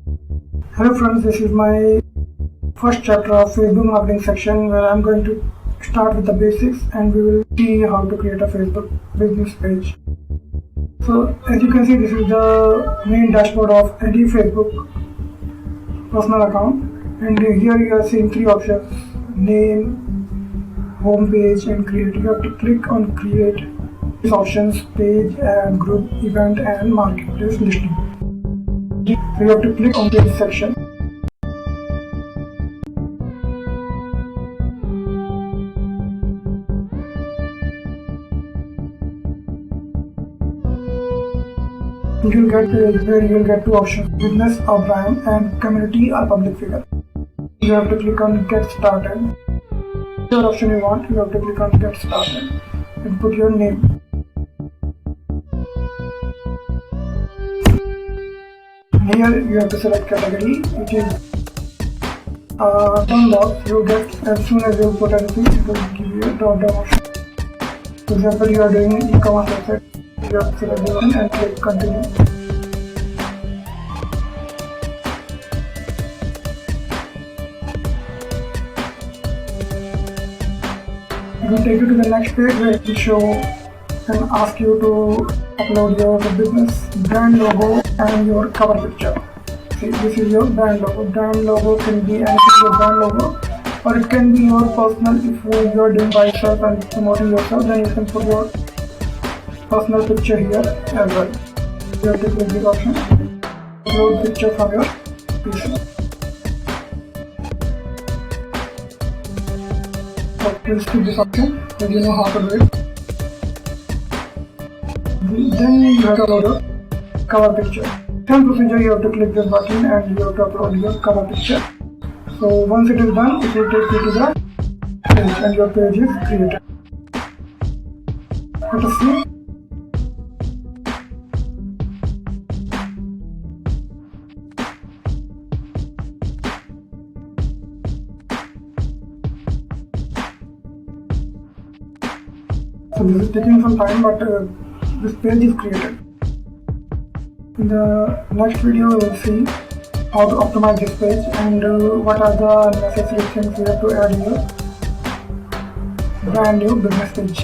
Hello friends, this is my first chapter of Facebook marketing section where I'm going to start with the basics and we will see how to create a Facebook business page. So as you can see, this is the main dashboard of any Facebook personal account, and here you are seeing three options: name, home page and create. You have to click on create. These options: page and group, event and marketplace listing. So you have to click on page section. You will get page where you will get two options: business or brand and community or public figure. You have to click on get started. Whichever option you want, you have to click on get started and put your name. Here you have to select category, which is drop box. You get as soon as you put anything, it will give you a drop down option. For example, you are doing e-commerce website. You have to select the one and click continue. It will take you to the next page where it will show and ask you to upload your business brand logo and your cover picture. See, this is your brand logo. Brand logo can be anything, your brand logo, or it can be your personal. If you are doing by yourself and promoting yourself, then you can put your personal picture here as well. You have to click this option, upload picture from your PC. So we'll skip this option if you know how to do it. Then you have to upload a cover picture. Same procedure, you have to click this button and you have to upload your cover picture. So once it is done, it will take you to the page and your page is created. Let us see. So this is taking some time, but this page is created. In the next video, we will see how to optimize this page and what are the necessary things we have to add in your brand new business page.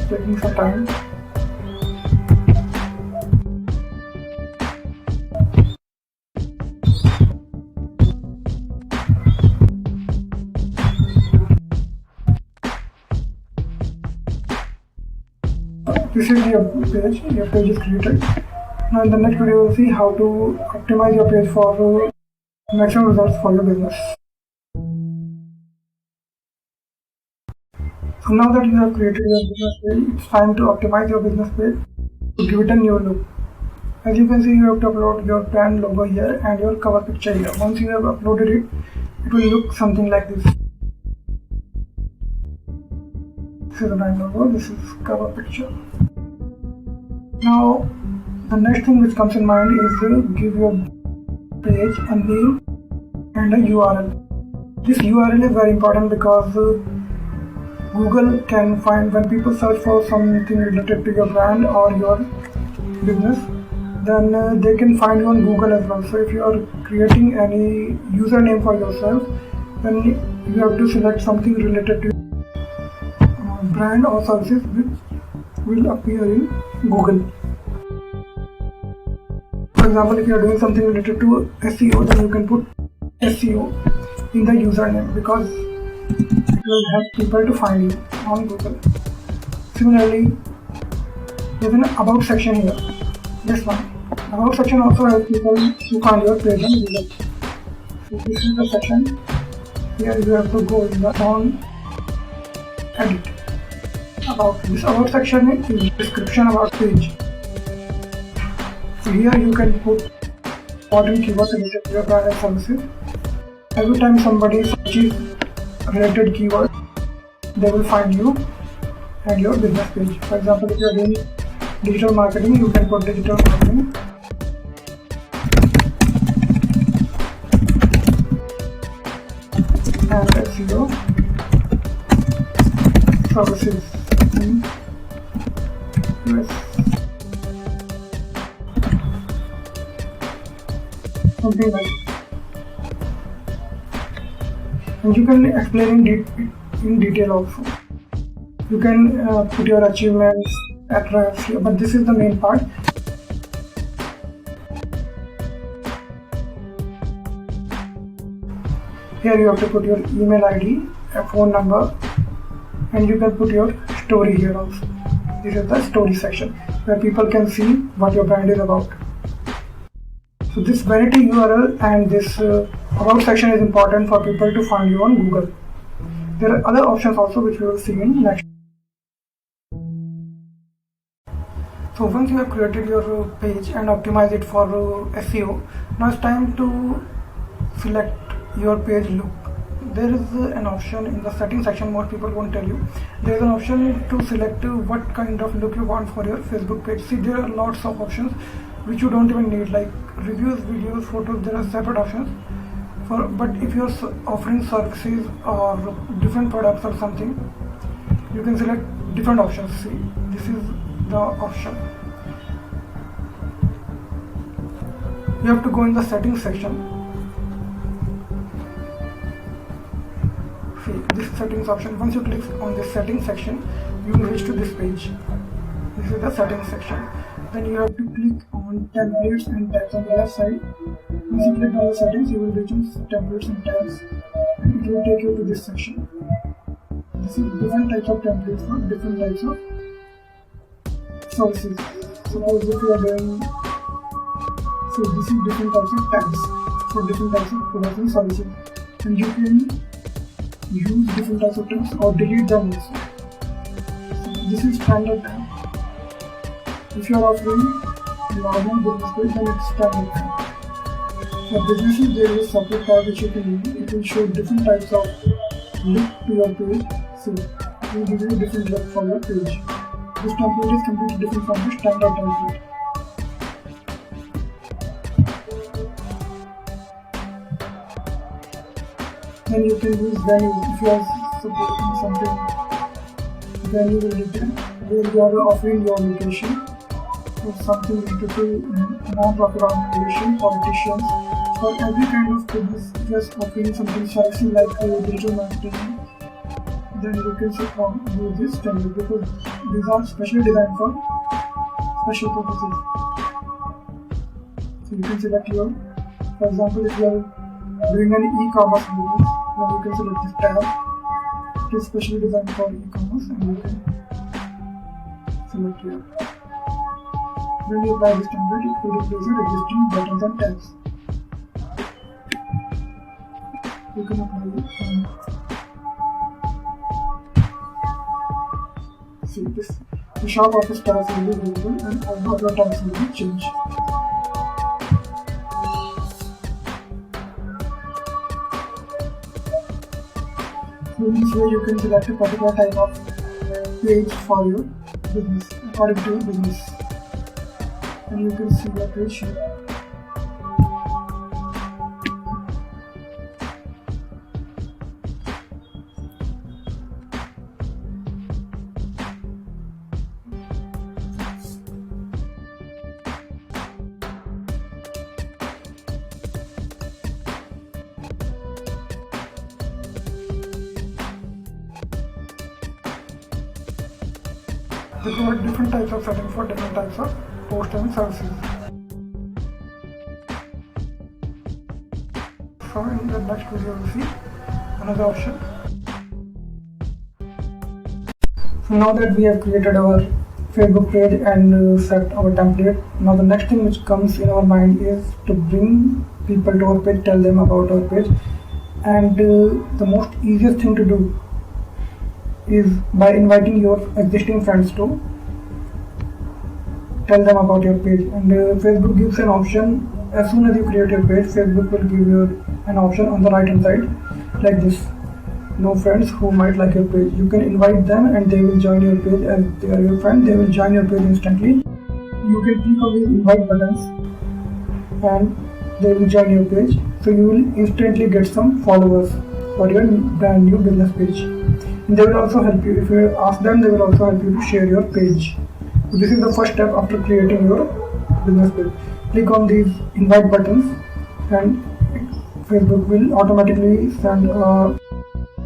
Taking some time. This is your page is created. Now in the next video we will see how to optimize your page for maximum results for your business. So now that you have created your business page, it's time to optimize your business page to give it a new look. As you can see, you have to upload your brand logo here and your cover picture here. Once you have uploaded it, it will look something like this. This is the brand logo, this is cover picture. Now the next thing which comes in mind is to give your page a name and a URL. This URL is very important because Google can find, when people search for something related to your brand or your business, then they can find you on Google as well. So if you are creating any username for yourself, then you have to select something related to brand or services which will appear in Google. For example, if you are doing something related to SEO, then you can put SEO in the username because it will help people to find you on Google. Similarly, there is an about section here. This one. About section also helps people to find your page on Google. So this is the section. Here you have to go in the on edit. About this about section is description about page. So here you can put important keywords related to your brand and services. Every time somebody searches related keyword, they will find you and your business page. For example, if you are doing digital marketing, you can put digital marketing. And SEO services in US. something like. And you can explain in detail also. You can put your achievements, address here, but this is the main part. Here you have to put your email ID, a phone number, and you can put your story here also. This is the story section where people can see what your brand is about. So this vanity URL and this about section is important for people to find you on Google. There are other options also which we will see in next. So once you have created your page and optimize it for SEO, now it's time to select your page look. There is an option in the settings section, most people won't tell you. There is an option to select what kind of look you want for your Facebook page. See, there are lots of options which you don't even need, like reviews, videos, photos. There are separate options for, but if you're offering services or different products or something, you can select different options. See, this is the option. You have to go in the settings section. See, this settings option, once you click on this settings section, you will reach to this page. This is the settings section. Then you have to click on templates and tabs on the left side. Once you click on the settings, you will reach on templates and tabs, and it will take you to this section. This is different types of templates for different types of services. Suppose if you are doing, so this is different types of tabs for different types of products and services, and you can use different types of tabs or delete them also. So this is standard tab. If you are offering normal business page, then it's standard tab. For businesses, there is a separate tab which you can use. It will show different types of look to your page. So it will give you a different look for your page. This template is completely different from the standard template. Then you can use venue if you are supporting something. Venue will detail where you are offering your location, or something related to non-profit organization, politicians, for every kind of business just offering something services like digital marketing. Then you can use this template because these are specially designed for special purposes. So you can select your, for example, if you are doing an e-commerce business, then you can select this tab. It is specially designed for e-commerce, and you can select here. When you apply this template, it will replace your existing buttons and tabs. You can apply it. See this. The shop office tabs will be visible, and all the other tabs will be changed. So in this way, you can select a particular type of page for your business according to your business, and you can see your page here. They provide different types of settings for different types of posts and services. So in the next video we'll see another option. So now that we have created our Facebook page and set our template, now the next thing which comes in our mind is to bring people to our page, tell them about our page, and the most easiest thing to do is by inviting your existing friends to tell them about your page. And Facebook gives an option. As soon as you create your page, Facebook will give you an option on the right hand side like this: no friends who might like your page. You can invite them and they will join your page. As they are your friend, they will join your page instantly. You can click on these invite buttons and they will join your page, so you will instantly get some followers for your brand new business page. And they will also help you. If you ask them, they will also help you to share your page. So this is the first step after creating your business page. Click on these invite buttons and Facebook will automatically send a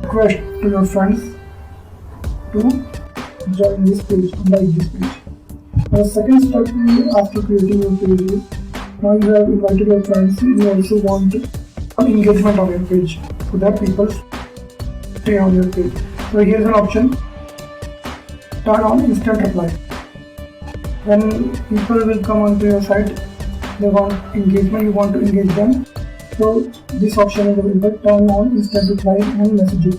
request to your friends to join this page, like this page. The second step after creating your page is, now you have invited your friends, you also want engagement on your page so that people stay on your page. So here's an option, turn on instant reply. When people will come onto your site, they want engagement, you want to engage them, so this option is available, turn on instant reply and messages.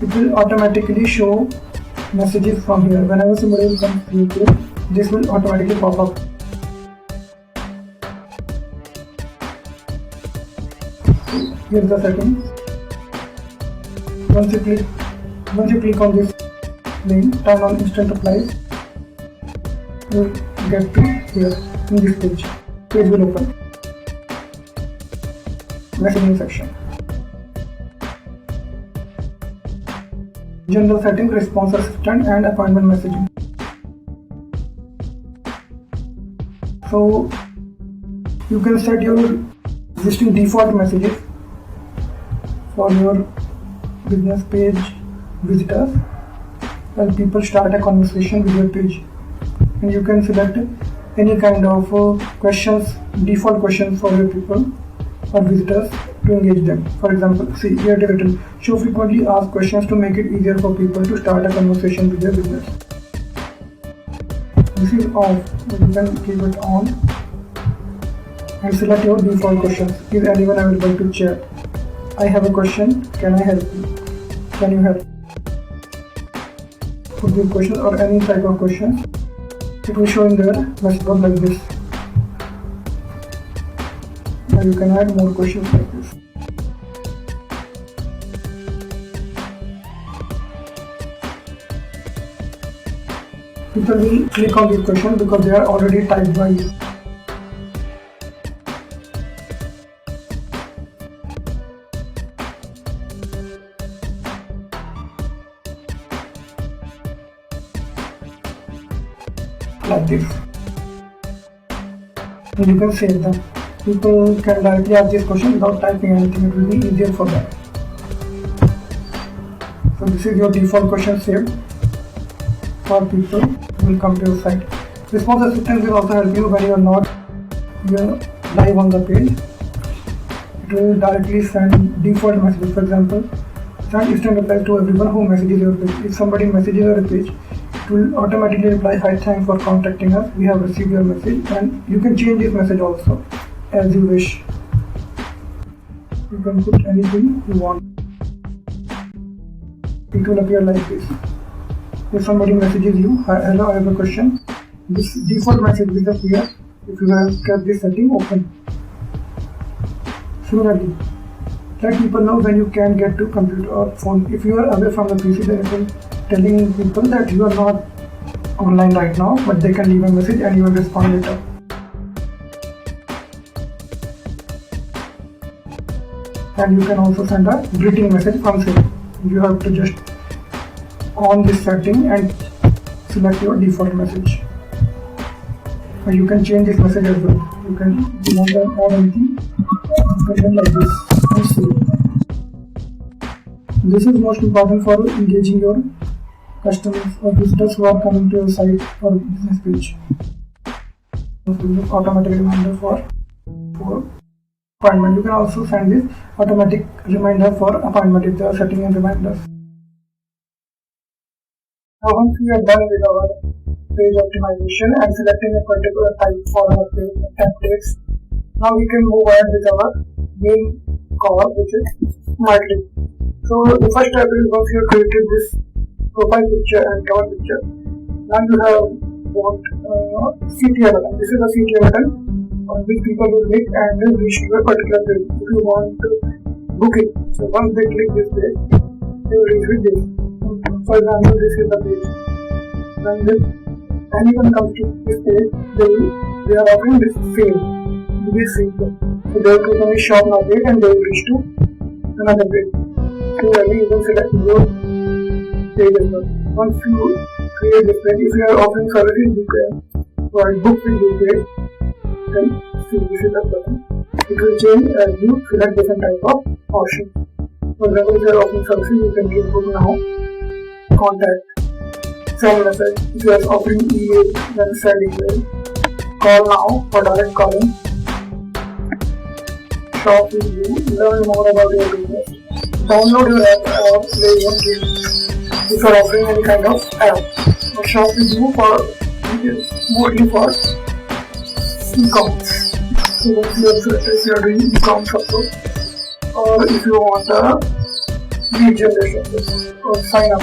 It will automatically show messages from here. Whenever somebody will come to your page, this will automatically pop up. Here's the settings. Once you click on this link, turn on instant replies, you get to here in this page. Page will open. Messaging section. General settings, response assistant and appointment messaging. So you can set your existing default messages for your business page visitors while people start a conversation with your page, and you can select any kind of questions, default questions for your people or visitors to engage them. For example, see here they written, show frequently asked questions to make it easier for people to start a conversation with their business. This is off, but you can keep it on and select your default questions. Is anyone available to chat? I have a question, can I help you? Can you help? Put your questions or any type of questions. It will show in there message box like this. Now you can add more questions like this. People will click on these questions because they are already typed by you. Like this, and you can save them. People can directly ask this question without typing anything. It will be easier for them. So this is your default question saved for people who will come to your site. Response assistant will also help you when you are not live on the page. It will directly send default messages. For example, send instant replies to everyone who messages your page. If somebody messages your page, it will automatically reply, hi, thanks for contacting us, we have received your message. And you can change this message also as you wish. You can put anything you want. It will appear like this. If somebody messages you, hello, I have a question, this default message will appear if you have kept this setting open. Similarly, let people know when you can get to computer or phone. If you are away from the PC, then it will telling people that you are not online right now, but they can leave a message and you will respond later. And you can also send a greeting message from same. You have to just on this setting and select your default message. Or you can change this message as well. You can want to add anything. You can like this and save. This is most important for engaging your customers or visitors who are coming to your site or business page. Automatic reminder for appointment. You can also send this automatic reminder for appointment if they are setting in reminders. Now once we are done with our page optimization and selecting a particular type for our page templates, now we can move ahead with our main core, which is marketing. So the first step is, once you have created this profile picture and cover picture, now you have CTA button. This is a CTA button on which people will click and then reach to a particular page. If you want to book it, so once they click this page, they will reach with this. For example, this is the page. When anyone comes to this page, they are offering this sale. This feature. So they will click on the shop now page and they will reach to another page. Similarly, you can select your page as well. Once you create this page, if you are offering services, you can provide books in this page. Then see, this is the button. It will change as you select different type of option. For example, if you are offering services, you can give book now, contact, send message. If you are offering email, then send email. Call now for direct calling. Shop with you. Learn more about your business. Download your app or play your game. If you are offering any kind of app. Or shop with you for mostly for e-commerce. So if you are doing e-commerce also, or if you want a lead generation or sign up,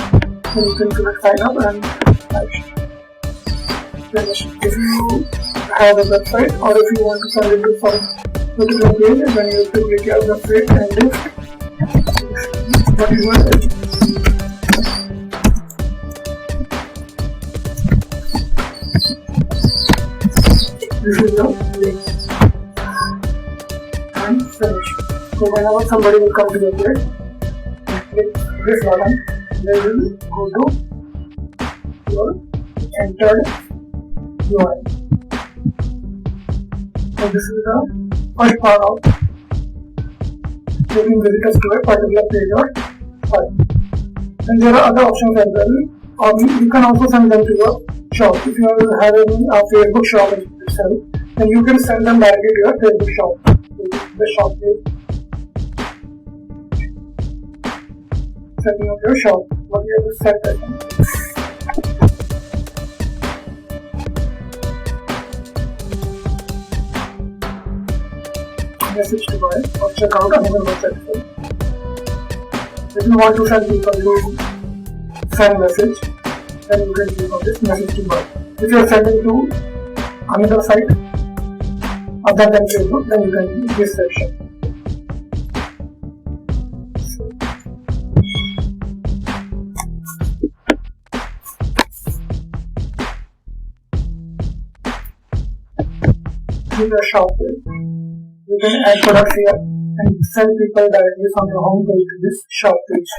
then you can select sign up and finish. If you have a website or if you want to send it to some particular page, then you have to click your website and list what you want. This is the link and finish. So whenever somebody will come to your page, click this button, they will go to your entered URL. So this is the first part of taking visitors to a particular page or file. And there are other options as well. Or you can also send them to your shop. If you have any Facebook shop itself, then you can send them directly to your Facebook shop. The shop page. Setting up your shop. What you have to set that. Message to buy or check out another website. If you want to send people to send message, then you can click on this message to buy. If you are sending to another site other than Facebook, then you can use this section. In your shop page, you can add products here and send people directly from your home page to this shop page.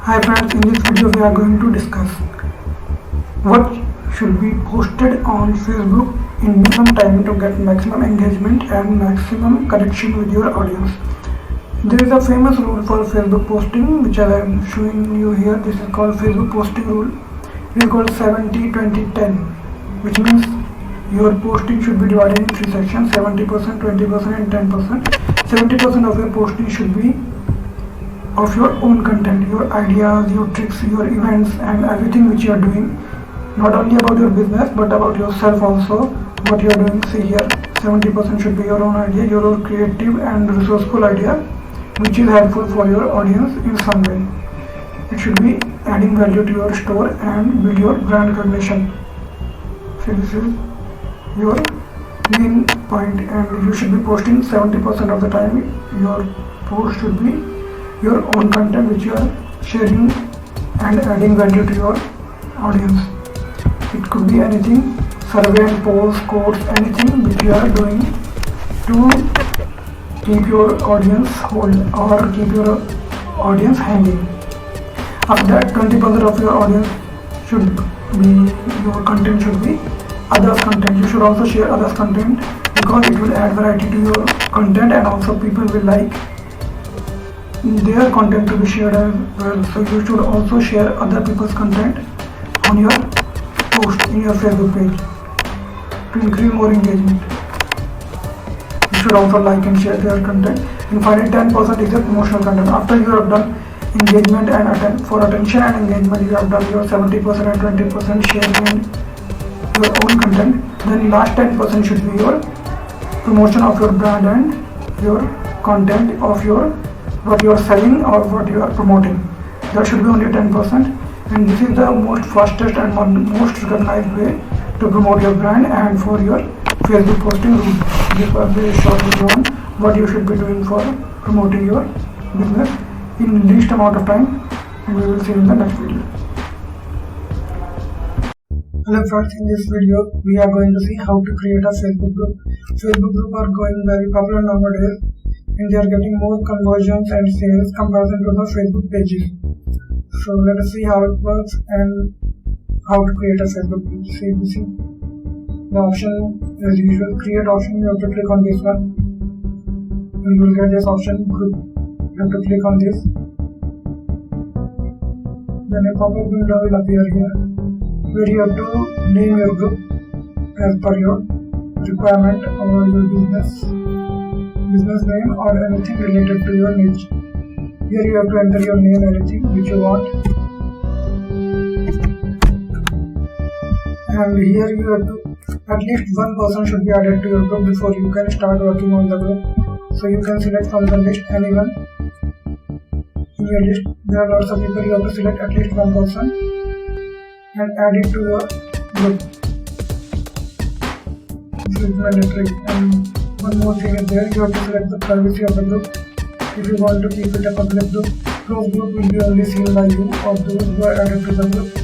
Hi friends, in this video we are going to discuss what should be posted on Facebook in minimum time to get maximum engagement and maximum connection with your audience. There is a famous rule for Facebook posting which I am showing you here. This is called Facebook posting rule. It is called 70-20-10, which means your posting should be divided in three sections: 70%, 20% and 10%. 70% of your posting should be of your own content, your ideas, your tricks, your events and everything which you are doing, not only about your business but about yourself also, what you are doing. See here, 70% should be your own idea, your own creative and resourceful idea which is helpful for your audience in some way. It should be adding value to your store and build your brand recognition. So this is your main point, and you should be posting 70% of the time. Your post should be your own content which you are sharing and adding value to your audience. It could be anything, survey and polls, quotes, anything which you are doing to keep your audience hold or keep your audience hanging. After that, 20% of your audience should be, your content should be others content. You should also share others content because it will add variety to your content and also people will like their content to be shared as well. So you should also share other people's content on your post in your Facebook page to increase more engagement. You should also like and share their content. And finally, 10% is your promotional content. After you have done engagement and for attention and engagement, you have done your 70% and 20% sharing and your own content. Then last 10% should be your promotion of your brand and your content of your what you are selling or what you are promoting. That should be only 10%, and this is the most fastest and most recognized way to promote your brand and for your Facebook posting rule. This was very short video on what you should be doing for promoting your business in least amount of time and we will see you in the next video. Hello friends, in this video we are going to see how to create a Facebook group. Facebook group are going very popular nowadays and they are getting more conversions and sales compared to the Facebook pages. So let us see how it works and how to create a Facebook group. See the option as usual, create option. You have to click on this one and you will get this option, group. You have to click on this. Then a pop-up window will appear here where you have to name your group as per your requirement or your business name or anything related to your niche. Here you have to enter your name, anything which you want, and here you have to at least one person should be added to your group before you can start working on the group. So you can select from the list anyone in your list. There are lots of people, you have to select at least one person and add it to your group. This is mandatory. And one more thing is there, you have to select the privacy of the group. If you want to keep it a public group, closed group will be only seen by you or those who are added to the group.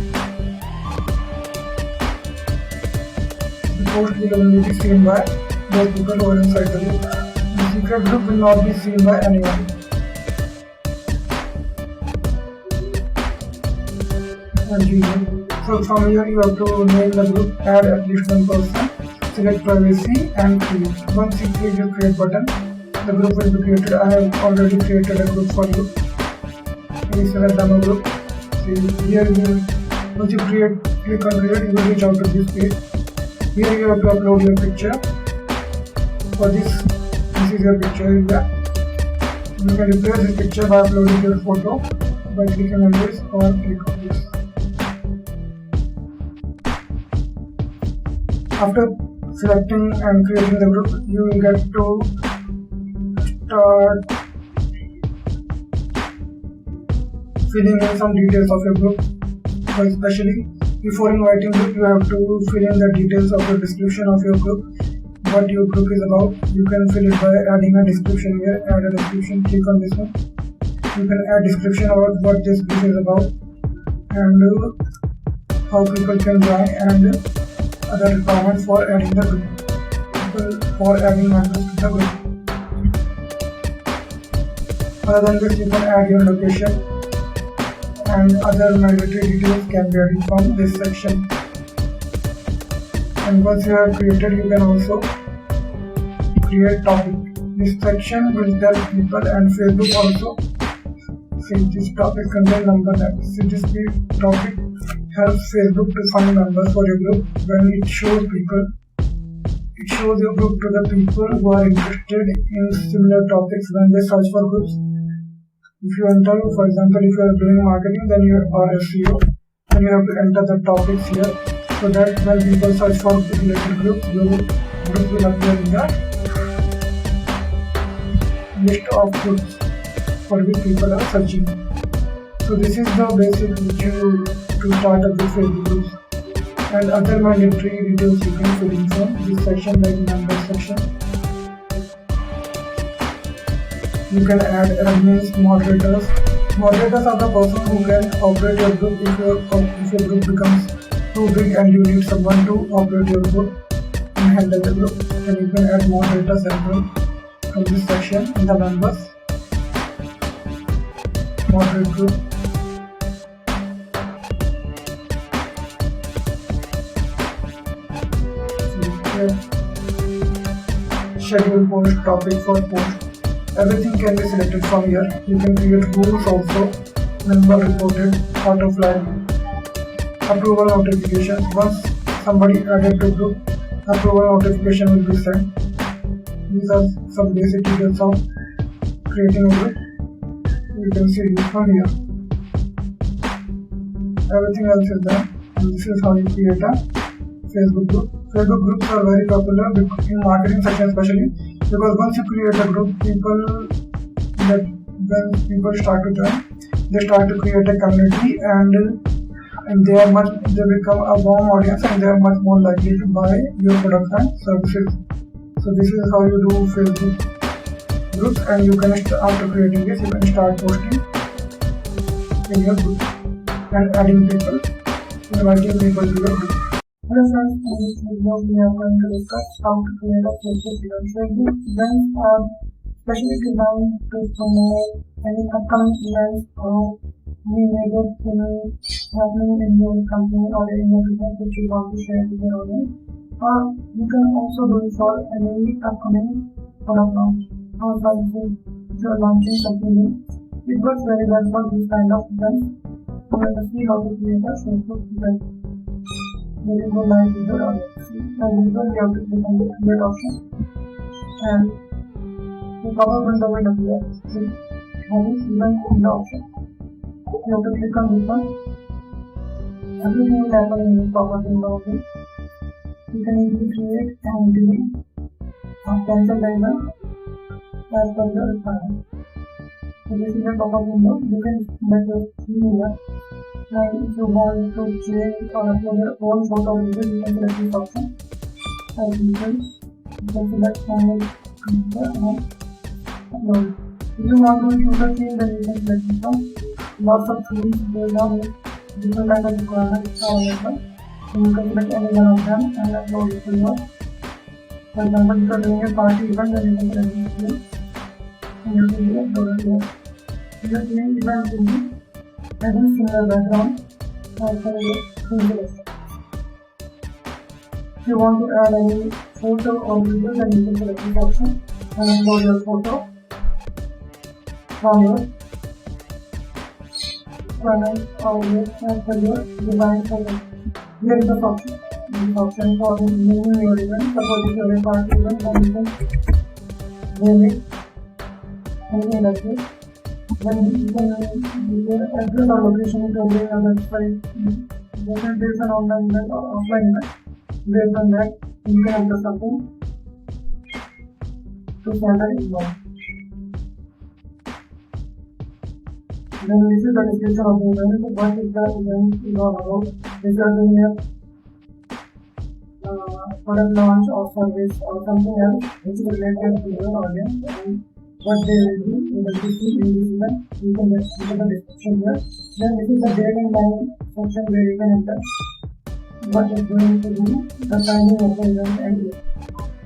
The post will only be seen by those people who are inside the group. The secret group will not be seen by anyone. As usual. So from here you have to name the group, add at least one person, select privacy and create. Once you click the create button, the group will be created. I have already created a group for you. Please select demo group. See here once you click on create, you will reach out to this page. Here you have to upload your picture. For this is your picture area. You can replace this picture by uploading your photo by clicking on this or click on this. After selecting and creating the group, you will get to start filling in some details of your group. So especially before inviting group, you have to fill in the details of the description of your group, what your group is about. You can fill it by adding a description here. Add a description, click on this one. You can add description about what this group is about and how people can join and other requirements for adding the group, for adding members to the group. Other than this, you can add your location and other mandatory details can be added from this section. And once you have created, you can also create topic. This section will tell people and Facebook also. See, this topic contains number names. See, this topic helps Facebook to find members for your group. When it shows your group to the people who are interested in similar topics when they search for groups. If you enter, for example, if you are doing marketing, then you are SEO, then you have to enter the topics here so that when people search for related groups, your group will appear in the list of groups for which people are searching. So this is the basic to start a group Facebook groups, and other mandatory details you can fill in from this section, like member section. You can add admins, moderators. Moderators are the person who can operate your group if your group becomes too big and you need someone to operate your group and handle the group. Then you can add moderators as well from this section in the members. Moderate group. Schedule post, topic for post. Everything can be selected from here. You can create rules also, member reported, auto flag, approval notifications. Once somebody added to group, approval notification will be sent. These are some basic details of creating a group. You can see it from here. Everything else is done, and this is how you create a Facebook group. Facebook groups are very popular in marketing section especially, because once you create a group, when people start to join, they start to create a community and they become a warm audience and they are much more likely to buy your products and services. So this is how you do Facebook groups, and you can after creating this, you can start posting in your group and adding people inviting people to your group. Hello friends, in this video we are going to discuss how to create a Facebook event. Facebook events are specially designed to promote any upcoming events or any major thing happening in your company or in your business which you want to share with your audience. Or you can also do it for any upcoming product launch or services if you are launching something new. It works very well for this kind of events. So let us see how to create a Facebook event. We will go live with your audience. As usual, we have to click on the create option and the pop-up window will appear with having event in the option. You have to click on this one. Everything will happen in this pop-up window. You can easily create and delete or cancel the event as per your requirement. So this is the pop-up window. You can select your theme here, and if you want to change or upload your own photo or video, you can select this option. As usual, you can select only computer and upload. If you want to use the theme, then you can select this one. Lots of themes based on different kind of requirements are available. So you can select any one of them and upload it to your. For example, if you are doing a party event, then you can select this theme and you can upload it here. If you are doing event theme, having similar background as per your theme selection. If you want to add any photo or video, then you can select this option and upload your photo from your requirement or as per your design photo. Here is the option. This option for naming your event. Suppose if you have a party event, then you can name it anything like this. Then you can address or location to any other website. Whether it is an online event or offline event. Based on that, you can enter something to send an email. Then this is the description of the event. What is the event is all about? If you are doing a product launch or service or something else which is related to your audience and what they will do in the this event, you can just enter the description here. Then this is the date and time section where you can enter what is going to be the timing of the event and date.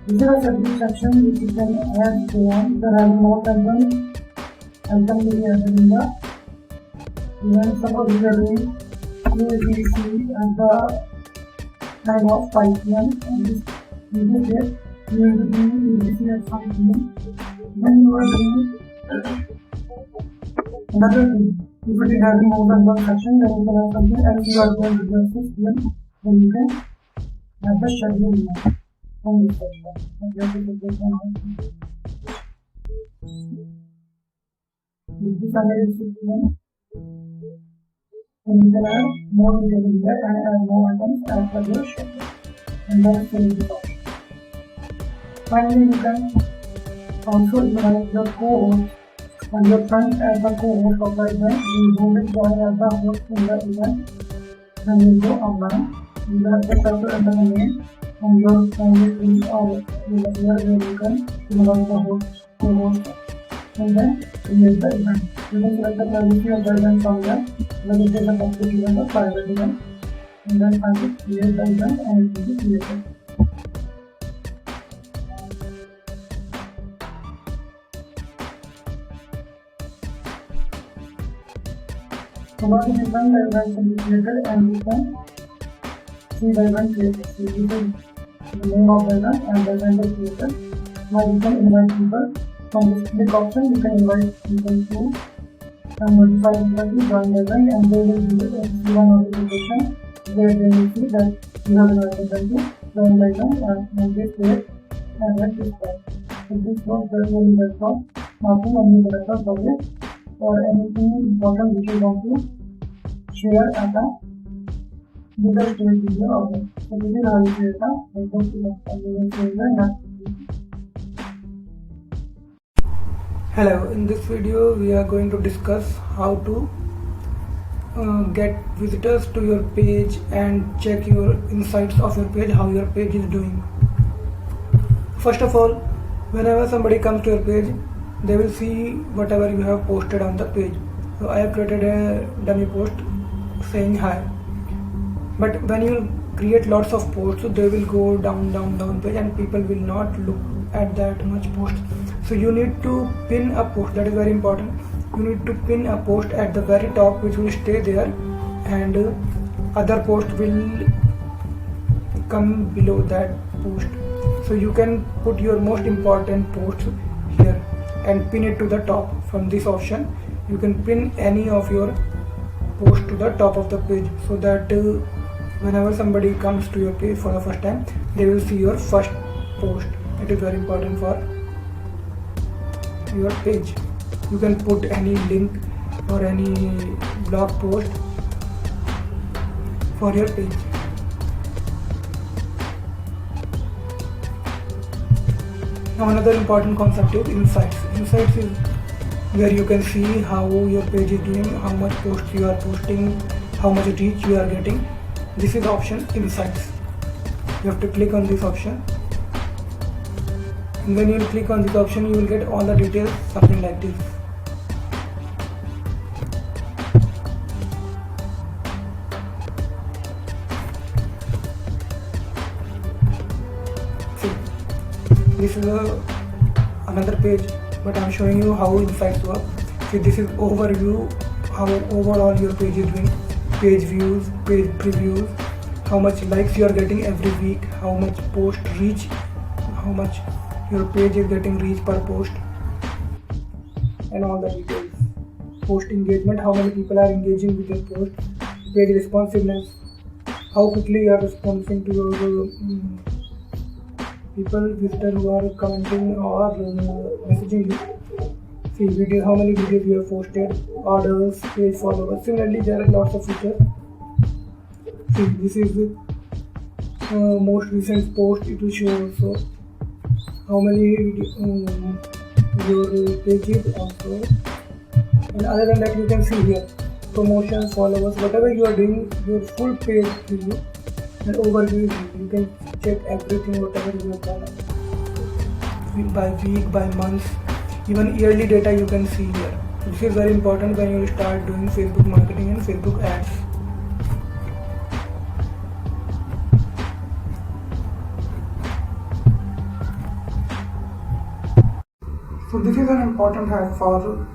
This is a subject section which you can add to one. You can have more content and can be added in the event. Suppose if you are doing ABC at the time of 5 PM and this date you will be doing ABC at 5 PM. Then you are doing another thing. If it is having more than one section, then you can have something else you are going to do at 6 PM. Then you can have the schedule on this section. This is under 6 PM. And you can add more detail here and add more items as per your schedule. And then save this option. Finally, you can also invite your co-host and your friend as the co-host of the event. You will join as the host in the event. Then you go online. You have just have to enter the name and your friend will be or where you can invite the host, co-host, and then create the event. You can select the privacy of the event from there. Whether it is a public event or private event, and then finally create the event and it will be created. So once it is done, the event will be created and you can see the event created. So you can the name of the event and the event is created. Now you can invite people. From this click option, you can invite people to and notify people to join the event, and they will receive a notification where they will see that you have invited them to join the event and they create an event this time. So this was very well for marking any product project or anything important which you want to share at a later stage with your audience. So this is how you create a Facebook event and you will create the next. Hello, in this video we are going to discuss how to get visitors to your page and check your insights of your page, how your page is doing. First of all, whenever somebody comes to your page, they will see whatever you have posted on the page. So I have created a dummy post saying hi. But when you create lots of posts, they will go down page and people will not look at that much post. So you need to pin a post. That is very important. You need to pin a post at the very top which will stay there, and other post will come below that post. So you can put your most important posts here and pin it to the top. From this option you can pin any of your post to the top of the page, so that whenever somebody comes to your page for the first time, they will see your first post. It is very important for your page. You can put any link or any blog post for your page. Now another important concept is insights. Insights is where you can see how your page is doing, how much posts you are posting, how much reach you are getting. This is option insights. You have to click on this option, and when you will click on this option, you will get all the details, something like this. See, this is another page, but I am showing you how insights work. See, this is overview, how overall your page is doing, page views, page previews, how much likes you are getting every week, how much post reach, how much your page is getting reach per post, and all the details. Post engagement, how many people are engaging with your post. Page responsiveness, how quickly you are responding to your people, visitors who are commenting or messaging you. See video, how many videos you have posted, orders, page followers. Similarly, there are lots of features. See, this is the most recent post. It will show also how many your pages also. And other than that, you can see here promotions, followers, whatever you are doing, your full page view and overview. You can check everything, whatever you have done by week, by month, even yearly data you can see here. This is very important when you start doing Facebook marketing and Facebook ads. So this is an important hack for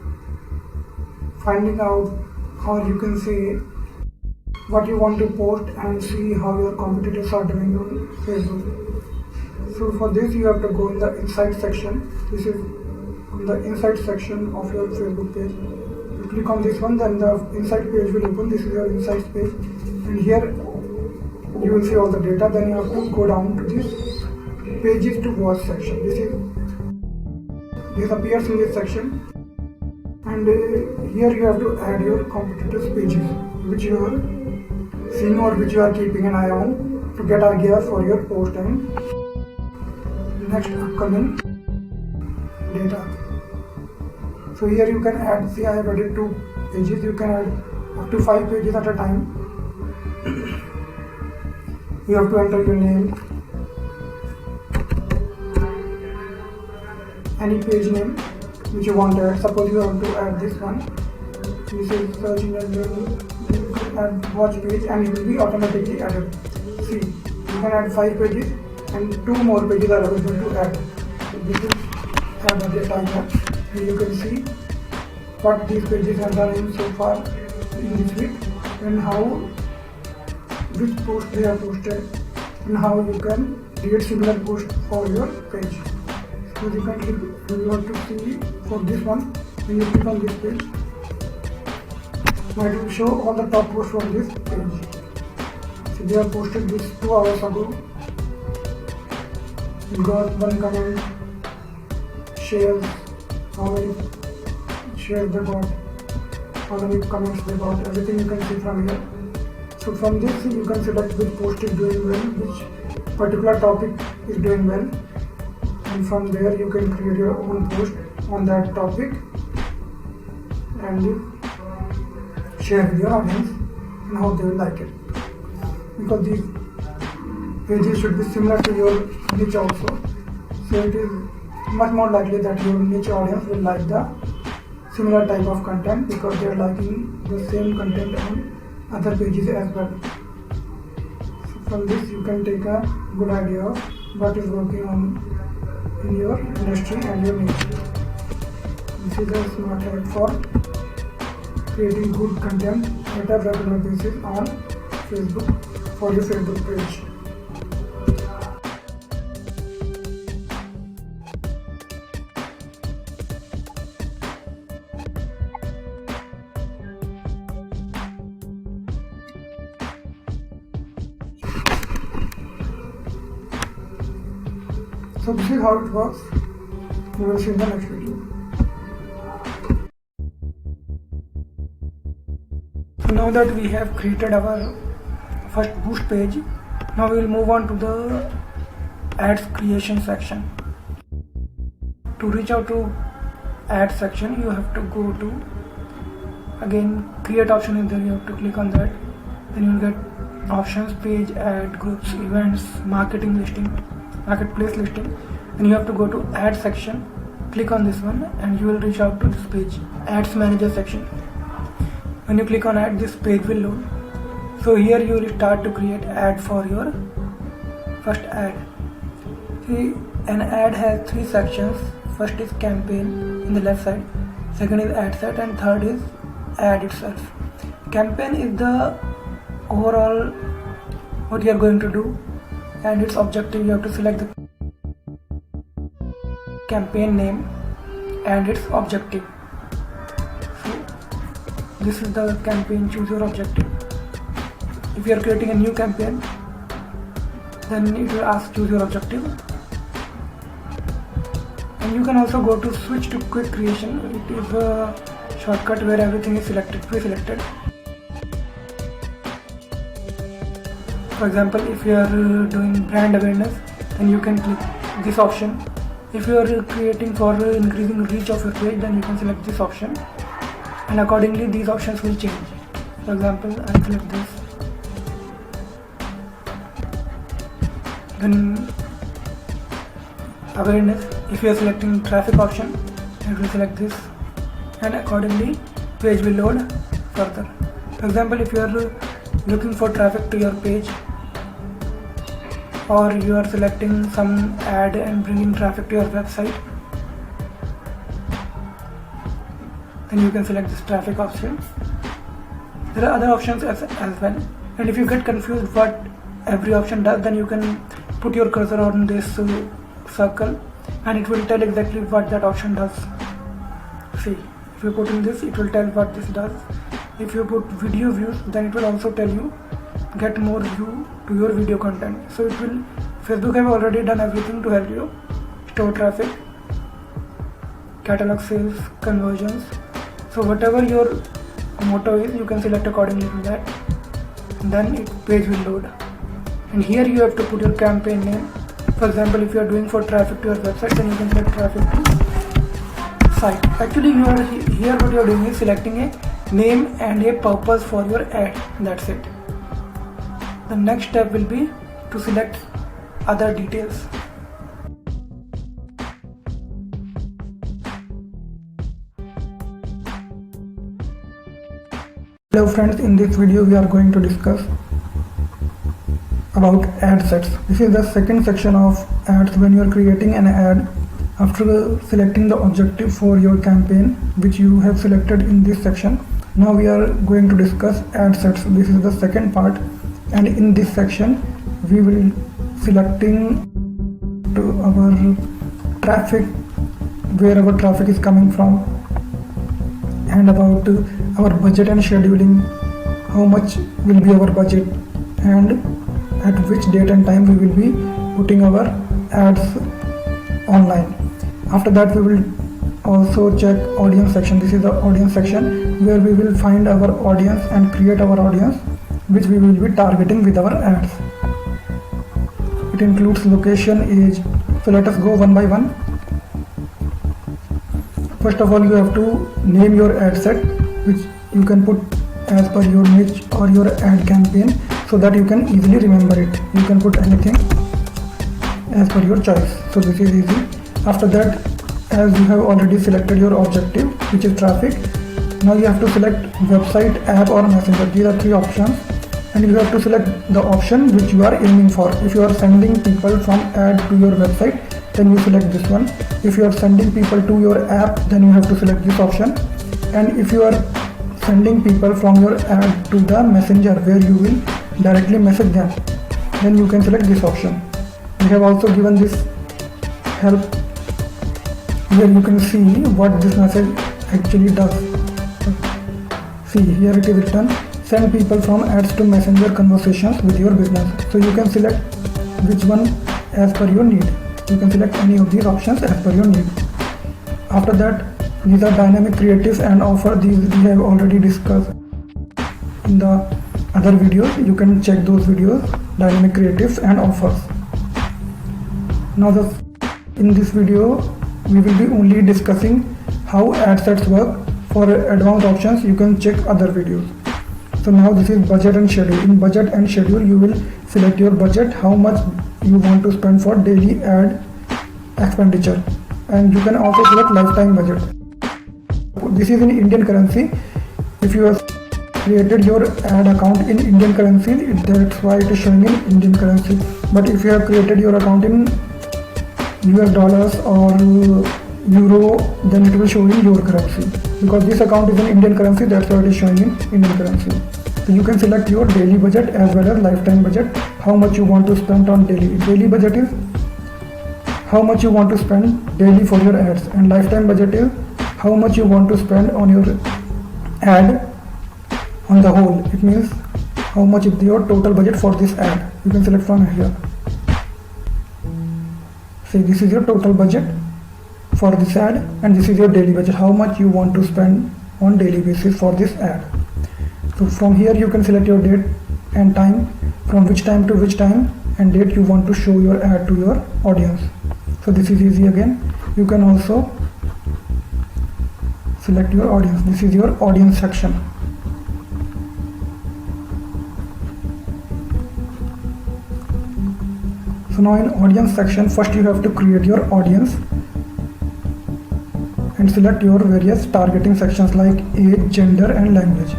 finding out, or you can say what you want to post and see how your competitors are doing on Facebook. So for this you have to go in the insight section. This is the insight section of your Facebook page. You click on this one, then the insight page will open. This is your insights page, and here you will see all the data. Then you have to go down to this pages to watch section. This appears in this section, and here you have to add your competitors pages which you are seeing or which you are keeping an eye on to get idea for your post and next upcoming data. So here you can add, see I have added 2 pages, you can add up to 5 pages at a time. You have to enter your name, any page name which you want to add. Suppose you want to add this one. This is search engine. You can add watch page and it will be automatically added. See, you can add 5 pages and 2 more pages are available to add. So this is add at a time. And you can see what these pages have done in so far in this week, and how which post they have posted, and how you can create similar post for your page. So you can click, you want to see for this one, when you click on this page, it will show all the top posts from this page. So they have posted this 2 hours ago. You got 1 comment, shares, how many shares they got, how many comments they got, everything you can see from here. So from this you can select which post is doing well, which particular topic is doing well, and from there you can create your own post on that topic and share with your audience and how they will like it. Because these pages should be similar to your niche also, so it is much more likely that your niche audience will like the similar type of content because they are liking the same content on other pages as well. So from this you can take a good idea of what is working on in your industry and your niche. This is a smart hack for creating good content at a regular basis on Facebook for your Facebook page. So this is how it works. We will see in the next video. So now that we have created our first boost page, now we will move on to the ads creation section. To reach out to ads section, you have to go to, again, create option is there, you have to click on that. Then you will get options, page, ad, groups, events, marketing listing, marketplace listing, and you have to go to ad section, click on this one, and you will reach out to this page, ads manager section. When you click on ad, this page will load. So here you will start to create ad for your first ad. See, an ad has three sections. First is campaign in the left side, second is ad set, and third is ad itself. Campaign is the overall what you are going to do, and its objective. You have to select the campaign name and its objective. So this is the campaign, choose your objective. If you are creating a new campaign, then it will ask choose your objective. And you can also go to switch to quick creation. It is a shortcut where everything is selected, pre-selected. For example, if you are doing brand awareness, then you can click this option. If you are creating for increasing reach of your page, then you can select this option, and accordingly these options will change. For example, I select this. Then awareness, if you are selecting traffic option, it will select this, and accordingly page will load further. For example, if you are looking for traffic to your page, or you are selecting some ad and bringing traffic to your website, then you can select this traffic option. There are other options as well, and if you get confused what every option does, then you can put your cursor on this circle and it will tell exactly what that option does. See, if you put in this, it will tell what this does. If you put video views, then it will also tell you get more view to your video content. So it will, Facebook have already done everything to help you store traffic, catalog sales, conversions. So whatever your motto is, you can select accordingly to that, and then page will load. And here you have to put your campaign name. For example, if you are doing for traffic to your website, then you can select traffic to site. Actually, you are here what you are doing is selecting a name and a purpose for your ad. That's it. The next step will be to select other details. Hello friends, in this video we are going to discuss about ad sets. This is the second section of ads when you are creating an ad after selecting the objective for your campaign, which you have selected in this section. Now we are going to discuss ad sets. This is the second part, and in this section we will selecting to our traffic, where our traffic is coming from, and about our budget and scheduling, how much will be our budget, and at which date and time we will be putting our ads online. After that we will also check audience section. This is the audience section where we will find our audience and create our audience, which we will be targeting with our ads. It includes location, age. So let us go one by one. First of all, you have to name your ad set, which you can put as per your niche or your ad campaign, so that you can easily remember it. You can put anything as per your choice. So this is easy. After that, as you have already selected your objective, which is traffic. Now you have to select website, app or messenger. These are three options, and you have to select the option which you are aiming for. If you are sending people from ad to your website, then you select this one. If you are sending people to your app, then you have to select this option. And if you are sending people from your ad to the messenger where you will directly message them, then you can select this option. We have also given this help where you can see what this message actually does. See, here it is written, send people from ads to messenger conversations with your business. So you can select which one as per your need. You can select any of these options as per your need. After that, these are dynamic creatives and offer. These we have already discussed in the other videos. You can check those videos, dynamic creatives and offers. Now in this video, we will be only discussing how ad sets work. For advanced options, you can check other videos. So now this is budget and schedule. In budget and schedule, you will select your budget, how much you want to spend for daily ad expenditure, and you can also select lifetime budget. This is in Indian currency. If you have created your ad account in Indian currency, that's why it is showing in Indian currency. But if you have created your account in US dollars or euro, then it will show in your currency. Because this account is in Indian currency, that's why it is showing in Indian currency. So you can select your daily budget as well as lifetime budget, how much you want to spend on daily. Daily budget is how much you want to spend daily for your ads, and lifetime budget is how much you want to spend on your ad on the whole. It means how much is your total budget for this ad. You can select from here. See, this is your total budget for this ad, and this is your daily budget, how much you want to spend on daily basis for this ad. So from here you can select your date and time, from which time to which time and date you want to show your ad to your audience. So this is easy again. You can also select your audience. This is your audience section. So now in audience section, first you have to create your audience and select your various targeting sections like age, gender and language.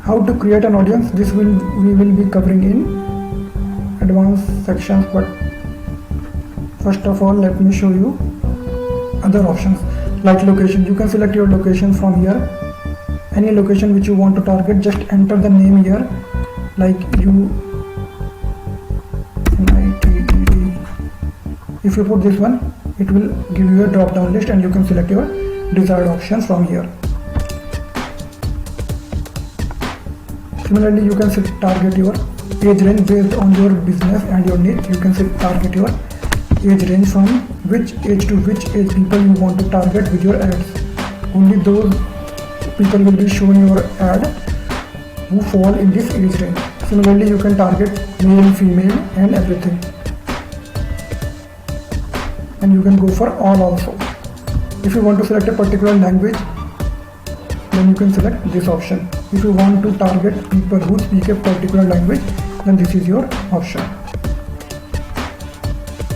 How to create an audience, this we will be covering in advanced sections, but first of all let me show you other options like location. You can select your location from here. Any location which you want to target, just enter the name here like UNITED. If you put this one, it will give you a drop down list and you can select your desired options from here. Similarly, you can target your age range based on your business and your need. You can target your age range from which age to which age people you want to target with your ads. Only those people will be shown your ad who fall in this age range. Similarly, you can target male, female and everything. And you can go for all also. If you want to select a particular language, then you can select this option. If you want to target people who speak a particular language, then this is your option.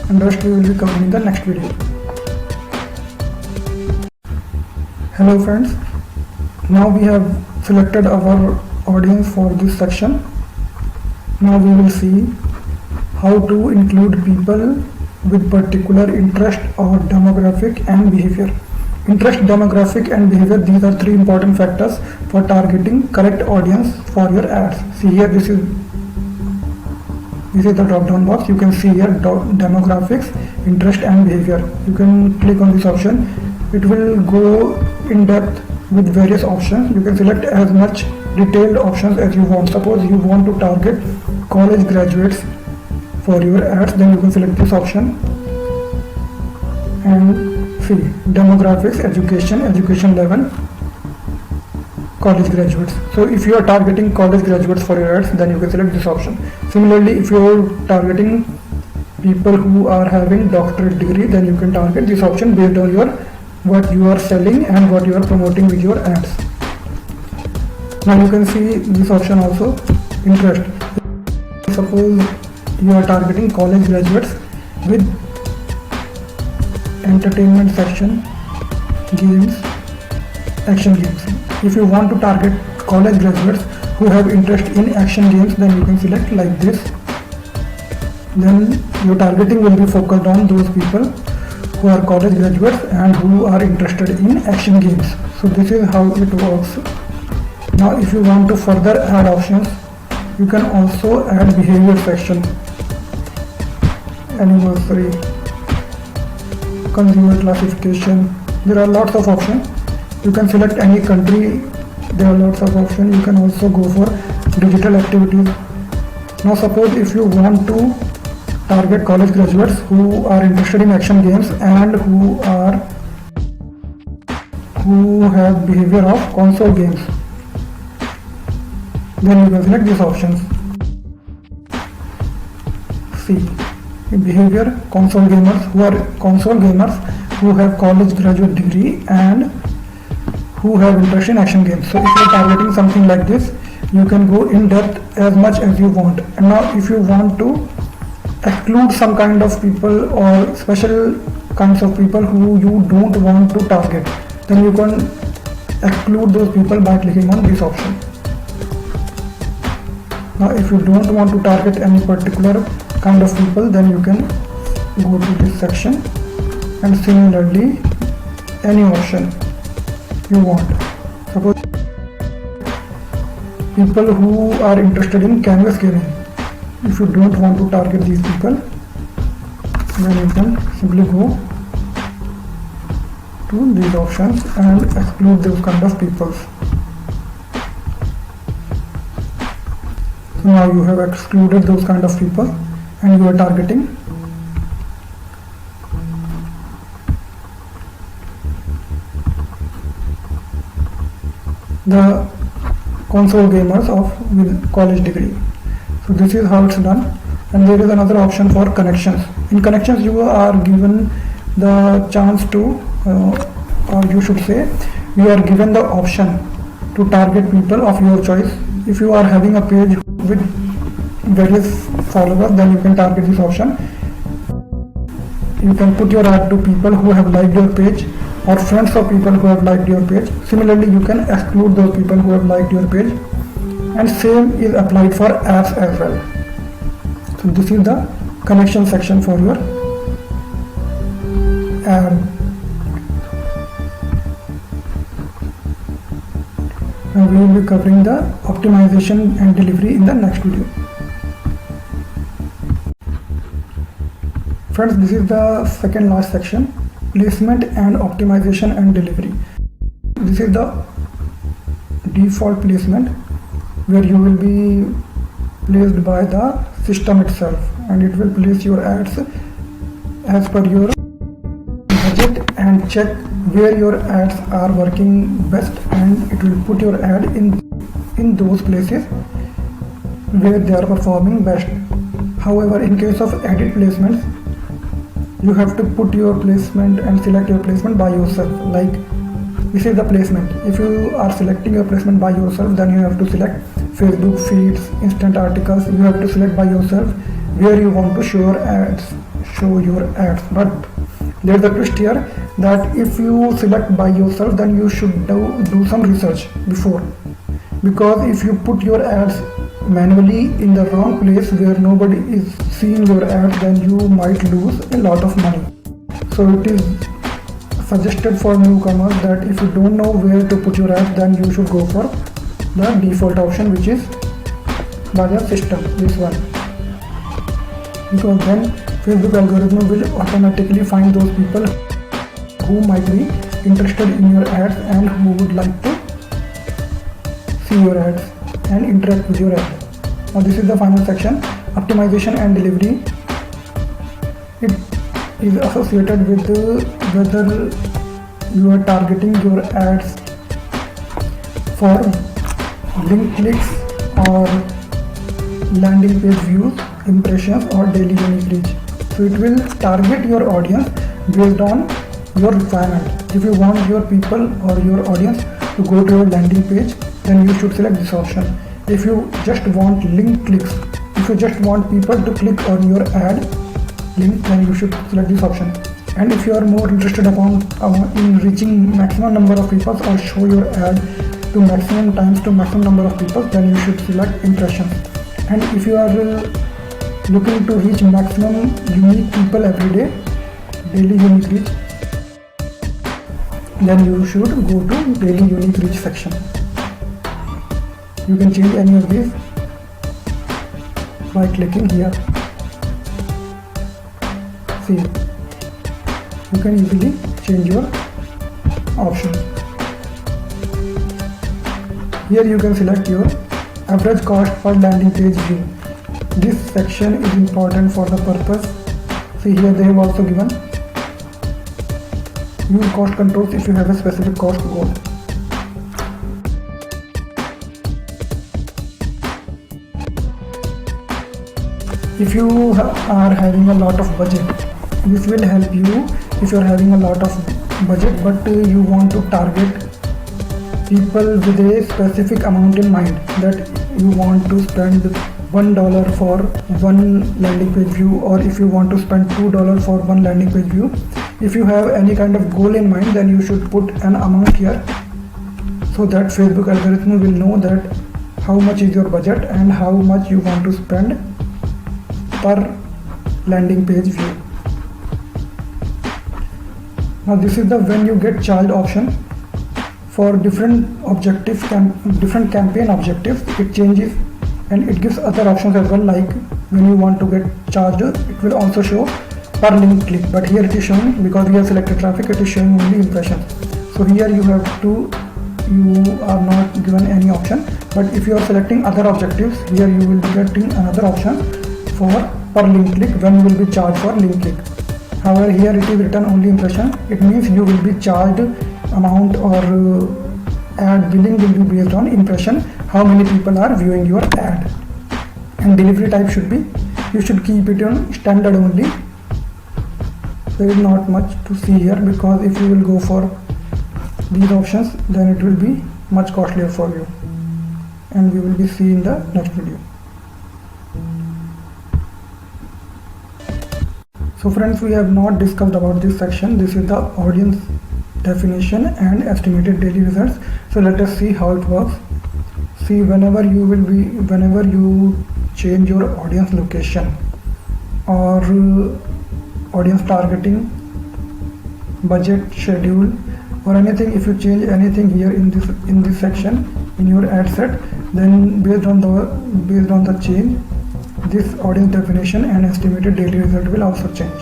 And rest we will be covering in the next video. Hello friends, now we have selected our audience for this section. Now we will see how to include people with particular interest or demographic and behavior. Interest, demographic and behavior, these are three important factors for targeting correct audience for your ads. See here, this is the drop down box. You can see here demographics, interest and behavior. You can click on this option. It will go in depth with various options. You can select as much detailed options as you want. Suppose you want to target college graduates for your ads, then you can select this option. And see, demographics, education level, college graduates. So if you are targeting college graduates for your ads, then you can select this option. Similarly, if you are targeting people who are having doctorate degree, then you can target this option based on your what you are selling and what you are promoting with your ads. Now you can see this option also, interest. Suppose you are targeting college graduates with entertainment section, games, action games. If you want to target college graduates who have interest in action games, then you can select like this. Then your targeting will be focused on those people who are college graduates and who are interested in action games. So this is how it works. Now if you want to further add options, you can also add behavior section, anniversary, consumer classification. There are lots of options. You can select any country. There are lots of options. You can also go for digital activities. Now suppose if you want to target college graduates who are interested in action games and who have behavior of console games, then you can select these options. C. Behavior console gamers who have college graduate degree and who have interest in action games. So if you are targeting something like this, you can go in depth as much as you want. And now if you want to exclude some kind of people or special kinds of people who you don't want to target, then you can exclude those people by clicking on this option. Now if you don't want to target any particular kind of people, then you can go to this section and similarly any option you want. Suppose people who are interested in canvas gaming, if you don't want to target these people, then you can simply go to these options and exclude those kind of people. So now you have excluded those kind of people and you are targeting the console gamers with college degree. So this is how it's done. And there is another option for connections. In connections you are given the chance to or you should say you are given the option to target people of your choice. If you are having a page with various followers, then you can target this option. You can put your ad to people who have liked your page or friends of people who have liked your page. Similarly, you can exclude those people who have liked your page, and same is applied for ads as well. So this is the connection section for your ad. Now we will be covering the optimization and delivery in the next video. Friends, this is the second last section, placement and optimization and delivery. This is the default placement where you will be placed by the system itself, and it will place your ads as per your budget and check where your ads are working best, and it will put your ad in those places where they are performing best. However, in case of edit placements, you have to put your placement and select your placement by yourself. Like this is the placement. If you are selecting your placement by yourself, then you have to select Facebook feeds, instant articles. You have to select by yourself where you want to show your ads. But there's a twist here that if you select by yourself, then you should do some research before, because if you put your ads manually in the wrong place where nobody is seeing your ad, then you might lose a lot of money. So it is suggested for newcomers that if you don't know where to put your ad, then you should go for the default option, which is by the system, this one, because then Facebook algorithm will automatically find those people who might be interested in your ads and who would like to see your ads and interact with your ad. Now this is the final section, optimization and delivery. It is associated with whether you are targeting your ads for link clicks or landing page views, impressions or daily unique reach. So it will target your audience based on your requirement. If you want your people or your audience to go to your landing page, then you should select this option. If you just want link clicks, if you just want people to click on your ad link, then you should select this option. And if you are more interested in reaching maximum number of people or show your ad to maximum times to maximum number of people, then you should select impressions. And if you are looking to reach maximum unique people every day, daily unique reach, then you should go to daily unique reach section. You can change any of these by clicking here. See, you can easily change your options. Here you can select your average cost per landing page view. This section is important for the purpose. See, here they have also given use cost controls if you have a specific cost goal. If you are having a lot of budget, this will help you. If you are having a lot of budget but you want to target people with a specific amount in mind, that you want to spend $1 for one landing page view, or if you want to spend $2 for one landing page view, if you have any kind of goal in mind, then you should put an amount here so that Facebook algorithm will know that how much is your budget and how much you want to spend per landing page view. Now this is the when you get charged option. For different objectives, different campaign objectives, it changes and it gives other options as well. Like when you want to get charged, it will also show per link click, but here it is showing, because we have selected traffic, it is showing only impressions. So here you are not given any option, but if you are selecting other objectives, here you will be getting another option for per link click, when you will be charged for link click. However, here it is written only impression. It means you will be charged amount or ad billing will be based on impression, how many people are viewing your ad. And delivery type should be, you should keep it on standard only. There is not much to see here, because if you will go for these options, then it will be much costlier for you, and we will be seeing the next video. So friends, we have not discussed about this section. This is the audience definition and estimated daily results. So let us see how it works. See, whenever you change your audience location or audience targeting, budget, schedule, or anything, if you change anything here in this section in your ad set, then based on the change, this audience definition and estimated daily result will also change.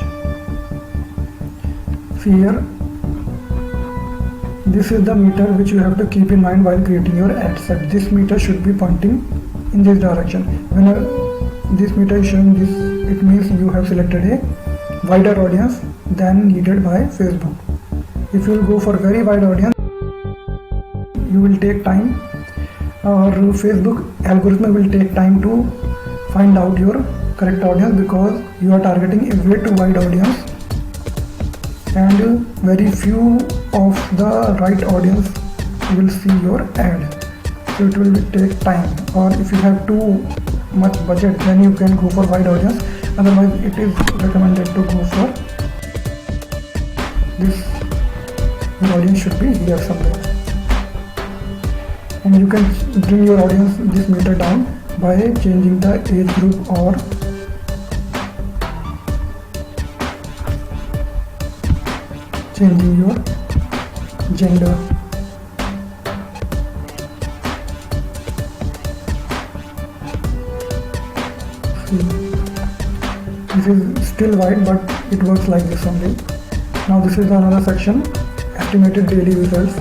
See here, this is the meter which you have to keep in mind while creating your ad set. This meter should be pointing in this direction. When this meter is showing this, it means you have selected a wider audience than needed by Facebook. If you will go for very wide audience, you will take time, or Facebook algorithm will take time to find out your correct audience, because you are targeting a way too wide audience and very few of the right audience will see your ad. So it will take time. Or if you have too much budget, then you can go for wide audience. Otherwise, it is recommended to go for this. Your audience should be here somewhere, and you can bring your audience this meter down by changing the age group or changing your gender. See, this is still wide, but it works like this only. Now this is another section, estimated daily results.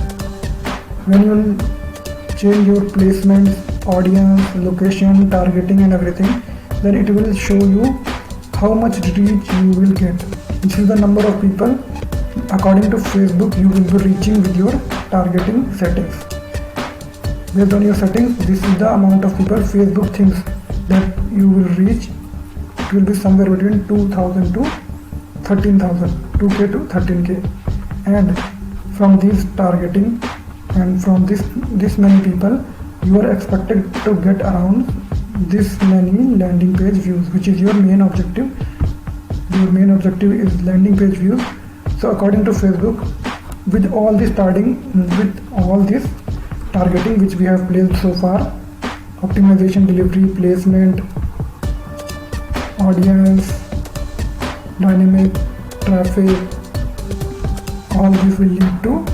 When you change your placements, audience, location, targeting and everything, then it will show you how much reach you will get. This is the number of people according to Facebook you will be reaching with your targeting settings. Based on your settings, this is the amount of people Facebook thinks that you will reach. It will be somewhere between 2,000 to 13,000, 2K to 13K. And from this targeting and from this many people, you are expected to get around this many landing page views, which is your main objective. Your main objective is landing page views. So according to Facebook, with all this targeting which we have placed so far, optimization, delivery, placement, audience, dynamic, traffic, all this will lead to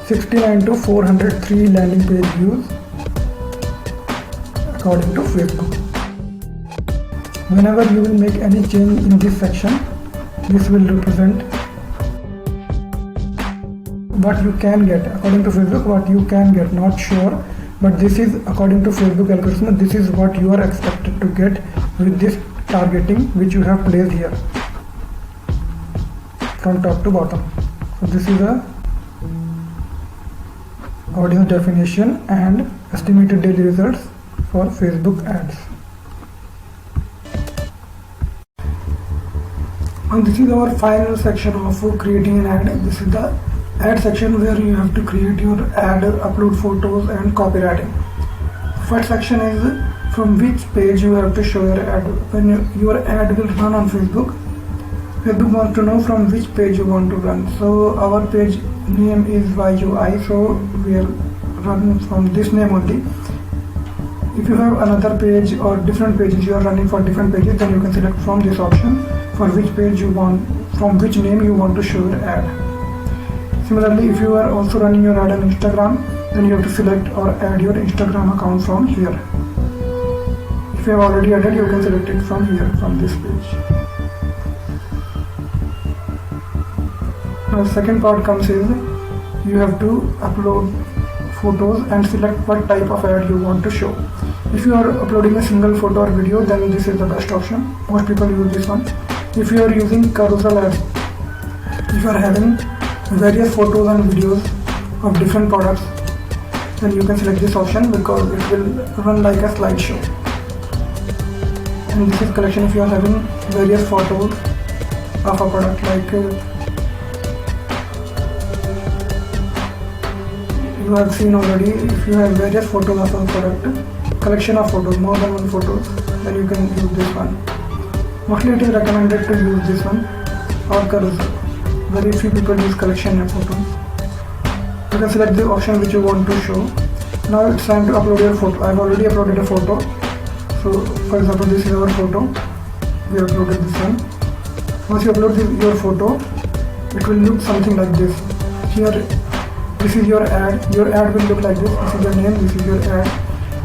69 to 403 landing page views according to Facebook. Whenever you will make any change in this section, this will represent what you can get according to Facebook, what you can get, not sure, but this is according to Facebook algorithm, this is what you are expected to get with this targeting which you have placed here from top to bottom. So this is a audience definition and estimated daily results for Facebook ads. And this is our final section of creating an ad. This is the ad section where you have to create your ad, upload photos and copywriting. First section is from which page you have to show your ad. When your ad will run on Facebook, Facebook wants to know from which page you want to run. So our page name is YUI, so we will run from this name only. If you have another page or different pages, you are running for different pages, then you can select from this option for which page you want, from which name you want to show your ad. Similarly, if you are also running your ad on Instagram, then you have to select or add your Instagram account from here. If you have already added, you can select it from here, from this page. Now the second part comes is you have to upload photos and select what type of ad you want to show. If you are uploading a single photo or video, then this is the best option. Most people use this one. If you are using carousel ads, if you are having various photos and videos of different products, then you can select this option because it will run like a slideshow. And this is collection if you are having various photos of a product, like you have seen already. If you have various photos of a product, collection of photos, more than one photos, then you can use this one. Mostly it is recommended to use this one or carousel. Very few people use collection of photos. You can select the option which you want to show. Now it's time to upload your photo. I have already uploaded a photo. So for example, this is our photo. We uploaded this one. Once you upload your photo, it will look something like this. Here, this is your ad. Your ad will look like this. This is your name. This is your ad.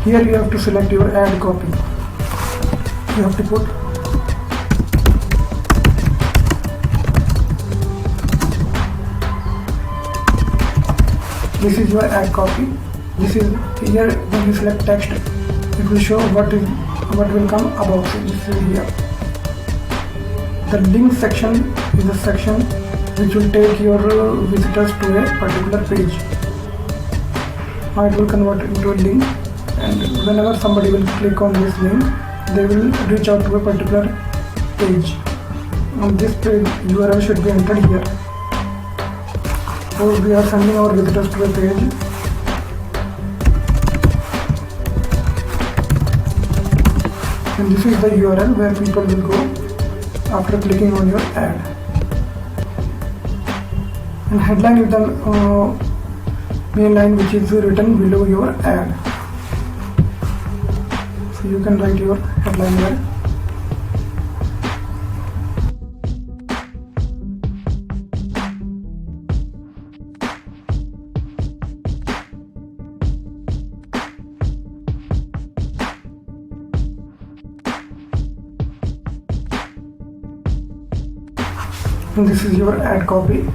Here you have to select your ad copy. You have to put this is your ad copy. This is here. When you select text, it will show what will come above. So this is here. The link section is a section which will take your visitors to a particular page. Now it will convert into a link, and whenever somebody will click on this link, they will reach out to a particular page. On this page, URL should be entered here. So we are sending our visitors to a page. And this is the URL where people will go after clicking on your ad. And headline is the main line which is written below your ad. So you can write your headline here. And this is your ad copy.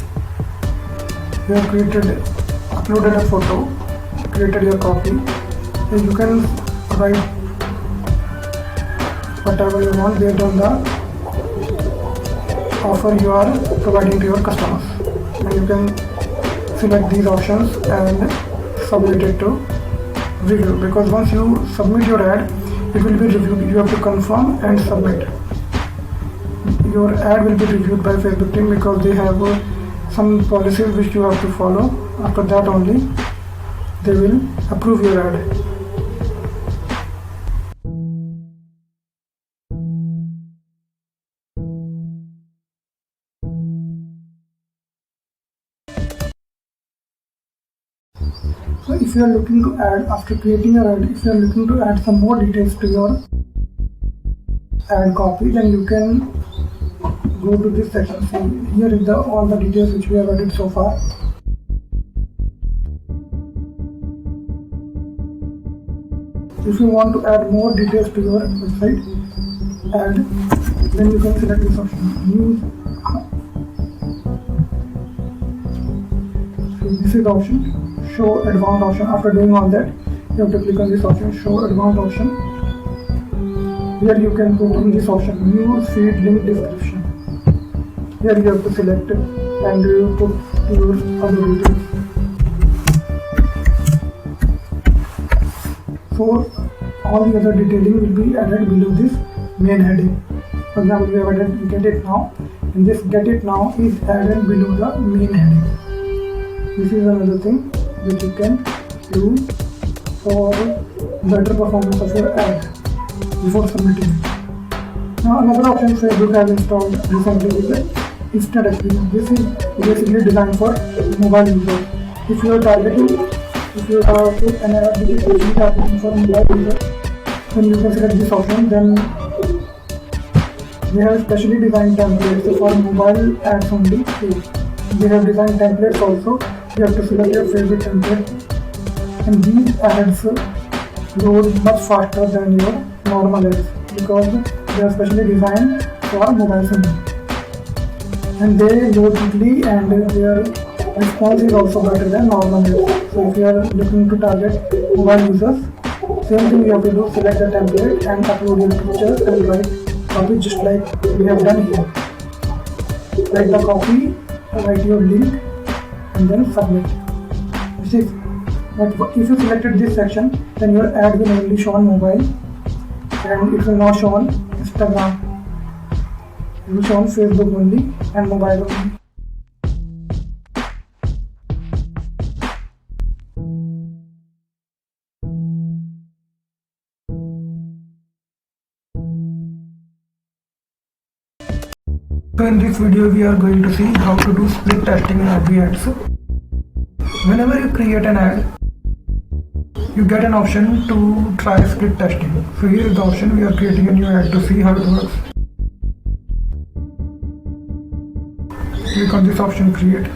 You have uploaded a photo, created your copy, and you can write whatever you want based on the offer you are providing to your customers. And you can select these options and submit it to review, because once you submit your ad, it will be reviewed. You have to confirm and submit. Your ad will be reviewed by Facebook team because they have some policies which you have to follow. After that only they will approve your ad. So if you are looking to add, after creating your ad, if you are looking to add some more details to your ad copy, then you can go to this section. See, here is all the details which we have added so far. If you want to add more details to your website, then you can select this option. Use. So this is the option, show advanced option. After doing all that, you have to click on this option, show advanced option. Here you can put in this option, news feed link description. Here you have to select it and you put your other details. So all the other detailing will be added below this main heading. For example, we have added get it now, and this get it now is added below the main heading. This is another thing which you can do for better performance of your ad before submitting it. Now another option Facebook has installed recently is the Instant Experience. This is basically designed for mobile users. If you are targeting an ad which is basically targeting for mobile users, then you can select this option. Then they have specially designed templates for mobile ads only. They have designed templates also. You have to select your favorite template, and these ads load much faster than your normal ads because they are specially designed for mobile only. And they load quickly and their response is also better than normal ads. So if you are looking to target mobile users, same thing you have to do, select the template and upload your pictures and write copy just like we have done here. Write the copy, write your link and then submit. This is, but if you selected this section, then your ad will only show on mobile and it will not show on Instagram. It will show on Facebook only and mobile only. So in this video we are going to see how to do split testing in every ads. Whenever you create an ad, you get an option to try split testing. So here is the option. We are creating a new ad to see how it works. Click on this option, create.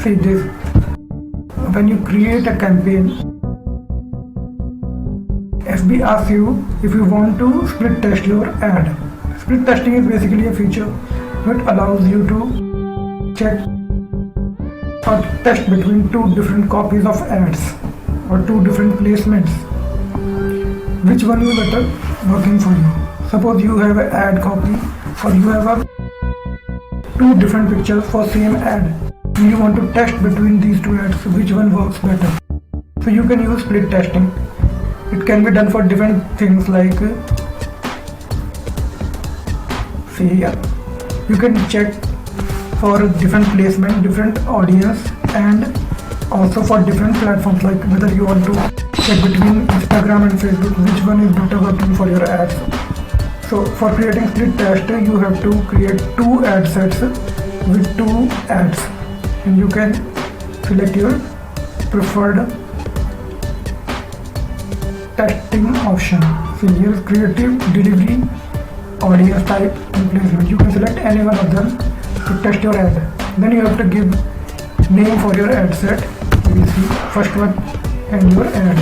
See this. When you create a campaign, FB asks you if you want to split test your ad. Split testing is basically a feature that allows you to check or test between two different copies of ads or two different placements. Which one is better working for you? Suppose you have an ad copy or you have two different pictures for same ad and you want to test between these two ads, which one works better. So you can use split testing. It can be done for different things like, see here, you can check for different placement, different audience and also for different platforms, like whether you want to check between Instagram and Facebook, which one is better working for your ads. So for creating split test, you have to create two ad sets with two ads and you can select your preferred testing option. So here is creative, delivery, audience type and placement. You can select any one of them to test your ad. Then you have to give name for your ad set. You will see first one and your ad.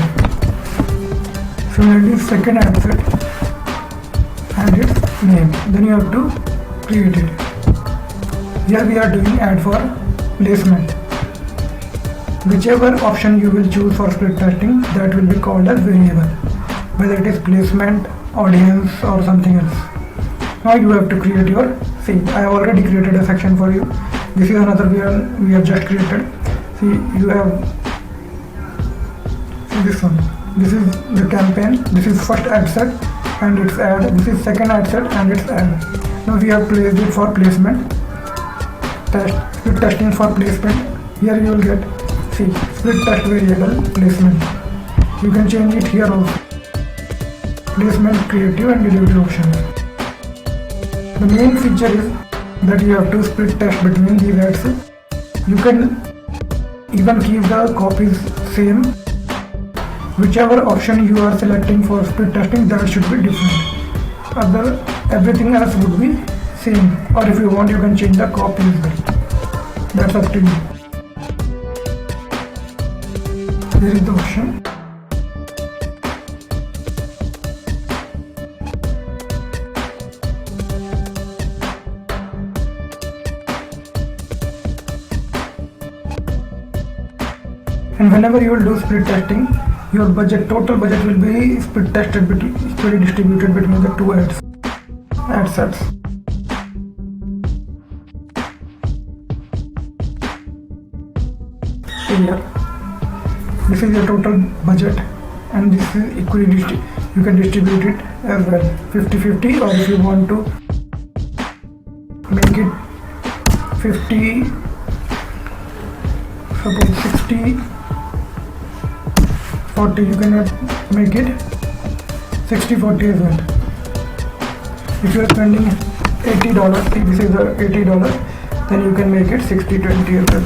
Similarly, second ad set and its name. Then you have to create it. Here we are doing ad for placement. Whichever option you will choose for split testing, that will be called as variable, whether it is placement, audience or something else. Now you have to create your, see, I have already created a section for you. This is another we have just created. See, you have, see this one. This is the campaign. This is first ad set and its ad. This is second ad set and its ad. Now we have placed it for placement. Split testing for placement. Here you will get, see, split test variable placement. You can change it here also. Placement, creative and delivery options. The main feature is that you have to split test between these ads You can even keep the copies same. Whichever option you are selecting for speed testing, that should be different. Everything else would be same. Or if you want, you can change the copy as well. That's up to you. Here is the option. And whenever you will do speed testing, your total budget will be speed distributed between the two ad sets. Here, this is your total budget, and this is equally you can distribute it as well, 50-50, or if you want to make it 50, suppose 60. 40, you cannot make it 60-40 as well. If you are spending $80, this is the $80, then you can make it 60-20 as well.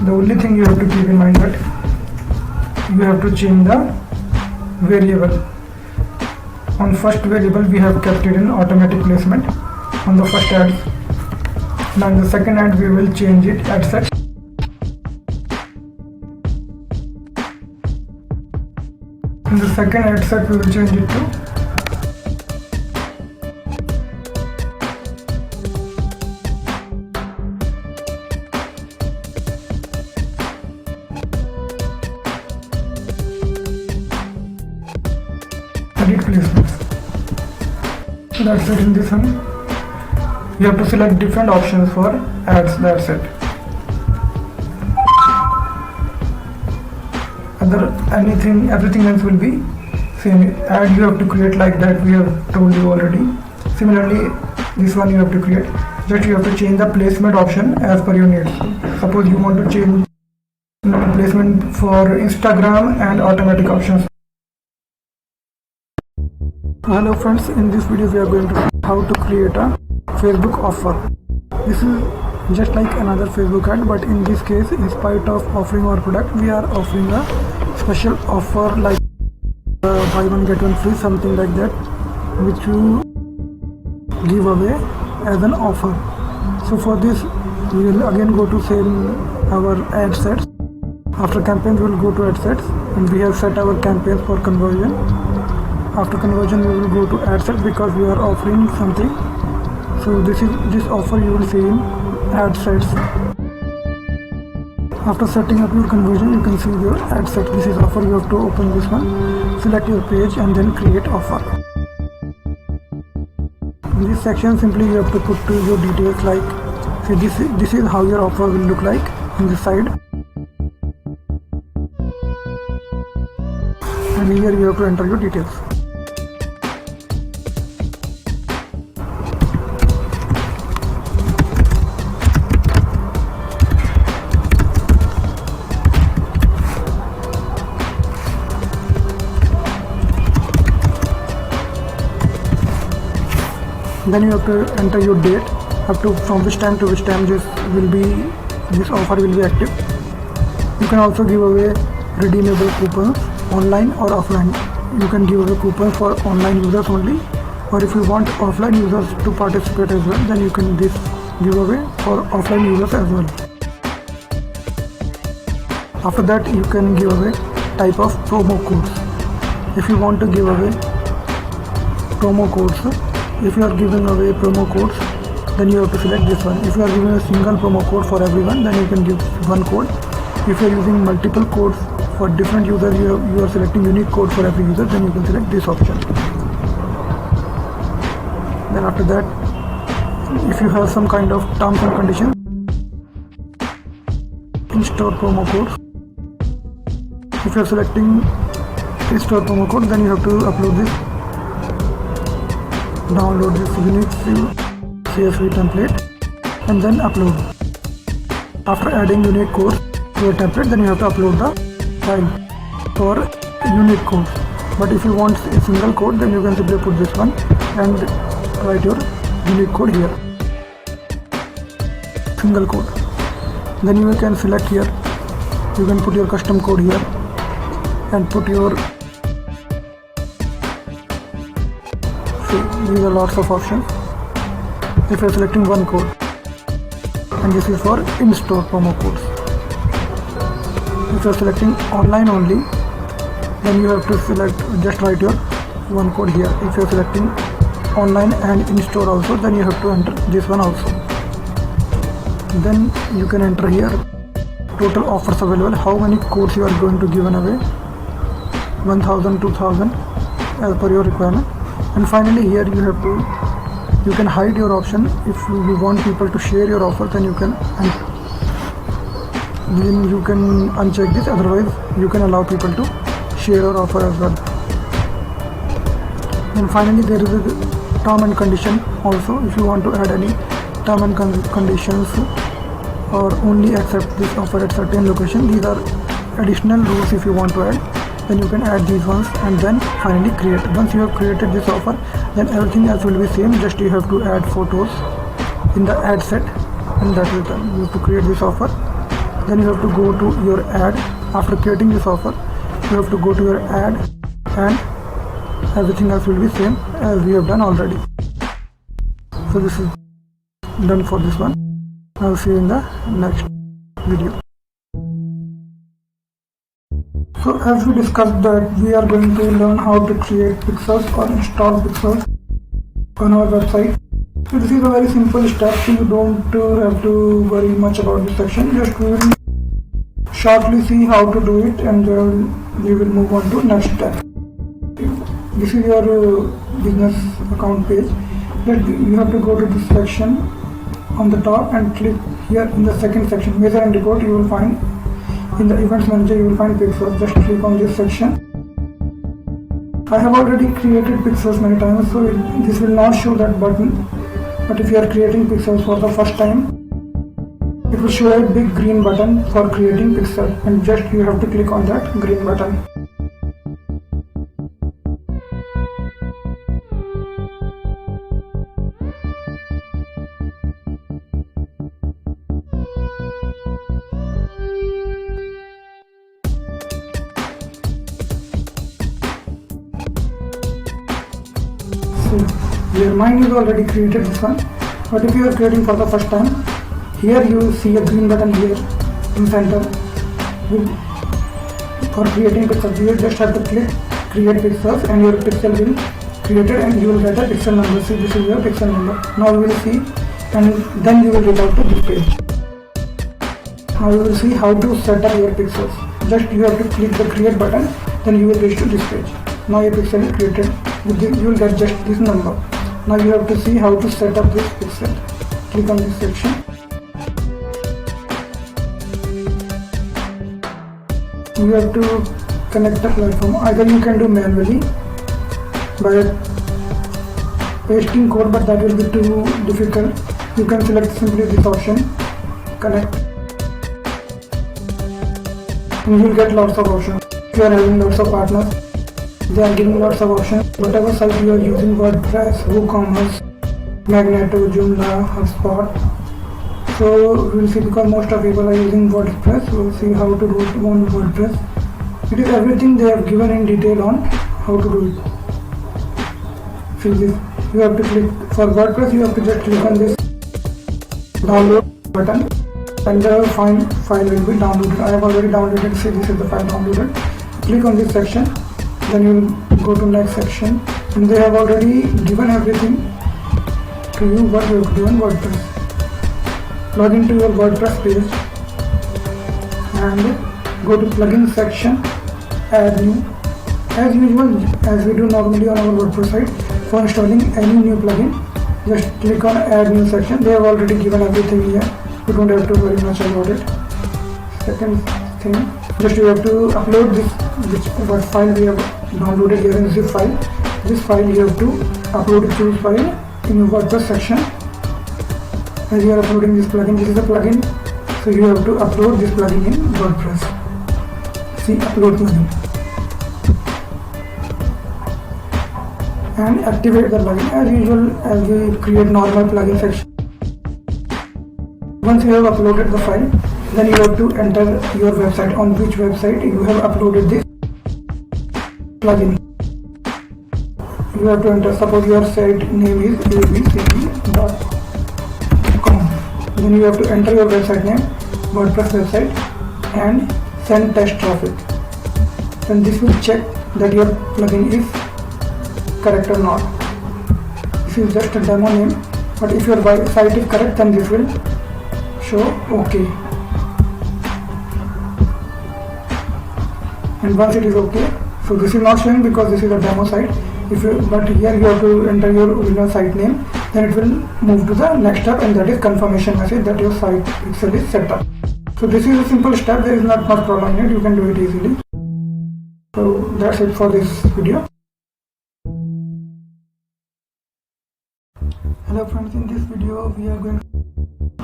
The only thing you have to keep in mind that you have to change the variable. On first variable we have kept it in automatic placement on the first ads. Now in the second ad we will change it ad set. In the second ad set we will change it to edit placements. That's it. In this one you have to select different options for ads. That's it. Everything else will be same. Ad you have to create like that, we have told you already. Similarly, this one you have to create. Just you have to change the placement option as per your needs. Suppose you want to change placement for Instagram and automatic options. Hello friends, in this video we are going to see how to create a Facebook offer. This is just like another Facebook ad, but in this case, in spite of offering our product, we are offering a special offer like buy one get one free, something like that, which you give away as an offer. So for this we will again go to our ad sets. After campaigns we will go to ad sets, and we have set our campaigns for conversion. After conversion we will go to ad sets because we are offering something. So this offer you will see in ad sets. After setting up your conversion, you can see your ad set. This is offer. You have to open this one, select your page, and then create offer. In this section, simply you have to put your details like, see, this is how your offer will look like in this side, and here you have to enter your details. Then you have to enter your date, up to from which time to which time this offer will be active. You can also give away redeemable coupons online or offline. You can give away coupons for online users only, or if you want offline users to participate as well, then you can give away for offline users as well. After that you can give away type of promo codes. If you want to give away promo codes, if you are giving away promo codes, then you have to select this one. If you are giving a single promo code for everyone, then you can give one code. If you are using multiple codes for different users, you are selecting unique code for every user, then you can select this option. Then after that, if you have some kind of terms and conditions, in-store promo codes. If you are selecting in-store promo code, then you have to upload this. Download this unique CSV template and then upload. After adding unique code to your template, then you have to upload the file for unique code. But if you want a single code, then you can simply put this one and write your unique code here. single code. Then you can select here, you can put your custom code here and put your, see, these are lots of options. If you are selecting one code, and this is for in-store promo codes. If you are selecting online only, then you have to select, just write your one code here. If you are selecting online and in-store also, then you have to enter this one also. Then you can enter here total offers available, how many codes you are going to give away, 1000, 2000 as per your requirement. And finally here you can hide your option. If you want people to share your offer, then you can uncheck this. Otherwise you can allow people to share your offer as well. And finally there is a term and condition also. If you want to add any term and conditions or only accept this offer at certain location, these are additional rules. If you want to add, then you can add these ones and then finally create. Once you have created this offer, then everything else will be same, just you have to add photos in the ad set, and that is done. You have to create this offer, then you have to go to your ad. After creating this offer, you have to go to your ad, and everything else will be same as we have done already. So this is done for this one. I'll see you in the next video. So as we discussed that we are going to learn how to create pixels or install pixels on our website. So this is a very simple step, so you don't have to worry much about this section. Just we will shortly see how to do it, and we will move on to next step. This is your business account page. You have to go to this section on the top and click here in the second section, measure and report. You will find in the events manager, you will find pixels. Just click on this section. I have already created pixels many times, so this will not show that button. But if you are creating pixels for the first time, it will show a big green button for creating pixel, and just you have to click on that green button. Your mind is already created this one, but if you are creating for the first time, here you will see a green button here in center for creating pixels. You just have to click create pixels, and your pixel will created, and you will get a pixel number. See, this is your pixel number. Now you will see, and then you will get out to this page. Now you will see how to set up your pixels. Just you have to click the create button, then you will reach to this page. Now your pixel is created. You will get just this number. Now you have to see how to set up this pixel. Click on this section. You have to connect the platform. Either you can do manually by pasting code, but that will be too difficult. You can select simply this option, connect, and you will get lots of options. If you are having lots of partners, they are giving lots of options. Whatever site you are using, WordPress, WooCommerce, Magneto, Joomla, HubSpot. So we will see, because most of people are using WordPress. We will see how to do it on WordPress. It is everything they have given in detail on how to do it. See this. You have to click for WordPress. You have to just click on this download button, and the file will be downloaded. I have already downloaded. See, this is the file downloaded. Click on this section. Then you will go to next section, and they have already given everything to you what you have to do in WordPress. Log into your WordPress page and go to plugin section, add new. As usual, as we do normally on our WordPress site, for installing any new plugin, just click on add new section. They have already given everything here. You don't have to worry much about it. Second thing, just you have to upload what file we have downloaded here in zip file. This file you have to upload it to this file in your WordPress section. As you are uploading this plugin, this is a plugin, so you have to upload this plugin in WordPress. See, upload plugin, and activate the plugin as usual, as we create normal plugin section. once you have uploaded the file, then you have to enter your website, on which website you have uploaded this plugin. You have to enter, suppose your site name is abcd.com. Then you have to enter your website name, WordPress website, and send test traffic. Then this will check that your plugin is correct or not. This is just a demo name, but if your site is correct, then this will show OK. And once it is OK, so this is not showing because this is a demo site. But here you have to enter your original site name, then it will move to the next step, and that is confirmation message that your site pixel is set up. So this is a simple step, there is not much problem in it, you can do it easily. So that's it for this video. Hello friends, in this video we are going to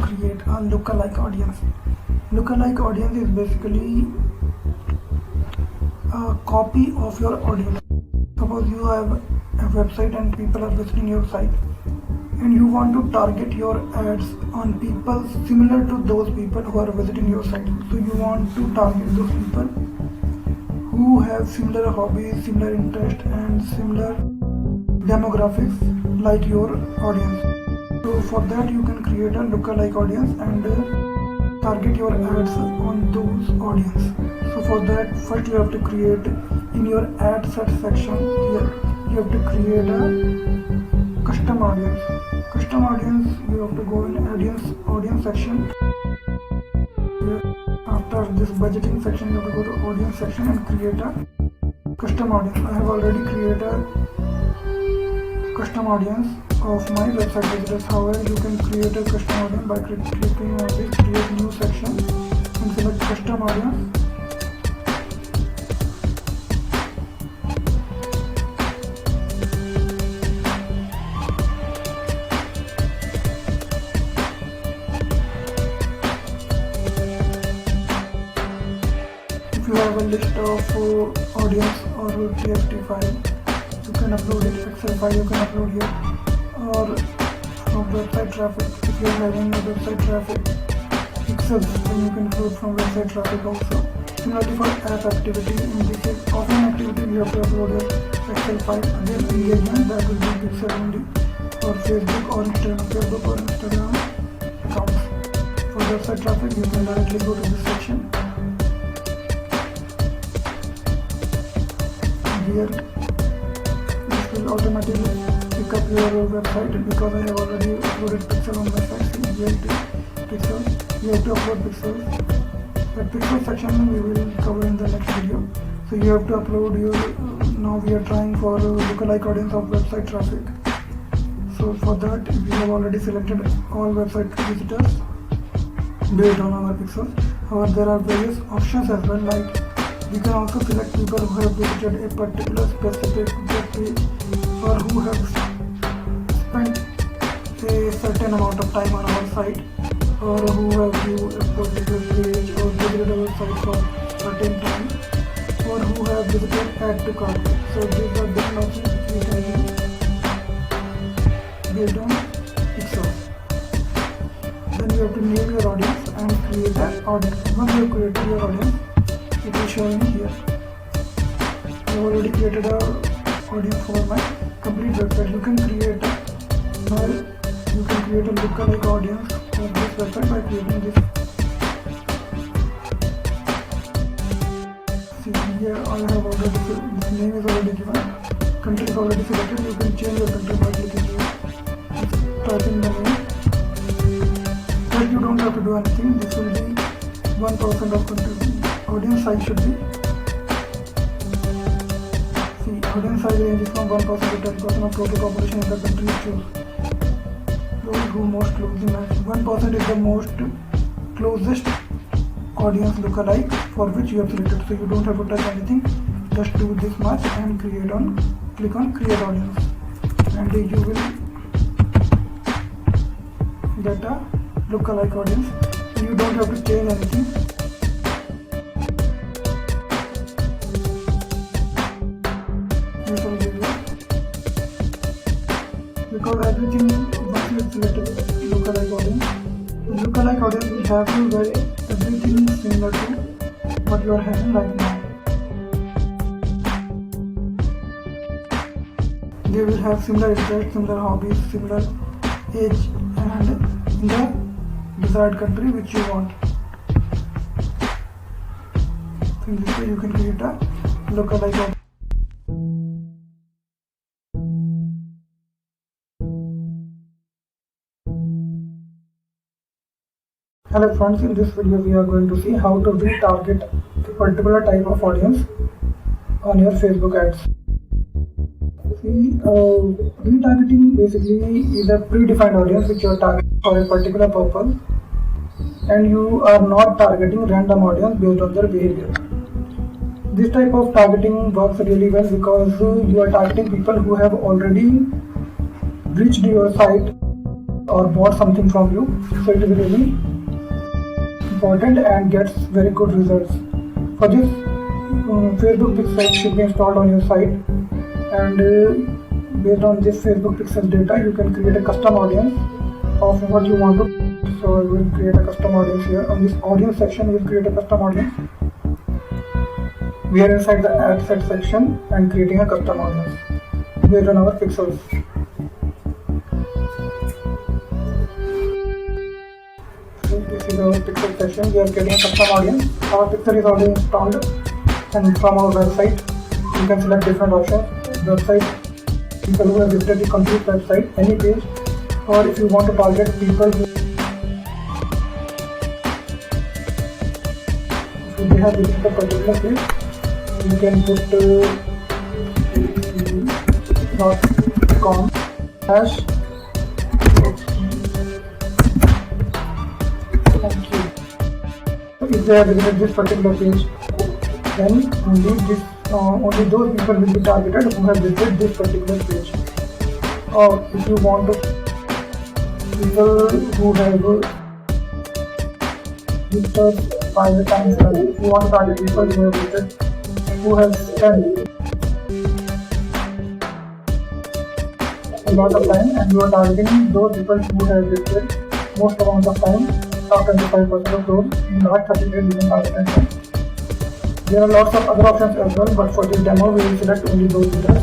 create a lookalike audience. Lookalike audience is basically a copy of your audience. Suppose you have a website and people are visiting your site, and you want to target your ads on people similar to those people who are visiting your site. So you want to target those people who have similar hobbies, similar interests, and similar demographics like your audience. So for that you can create a lookalike audience and target your ads on those audience. So for that, first you have to create in your ad set section here, you have to create a custom audience. Custom audience, you have to go in audience section. Here, after this budgeting section, you have to go to audience section and create a custom audience. I have already created a custom audience of my website visitors. However, you can create a custom audience by clicking on this create new section and select custom audience. If you have a list of audience or TXT file, you can upload it. Excel file you can upload here, or from website traffic. If you are having a website traffic pixels, then you can include from website traffic also. Similarly for app activity, in this case offline activity, you have to upload your Excel file. Again engagement, that will be pixel only, or Facebook or Instagram accounts. For website traffic, you can directly go to this section. Here this will automatically pick up your website, because I have already uploaded pixel on my site. See, here it is pixel. You have to upload pixels. The pixel section we will cover in the next video. So you have to upload your now we are trying for lookalike audience of website traffic. So for that we have already selected all website visitors based on our pixels. However, there are various options as well, like we can also select people who have visited a particular specific web page, or who have spent a certain amount of time on our site, or who have viewed a particular page or visited our site for certain time, or who have visited add to cart. So these are different options which we can use based on pixels. Then you have to name your audience and create an audience. Once you have created your audience, it will show in here. I have already created a audience for my complete website. You can create a lookalike audience of this website by creating this. See here, I have already this name is already given. Country is already selected. You can change your country by clicking here. Typing the name. But you don't have to do anything. This will be 1% of country. Audience size should be, see, audience size ranges from 1% to 10% of total population in the country you choose. Those who most closely match. 1% is the most closest audience lookalike for which you have selected. So you don't have to touch anything. Just do this much and click on create audience, and you will get a lookalike audience. You don't have to change anything. Because everything once you have selected lookalike audience, lookalike audience will have to wear everything similar to what you are having right now. They will have similar interests, similar hobbies, similar age, and in the desired country which you want. So in this way you can create a lookalike audience. Hello friends, in this video we are going to see how to retarget a particular type of audience on your Facebook ads. See, retargeting basically is a predefined audience which you are targeting for a particular purpose, and you are not targeting random audience based on their behavior. This type of targeting works really well because you are targeting people who have already reached your site or bought something from you, so it is really important and gets very good results. For this, Facebook Pixel should be installed on your site, and based on this Facebook Pixel data you can create a custom audience of what you want to. So we will create a custom audience here. On this audience section we will create a custom audience. We are inside the ad set section and creating a custom audience based on our pixels. This is our pixel section. We are getting a custom audience. Our pixel is already installed, and from our website you can select different options. Website, people who have visited the complete website, any page, or if you want to target people who if they have visited a particular page, you can put .com hash. Thank you. So if they have visited this particular page, then only those people will be targeted who have visited this particular page. Or if you want to people who have visited by the time study, if you want to target people who have visited, who have spent a lot of time, and you are targeting those people who have visited most amount of time, top 25% of those in the last 30 days you can target them. There are lots of other options as well, but for this demo we will select only those users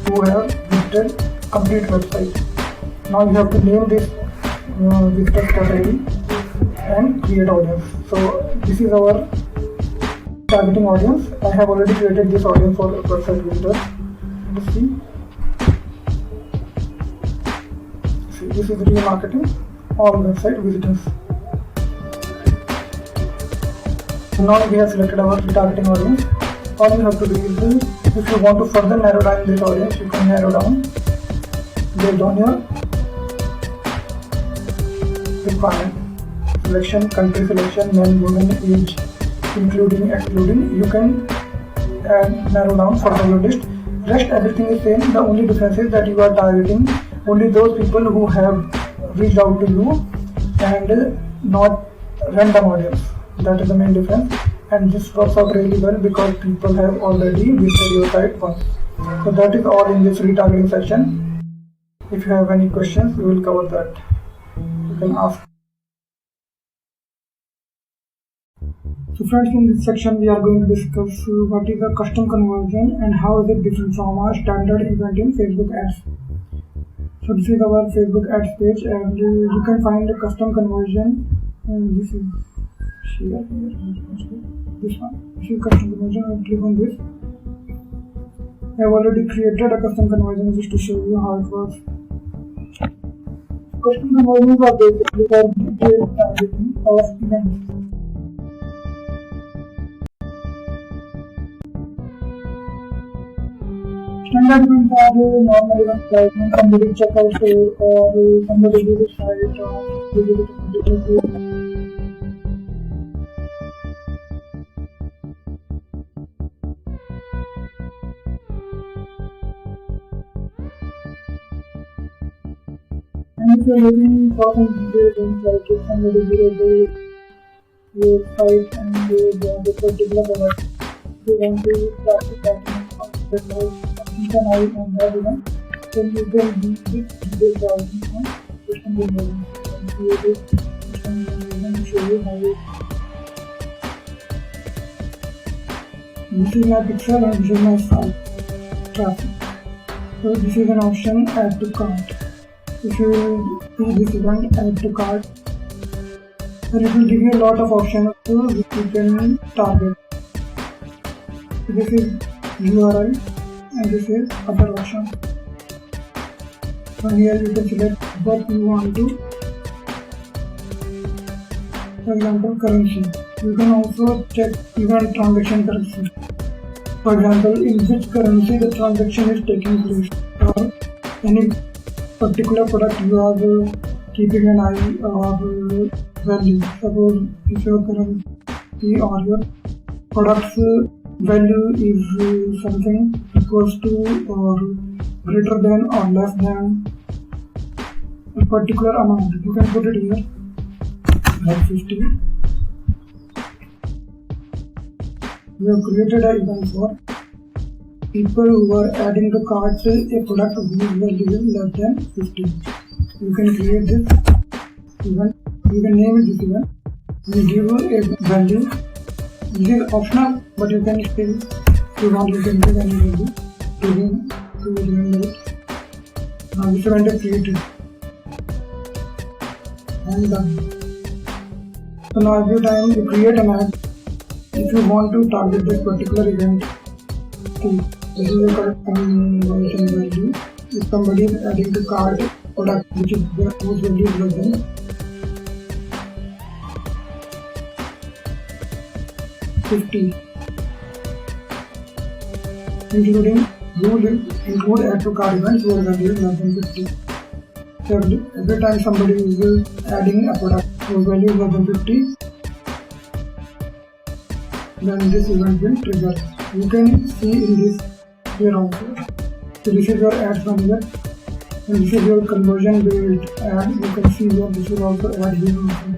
who have visited complete website. Now you have to name this visitor category and create audience. So this is our targeting audience. I have already created this audience for website visitors. Let's see. This is remarketing all website visitors. Now we have selected our retargeting audience. All you have to do is, if you want to further narrow down this audience, you can narrow down based on your requirement. Selection, country selection, men, women, age, including, excluding. You can narrow down further your list. Rest everything is same. The only difference is that you are targeting only those people who have reached out to you and not random audience. That is the main difference, and this works out really well because people have already visited your site once. So that is all in this retargeting section. If you have any questions, we will cover that. You can ask. So friends, in this section we are going to discuss what is a custom conversion and how is it different from a standard event in Facebook ads. So this is our Facebook ads page, and you can find a custom conversion, and this is here, this one. This is custom conversion. I will click on this. I have already created a custom conversion just to show you how it works. Custom conversions are basically for detailed targeting of events. Standard events are normal events like when somebody check out store or somebody visits site or visit a particular page. And if you are looking for some detailed things like if somebody visited your site and they want a particular product, they want to practice that keep an eye on that event, then you can do this detailed browsing on system conversion and create it and I'm going to show you how it. This is my pixel and this is my site traffic. So this is an option, add to cart. If you do this event, add to cart, then it will give you a lot of options to which you can target. This is URL and this is other option. From here you can select what you want to. For example, currency. You can also check even transaction currency. For example, in which currency the transaction is taking place, or any particular product you are keeping an eye or value. Suppose if your currency or your product's value is something equals to or greater than or less than a particular amount, you can put it here like 50. We have created an event for people who are adding to carts a product whose value is less than 50. You can create this event, you can name it this event, and give a value. This is optional, but you can still, if you want, you can give any value to remember it. Now this event is created and done. So now every time you create an ad, if you want to target this particular event, this is a correct conversion value. If somebody is adding to cart product which is whose value is less than 50, including include add to cart events whose value is less than 50. So every time somebody is adding a product whose value is less than 50, then this event will trigger. You can see in this here also. So this is your ad from here, and this is your conversion based ad. You can see here this is also ad here also.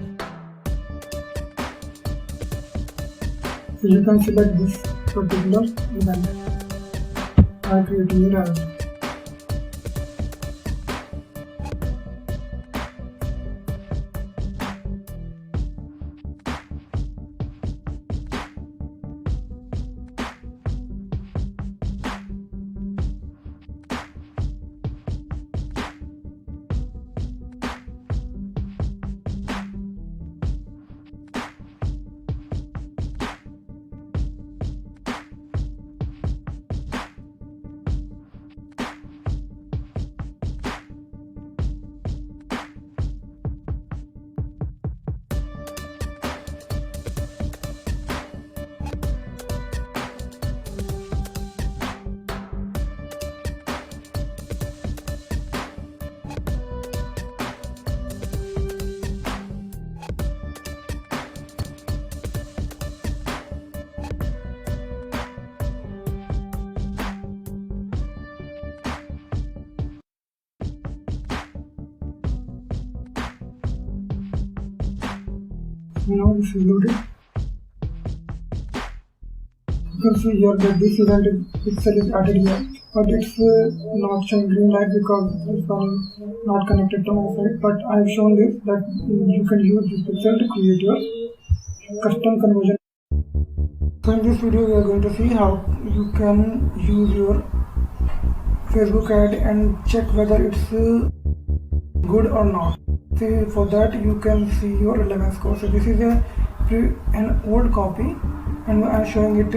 So you can select this particular event by creating your ad. Now this is loaded. You can see here that this event pixel is added here, but it's not showing green light because this one is not connected to my site. But I have shown this that you can use this pixel to create your custom conversion. So in this video we are going to see how you can use your Facebook ad and check whether it's good or not. See, for that you can see your relevance score. So this is an old copy, and I am showing it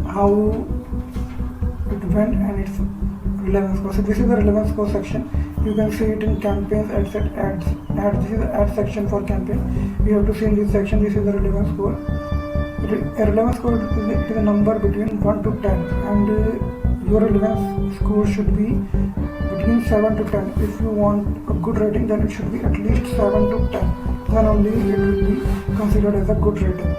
how it went and its relevance score. So this is the relevance score section. You can see it in campaigns, ads. This is the ad section for campaign. You have to see in this section. This is the relevance score. A relevance score is a number between 1 to 10, and your relevance score should be between 7 to 10. If you want a good rating, then it should be at least 7 to 10. Then only it will be considered as a good rating.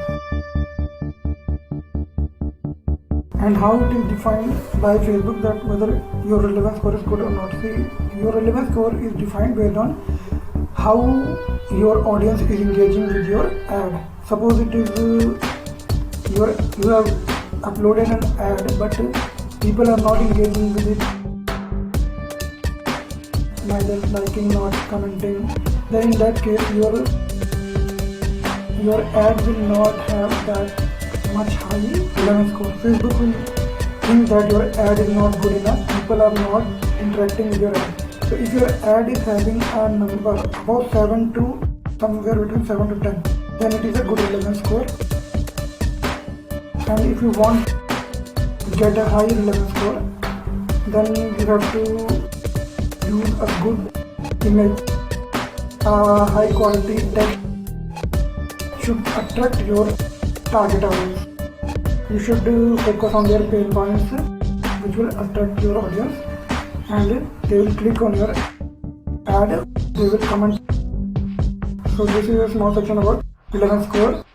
And how it is defined by Facebook that whether your relevance score is good or not. See, your relevance score is defined based on how your audience is engaging with your ad. Suppose it is you have uploaded an ad, but people are not engaging with it, neither liking, not commenting, then in that case your ad will not have that much high relevance score. Facebook will think that your ad is not good enough, people are not interacting with your ad. So if your ad is having a number about 7 to somewhere between 7 to 10, then it is a good relevance score. And if you want to get a high relevance score, then you have to use a good image, high quality text should attract your target audience. You should focus on their pain points which will attract your audience, and they will click on your ad, they will comment. So this is a small section about relevance score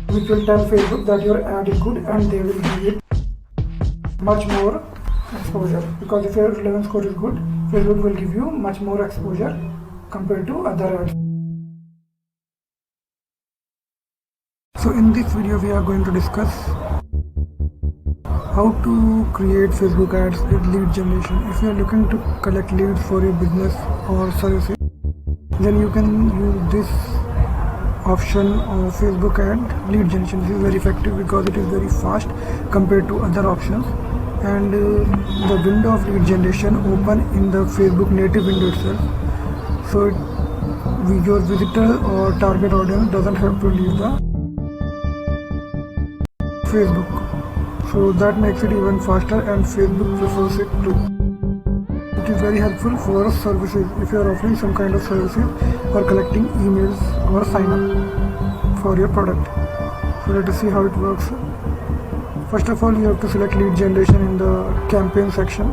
which will tell Facebook that your ad is good, and they will give it much more exposure, because if your relevance score is good, Facebook will give you much more exposure compared to other ads. So in this video we are going to discuss how to create Facebook ads with lead generation. If you are looking to collect leads for your business or services, then you can use this option of Facebook ad lead generation. This is very effective because it is very fast compared to other options, and the window of lead generation open in the Facebook native window itself. So your visitor or target audience doesn't have to leave the Facebook. So that makes it even faster, and Facebook prefers it too. It is very helpful for services if you are offering some kind of services or collecting emails or sign up for your product. So let us see how it works. First of all, you have to select lead generation in the campaign section.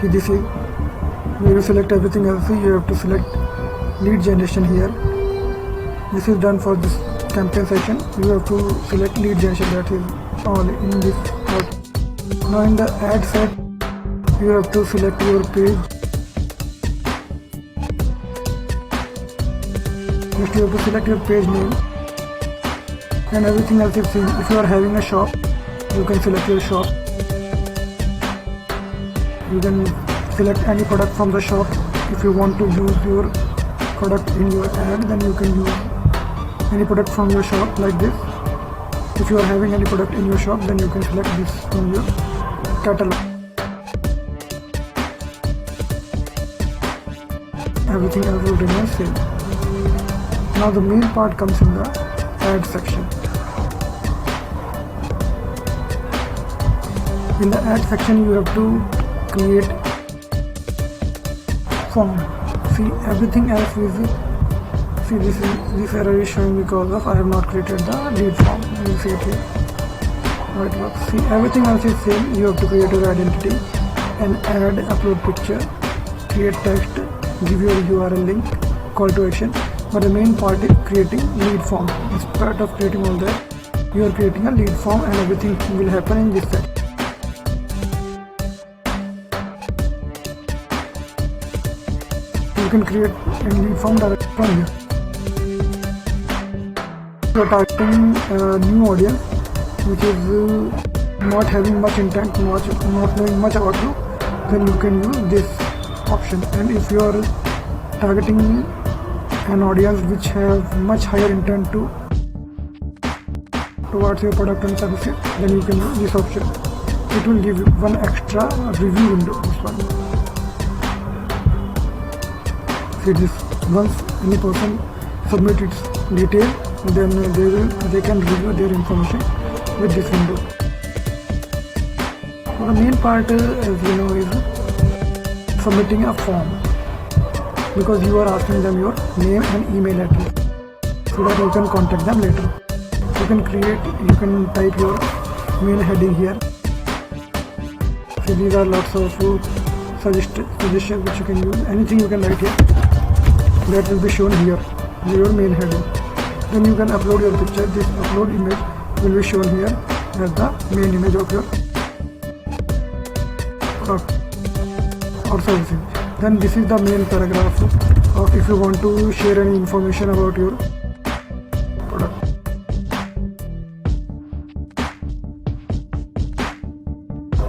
See, this is where you select everything else. You have to select lead generation here. This is done for this campaign section. You have to select lead generation, that is all in this part. Now in the ad set, you have to select your page. Next you have to select your page name, and everything else is same. If you are having a shop, you can select your shop. You can select any product from the shop. If you want to use your product in your ad, then you can use any product from your shop like this. If you are having any product in your shop, then you can select this from your catalog. Everything else will remain same. Now the main part comes in the ad section. In the ad section, you have to create form. See, everything else is, see, this error is showing because of I have not created the lead form. You see it here. How it works. See, everything else is same. You have to create your identity and add, upload picture, create text, give your URL link, call to action. But the main part is creating lead form. As part of creating all that, you are creating a lead form, and everything will happen in this set. You can create a lead form directly from here. If you are targeting a new audience which is not having much intent, not knowing much about you, then you can use this option. And if you are targeting an audience which have much higher intent towards your product and services, then you can use this option. It will give you one extra review window. This one. See this, once any person submit its detail, then they can review their information with this window. So the main part, as you know, is submitting a form, because you are asking them your name and email address so that you can contact them later. You can type your main heading here. So these are lots of suggestions which you can use. Anything you can write here, that will be shown here, your main heading. Then you can upload your picture. This upload image will be shown here as the main image of your product or services. Then this is the main paragraph of if you want to share any information about your product.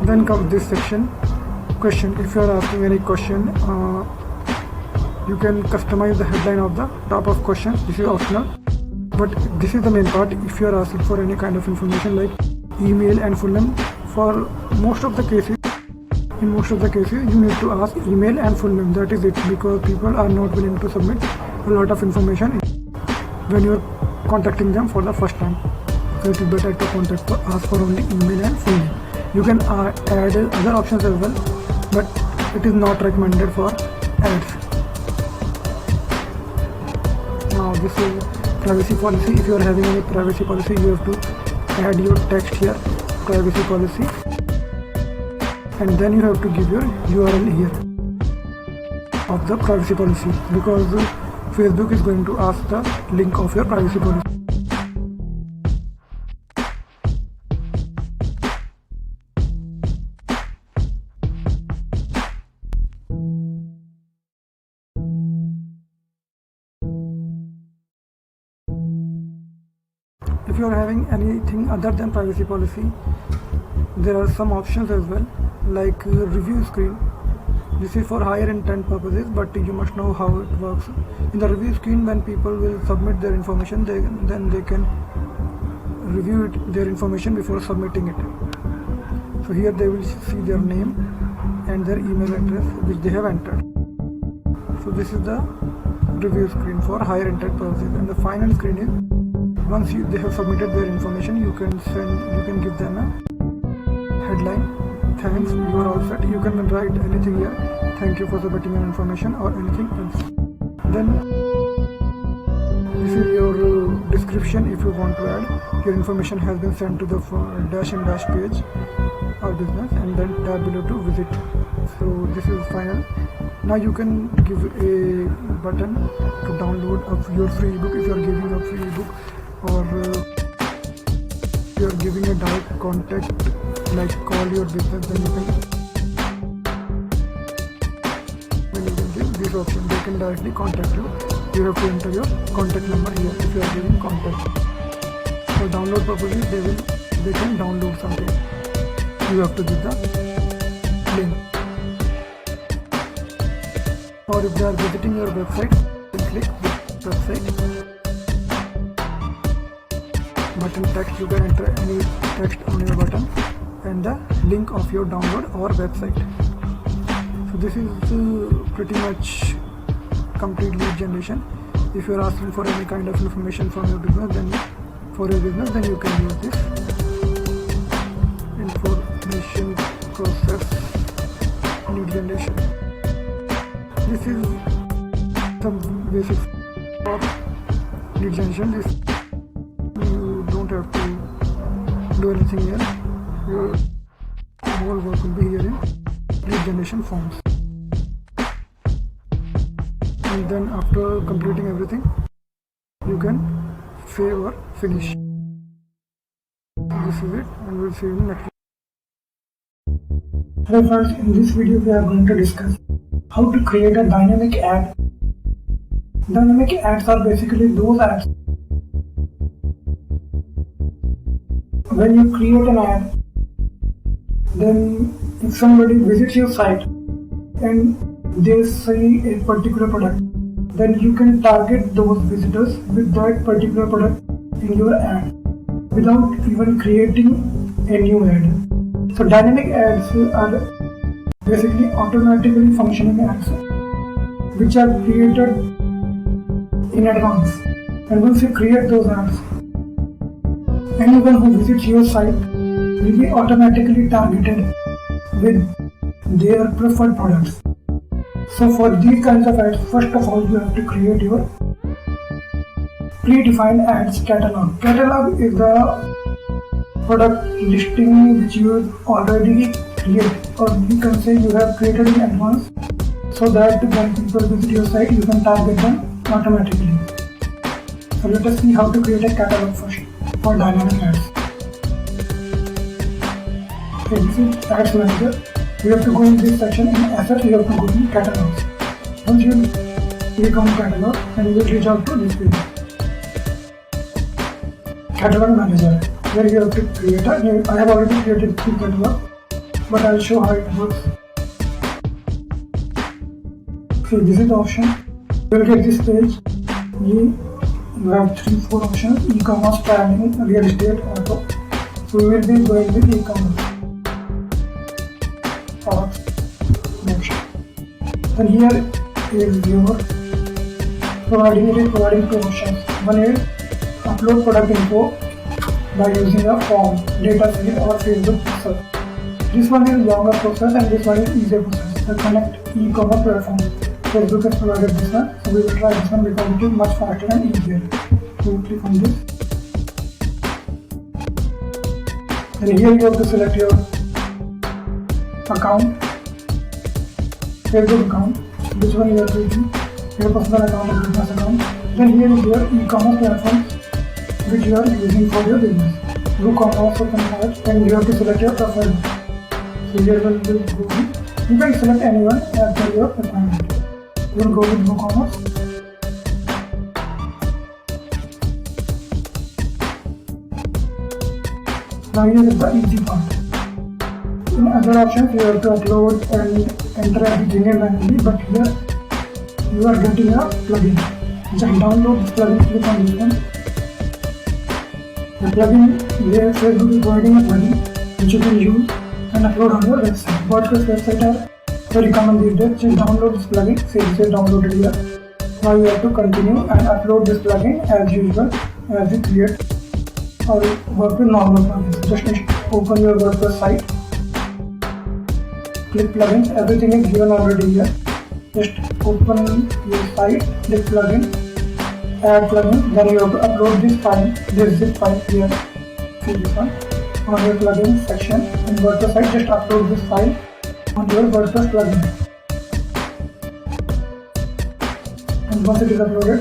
Then comes this section, question. If you are asking any question, You can customize the headline of the top of question. This is optional, but this is the main part. If you are asking for any kind of information like email and full name, for most of the cases, in most of the cases you need to ask email and full name. That is it, because people are not willing to submit a lot of information when you are contacting them for the first time. So it is better to ask for only email and full name. You can add other options as well, but it is not recommended for ads. Now this is privacy policy. If you are having any privacy policy, you have to add your text here, privacy policy, and then you have to give your URL here of the privacy policy, because Facebook is going to ask the link of your privacy policy. If you are having anything other than privacy policy, there are some options as well, like review screen. This is for higher intent purposes, but you must know how it works. In the review screen, when people will submit their information, then they can review their information before submitting it. So here they will see their name and their email address which they have entered. So this is the review screen for higher intent purposes, and the final screen is once they have submitted their information, you can give them a headline. Thanks, you are all set. You can write anything here. Thank you for submitting your information or anything else. Then this is your description. If you want to add, your information has been sent to the dash and dash page or business, and then tab below to visit. So this is final. Now you can give a button to download of your free ebook if you are giving a free ebook, or you are giving a direct contact like call your business, then you can give this option. They can directly contact you. You have to enter your contact number here if you are giving contact. For download purposes, they can download something. You have to give the link. Or if they are visiting your website, then click the website button text. You can enter any text on your button and the link of your download or website. So this is pretty much complete lead generation. If you are asking for any kind of information from your business, then you can use this information process lead generation. This is some basics of lead generation. You don't have to do anything here. Your whole work will be here in lead generation forms. And then after completing everything, you can save or finish. This is it, and we'll see you in the next video. Hello friends, in this video we are going to discuss how to create a dynamic ad. Dynamic ads are basically those ads when you create an ad, then if somebody visits your site and they see a particular product, then you can target those visitors with that particular product in your ad without even creating a new ad. So dynamic ads are basically automatically functioning ads which are created in advance. And once you create those ads, anyone who visits your site will be automatically targeted with their preferred products. So for these kinds of ads, first of all you have to create your predefined ads catalog. Catalog is the product listing which you have already created, or you can say you have created in advance, so that when people visit your site you can target them automatically. So let us see how to create a catalog first for dynamic ads. Okay, this is Ads Manager. You have to go in this section. In Assets, you have to go in Catalogs. Once you click on Catalog, and you will reach out to this page. Catalog Manager, where you have to create I have already created 3 catalogs, but I will show how it works. Okay, this is the option. You will get this page. You have 3-4 options: e-commerce, traveling, real estate, auto. So we will be going with e-commerce. Next. Then here is your providing 2 options. One is upload product info by using a form, data field or Facebook pixel. This one is longer process and this one is easier process. The Connect e-commerce platform. Facebook has provided this one, so we will try this one because it is much faster and easier. So we click on this. And here you have to select your account, Facebook account, which one you are using, your personal account or business account. Then here is your e-commerce platform which you are using for your business. WooCommerce or Convert, and you have to select your profile. So here will go with, you can select anyone as per your requirement. We will go with WooCommerce. Now here is the easy part. In other options you have to upload and enter everything manually, but here you are getting a plugin. Just download this plugin, click on this one. The plugin, here Facebook is providing a plugin which you can use and upload on your website. WordPress websites are very common these days. Just download this plugin. See, this is downloaded here. Now you have to continue and upload this plugin as usual as you create or work with normal plugins. Just open your WordPress site, click plugins. Everything is given already here. Just open your site, click plugin, add plugin. Then you have to upload this file, this zip file here. See this one on your plugin section in WordPress site. Just upload this file on your WordPress plugin. And once it is uploaded,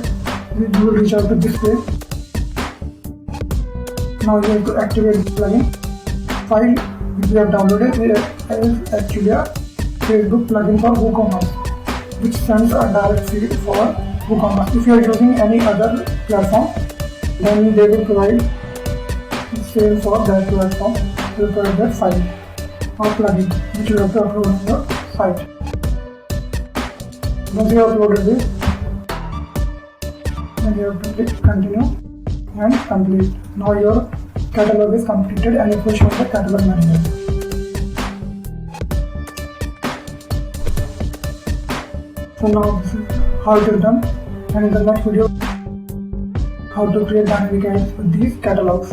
you will reach out to this page. Now you have to activate this plugin. File which you have downloaded is actually a Facebook plugin for WooCommerce, which sends a direct feed for WooCommerce. If you are using any other platform, then they will provide the same for that platform. They will provide that file or plugin which you have to upload on your site. Once you have uploaded this, then you have to click continue and complete. Now your catalog is completed and it will show the catalog manager. So now this is how it is done, and in the next video how to create dynamic ads with these catalogs.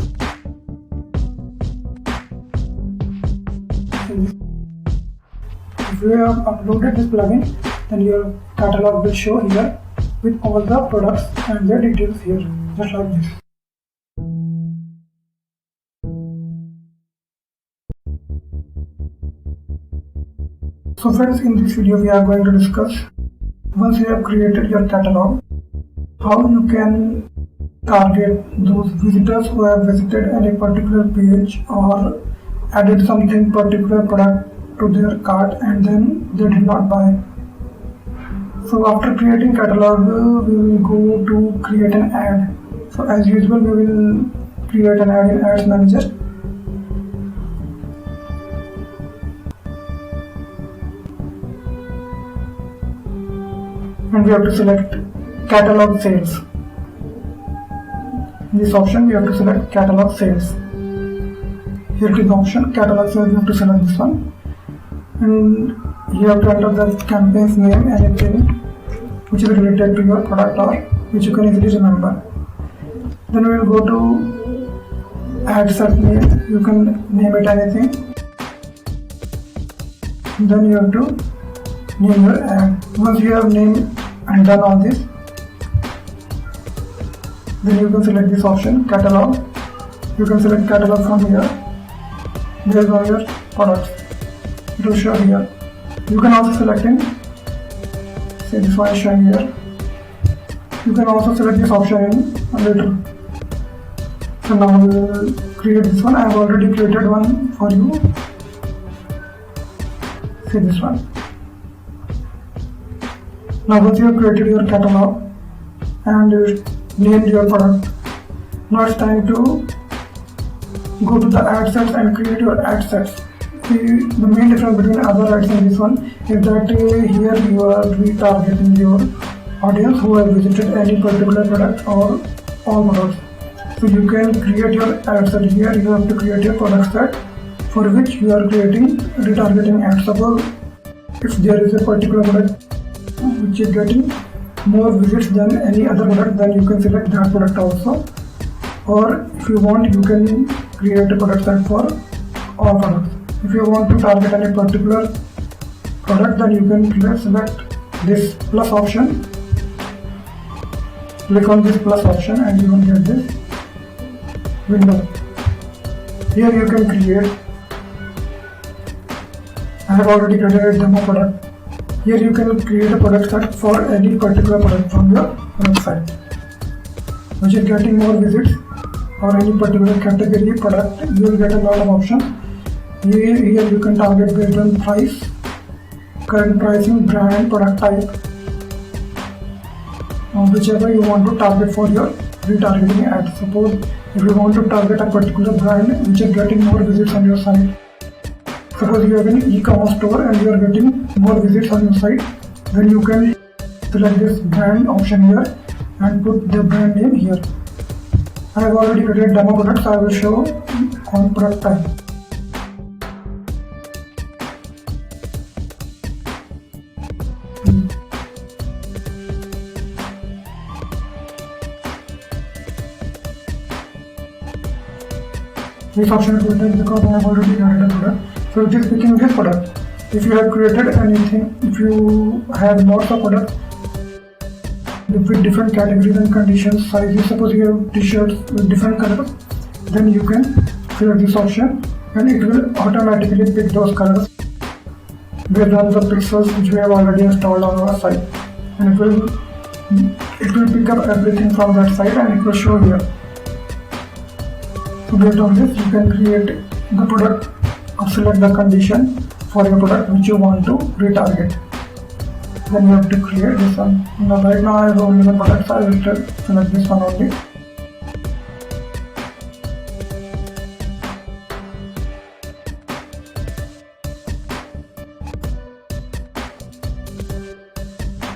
If you have uploaded this plugin, then your catalog will show here with all the products and their details here, just like this. So friends, in this video we are going to discuss, once you have created your catalog, how you can target those visitors who have visited any particular page or added something particular product to their cart and then they did not buy. So after creating catalog, we will go to create an ad. So as usual, we will create an ad in Ads Manager. And we have to select catalog sales. In this option we have to select catalog sales. Here it is the option catalog sales. We have to select this one, and you have to enter the campaign's name, anything which is related to your product or which you can easily remember. Then we will go to ad set name. You can name it anything. Then you have to name your ad. Once you have named and done all this, then you can select this option catalog. You can select catalog from here based on your products. It will show here. You can also select in, say this one is showing here. You can also select this option in later. So now we will create this one. I have already created one for you. See this one. Now once you have created your catalog and named your product, now it's time to go to the ad sets and create your ad sets. See, the main difference between other ads and this one is that here you are retargeting your audience who have visited any particular product or all products. So you can create your ad set here. You have to create your product set for which you are creating retargeting ads. Suppose if there is a particular product which is getting more visits than any other product, then you can select that product also. Or if you want, you can create a product set for all products. If you want to target any particular product, then you can select this plus option. Click on this plus option and you will get this window. Here you can create. I have already created a demo product. Here you can create a product set for any particular product from your website, which is getting more visits, or any particular category product. You will get a lot of options. Here you can target based on price, current pricing, brand, product type, whichever you want to target for your retargeting ads. Suppose if you want to target a particular brand which is getting more visits on your site. Suppose you have an e-commerce store and you are getting more visits on your site, then you can select this brand option here and put the brand name here. I have already created demo products. I will show on product type. This option is good because I have already created a product. So it is picking this product. If you have created anything, if you have lots of products with different categories and conditions, sizes, suppose you have t-shirts with different colors, then you can select this option and it will automatically pick those colors based on the pixels which we have already installed on our site, and it will pick up everything from that site and it will show here. So based on this, you can create the product or select the condition for your product which you want to retarget. Then you have to create this one. Now right now I have only one product, so I will select this one only.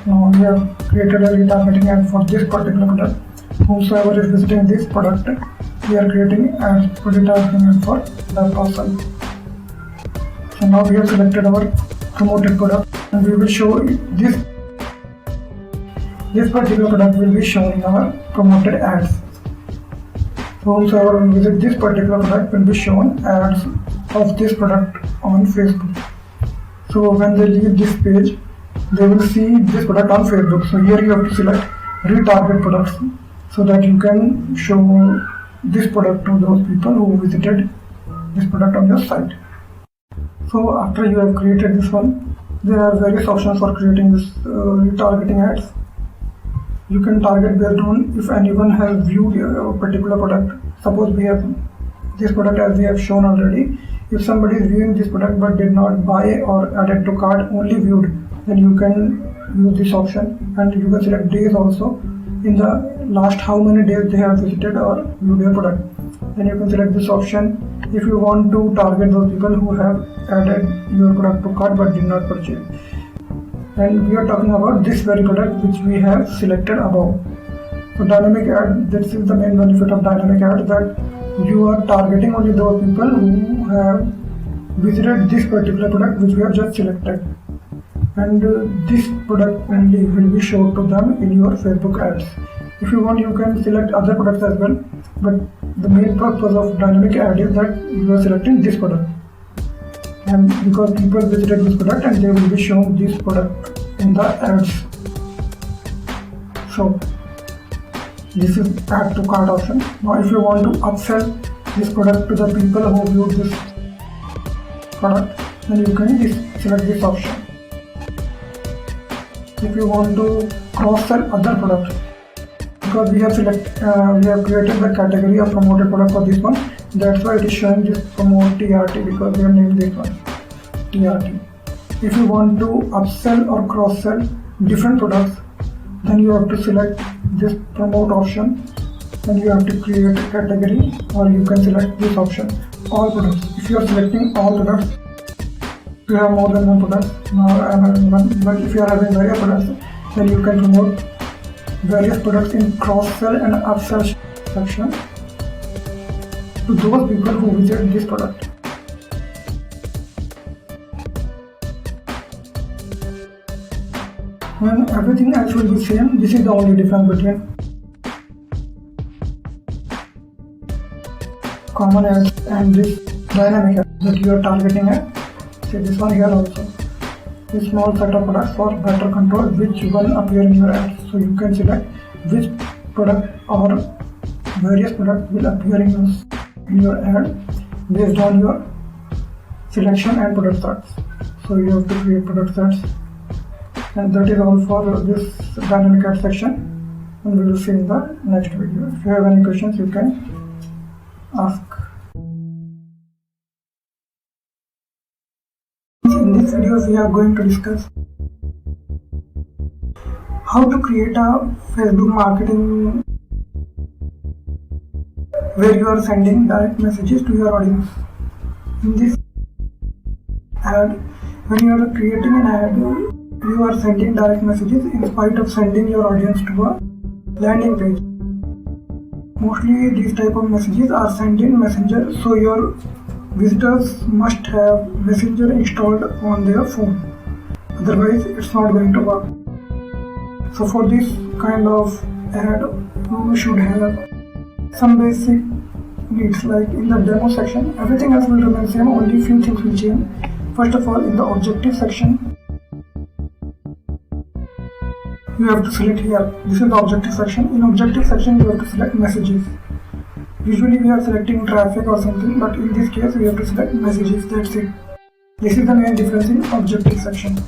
Now we have created a retargeting ad for this particular product. Whosoever is visiting this product, we are creating ads for retargeting ad for that person. So now we have selected our promoted product and we will show this particular product will be shown in our promoted ads. So whosoever will visit this particular product will be shown ads of this product on Facebook. So when they leave this page, they will see this product on Facebook. So here you have to select retarget products so that you can show this product to those people who visited this product on your site. So after you have created this one, there are various options for creating this retargeting ads. You can target based on if anyone has viewed a particular product. Suppose we have this product as we have shown already. If somebody is viewing this product but did not buy or added to cart, only viewed, then you can use this option, and you can select days also. In the last how many days they have visited or viewed your product. Then you can select this option if you want to target those people who have added your product to cart but did not purchase. And we are talking about this very product which we have selected above. So dynamic ad, this is the main benefit of dynamic ad, that you are targeting only those people who have visited this particular product which we have just selected. And this product only will be shown to them in your Facebook ads. If you want, you can select other products as well, but the main purpose of dynamic ad is that you are selecting this product, and because people visited this product and they will be shown this product in the ads. So this is add to cart option. Now if you want to upsell this product to the people who viewed this product, then you can select this option. If you want to cross-sell other products, because we have created the category of promoted product for this one, that's why it is showing this promote TRT, because we have named this one TRT. If you want to upsell or cross-sell different products, then you have to select this promote option and you have to create a category, or you can select this option, all products. If you are selecting all products, you have more than one product. Now I am having one, but if you are having various products, Then you can promote various products in cross-sell and upsell section to those people who visit this product. When everything else will be same, this is the only difference between common ads and this dynamic ad that you are targeting at. See this one here also. A small set of products for better control which will appear in your ad. So you can select which product or various products will appear in your ad based on your selection and product sets. So you have to create product sets, and that is all for this dynamic ad section, and we will see in the next video. If you have any questions, you can ask. In this video, we are going to discuss how to create a Facebook marketing where you are sending direct messages to your audience. In this ad, when you are creating an ad, you are sending direct messages in spite of sending your audience to a landing page. Mostly these type of messages are sent in Messenger, so your visitors must have Messenger installed on their phone, otherwise it's not going to work. So for this kind of ad, you should have some basic needs. Like in the demo section, everything else will remain same, only few things will change. First of all, in the objective section, you have to select here, this is the objective section. In objective section, you have to select messages. Usually we are selecting traffic or something, but in this case we have to select messages, that's it. This is the main difference in objective section.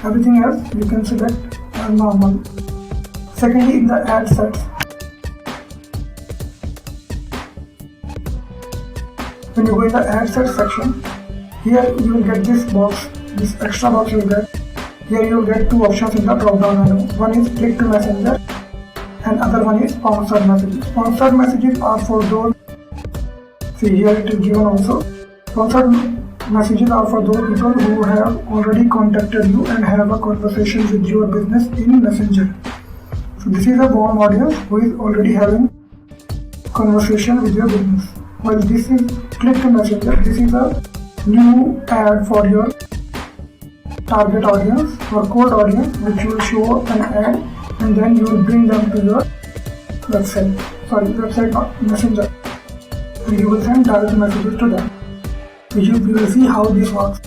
Everything else you can select as normal. Secondly, in the ad sets, when you go in the ad set section, here you will get this box, this extra box you will get. Here you will get two options in the drop down menu. One is click to messenger and other one is sponsored messages. Sponsored messages are for those, see here it is given also. Sponsored messages are for those people who have already contacted you and have a conversation with your business in Messenger. So this is a warm audience who is already having conversation with your business. While this is click to messenger, this is a new ad for your target audience or cold audience, which will show an ad and then you will bring them to your website not messenger, and you will send direct messages to them. You will see how this works.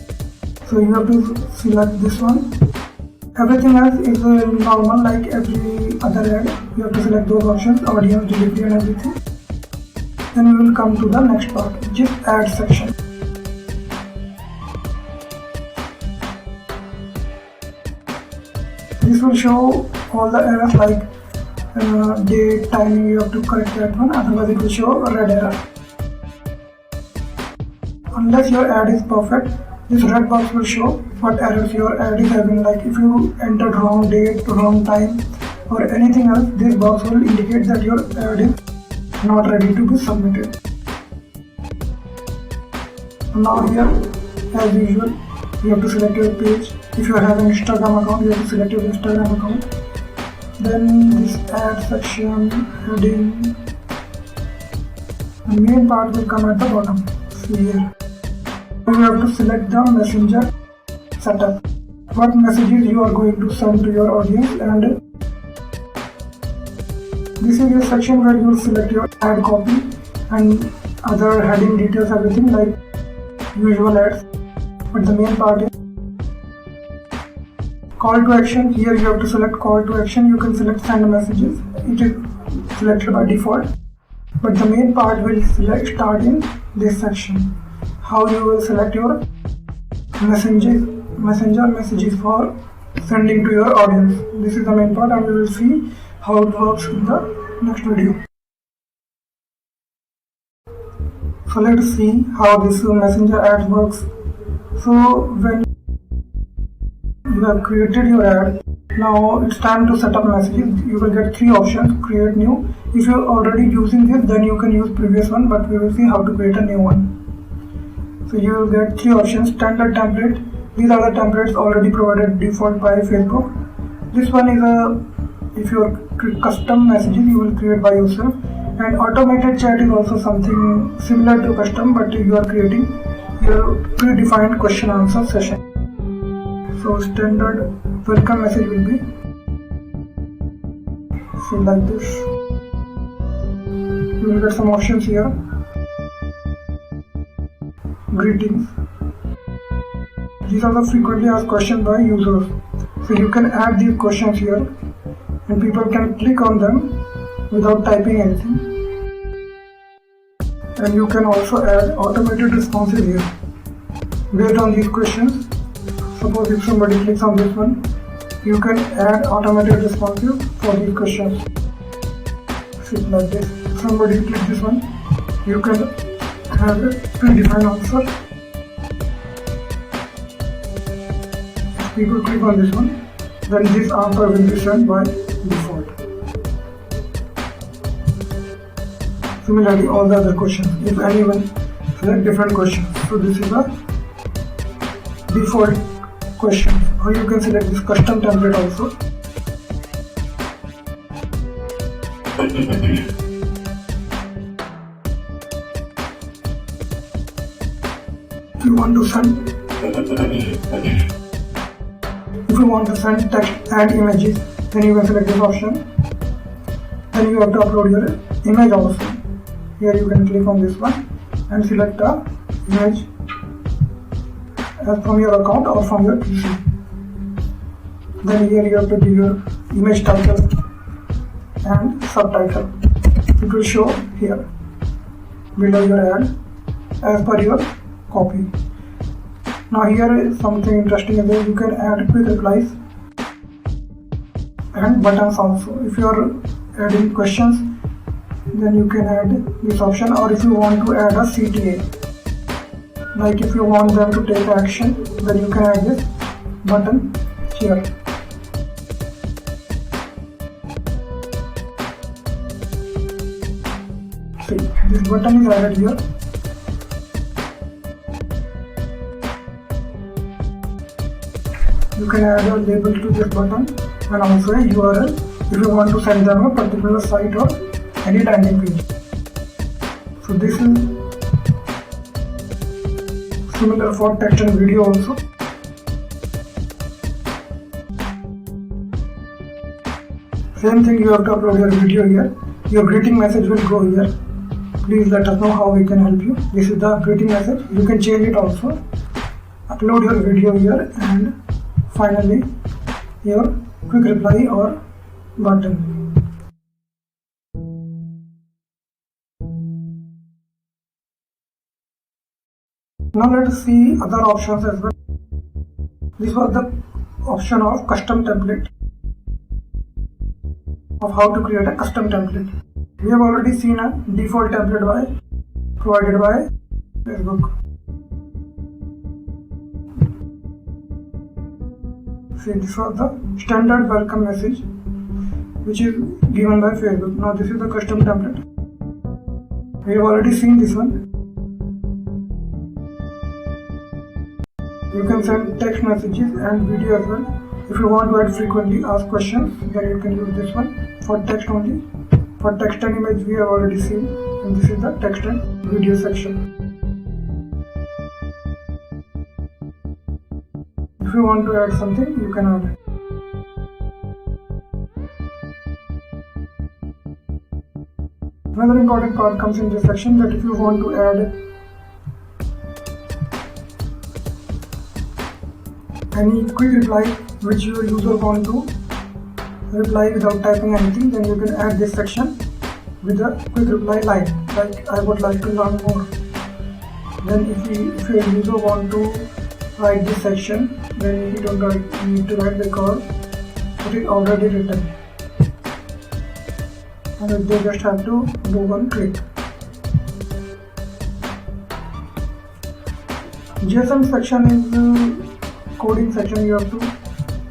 So you have to select this one. Everything else is normal like every other ad. You have to select those options, audience, delivery and everything. Then we will come to the next part, which is ad section. This will show all the errors like date, timing, you have to correct that one, otherwise it will show a red error. Unless your ad is perfect, this red box will show what errors your ad is having. Like if you entered wrong date, wrong time or anything else, this box will indicate that your ad is not ready to be submitted. Now here, as usual, you have to select your page. If you have an Instagram account, you have to select your Instagram account. Then this ad section, heading, the main part will come at the bottom. See here. You have to select the messenger setup. What messages you are going to send to your audience, and this is a section where you will select your ad copy and other heading details, everything like usual ads. But the main part is call to action. Here you have to select call to action. You can select send messages. It is selected by default. But the main part will start in this section. How you will select your messenger messages for sending to your audience. This is the main part, and we will see how it works in the next video. So let's see how this messenger ads works. So when you have created your ad, now it's time to set up messages. You will get three options: create new. If you are already using this, then you can use previous one, but we will see how to create a new one. So you will get three options: standard template. These are the templates already provided default by Facebook. This one is if your custom messages you will create by yourself, and automated chat is also something similar to custom, but you are creating your predefined question answer session. So standard welcome message will be like this. You will get some options here. Greetings. These are the frequently asked questions by users. So you can add these questions here and people can click on them without typing anything. And you can also add automated responses here based on these questions. Suppose if somebody clicks on this one, you can add automated responses for these questions. Sit like this. If somebody clicks this one, you can have a predefined answer. If people click on this one, then this answer will be sent by default. Similarly, all the other questions, if anyone select different questions, so this is a default question, or you can select this custom template also. If you want to send text and images, then you can select this option. Then you have to upload your image also. Here you can click on this one and select the image from your account or from your PC. Then here you have to give your image title and subtitle. It will show here below your ad as per your copy. Now here is something interesting is that you can add quick replies and buttons also. If you are adding questions, then you can add this option, or if you want to add a CTA, like if you want them to take action, then you can add this button here. See, this button is added here. You can add a label to this button and also a URL if you want to send them a particular site or any landing page. So this is similar for text and video also. Same thing, you have to upload your video here. Your greeting message will go here. Please let us know how we can help you. This is the greeting message. You can change it also. Upload your video here, and finally your quick reply or button. Now let us see other options as well. This was the option of custom template, of how to create a custom template. We have already seen a default template provided by Facebook. See, this was the standard welcome message which is given by Facebook. Now this is the custom template. We have already seen this one. You can send text messages and video as well. If you want to add frequently asked questions, then you can use this one for text only. For text and image we have already seen, and this is the text and video section. If you want to add something, you can add it. Another important part comes in this section, that if you want to add any quick reply which your user want to reply without typing anything, then you can add this section with a quick reply line, like I would like to learn more. Then if your user want to write this section, then you don't need to write because it is already written, and they just have to do one click. JSON section is coding section. You have to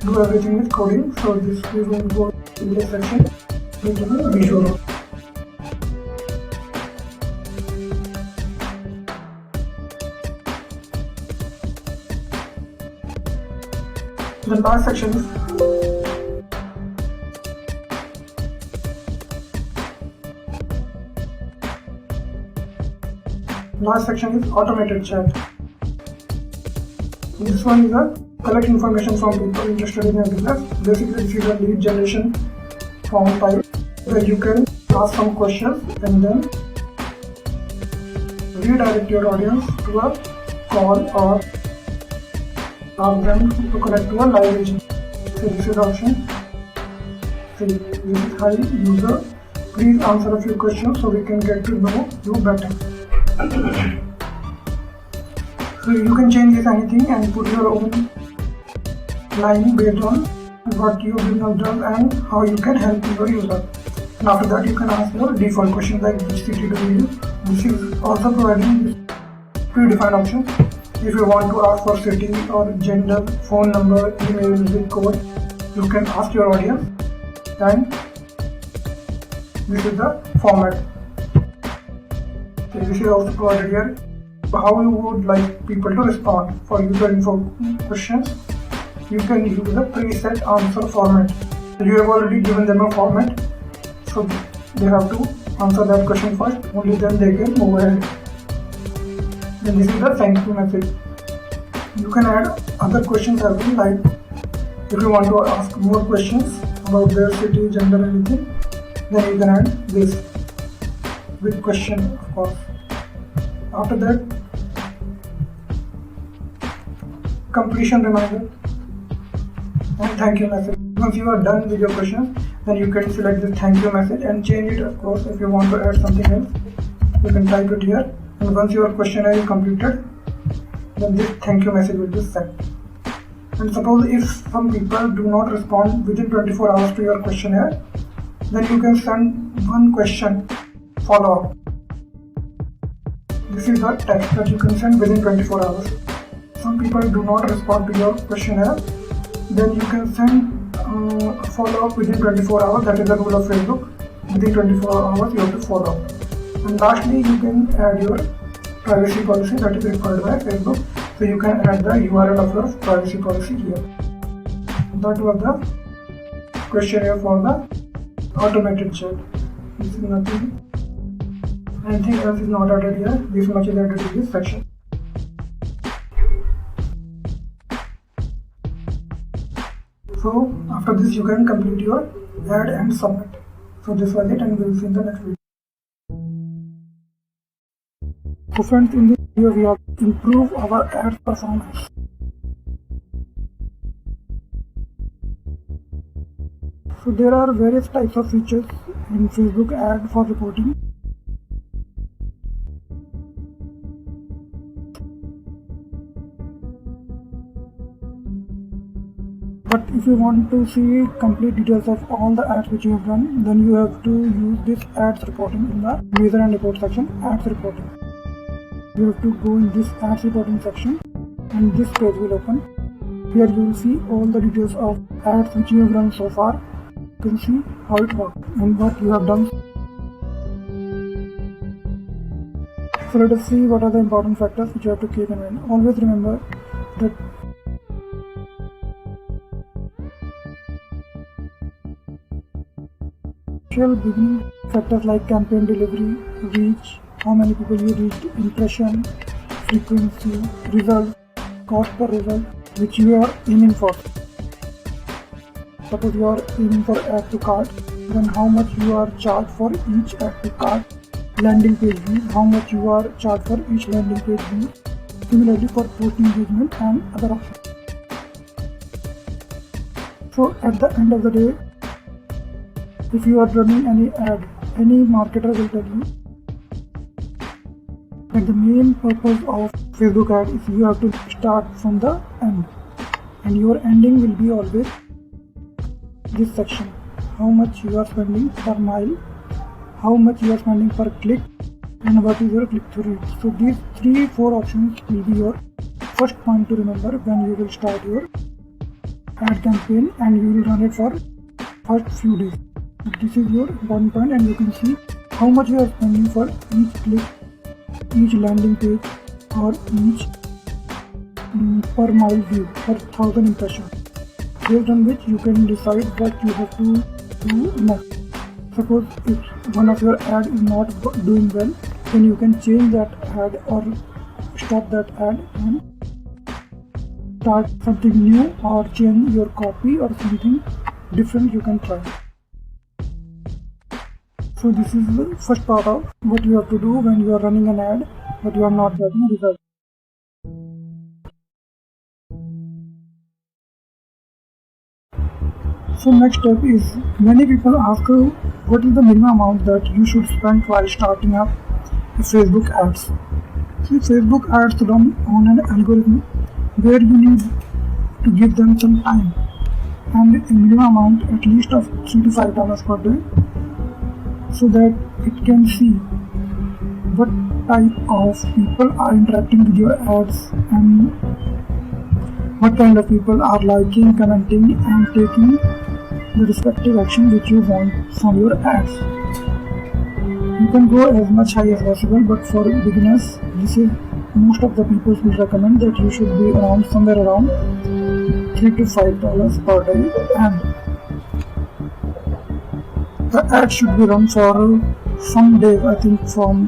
do everything with coding, so this we will go in this section into the visual. The last section is Last section is automated chat. This one is a collect information from people interested in your business. Basically, this is a lead generation form type where you can ask some questions and then redirect your audience to a call or ask them to connect to a live agent. So this is the option. See, this is hi user. Please answer a few questions so we can get to know you better. So you can change this anything and put your own line based on what your business does and how you can help your user. And after that you can ask your default questions like which city do you use. This is also providing this predefined option. If you want to ask for city or gender, phone number, email, zip code, you can ask your audience, and this is the format. So this is also provided here. How you would like people to respond for user info questions. You can use the preset answer format. You have already given them a format, so they have to answer that question first, only then they can move ahead. Then this is the thank you message. You can add other questions as well, like if you want to ask more questions about their city, gender, anything, then you can add this with question, of course. After that, completion reminder and thank you message. Once you are done with your questions, then you can select this thank you message and change it. Of course, if you want to add something else, you can type it here. And once your questionnaire is completed, then this thank you message will be sent. And suppose if some people do not respond within 24 hours to your questionnaire, then you can send one question follow-up. This is the text that you can send within 24 hours. Some people do not respond to your questionnaire, then you can send follow-up within 24 hours. That is the rule of Facebook. Within 24 hours you have to follow up. And lastly, you can add your privacy policy that is required by Facebook. So you can add the URL of your privacy policy here. That was the questionnaire for the automated chat. This is nothing. Anything else is not added here. This much is added in this section. So after this you can complete your add and submit. So this was it, and we will see in the next video. So friends, in this video we have improved our ads performance. So there are various types of features in Facebook ad for reporting. But if you want to see complete details of all the ads which you have run, then you have to use this ads reporting in the user and report section, ads reporting. You have to go in this ads reporting section and this page will open. Here you will see all the details of ads which you have run so far. You can see how it works and what you have done. So let us see what are the important factors which you have to keep in mind. Always remember that beginning factors like campaign delivery, reach, how many people you reached, impression, frequency, result, cost per result, which you are aiming for. Suppose you are aiming for add to cart, then how much you are charged for each add to cart, landing page view, how much you are charged for each landing page view, similarly for post engagement and other options. So at the end of the day, if you are running any ad, any marketer will tell you that the main purpose of Facebook ad is you have to start from the end, and your ending will be always this section: how much you are spending per mile, how much you are spending per click, and what is your click-through rate. So these 3-4 options will be your first point to remember when you will start your ad campaign and you will run it for first few days. This is your important point, and you can see how much you are spending for each click, each landing page, or each per mile view, per 1000 impressions, based on which you can decide what you have to do next. Suppose if one of your ad is not doing well, then you can change that ad or stop that ad and start something new or change your copy or something different you can try. So this is the first part of what you have to do when you are running an ad but you are not getting results. So next step is, many people ask what is the minimum amount that you should spend while starting up Facebook ads. So Facebook ads run on an algorithm where you need to give them some time and a minimum amount at least of $3 to $5 per day so that it can see what type of people are interacting with your ads and what kind of people are liking, commenting and taking the respective action which you want from your ads. You can go as much high as possible, but for beginners, this is most of the people will recommend that you should be around somewhere around $3 to $5 per day, and the ad should be run for some days, I think from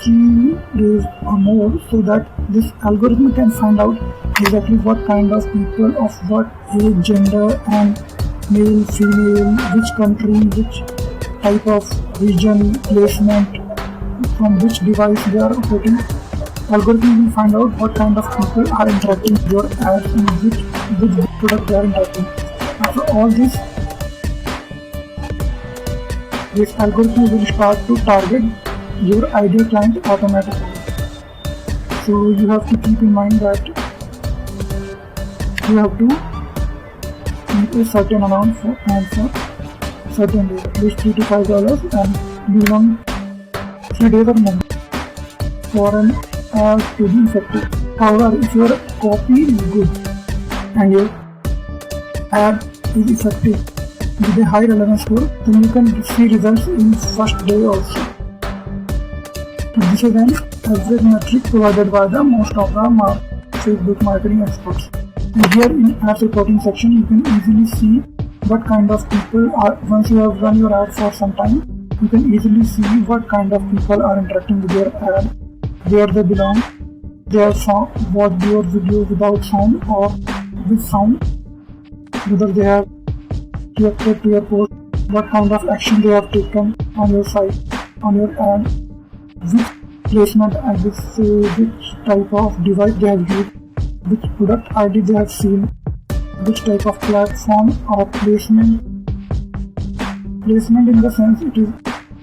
3 days or more, so that this algorithm can find out exactly what kind of people of what age, gender and male, female, which country, which type of region, placement, from which device they are operating. Algorithm will find out what kind of people are interacting with your ads and which product they are interacting. After all this algorithm will start to target your ideal client automatically. So you have to keep in mind that you have to keep a certain amount for certain days, at least $3 to $5 and minimum 3 days or more for an ad to be effective. However, if your copy is good and your ad is effective with a high relevance score, then you can see results in first day also. This is an average metric provided by the most of the Facebook marketing experts. And here in ads reporting section, you can easily see what kind of people are, once you have run your ad for some time, you can easily see what kind of people are interacting with your ad, where they belong, they have watched your video without sound or with sound, whether they have reacted to your post, what kind of action they have taken on your site, on your ad, which placement and which type of device they have used, which product ID they have seen, which type of platform or placement. Placement in the sense it is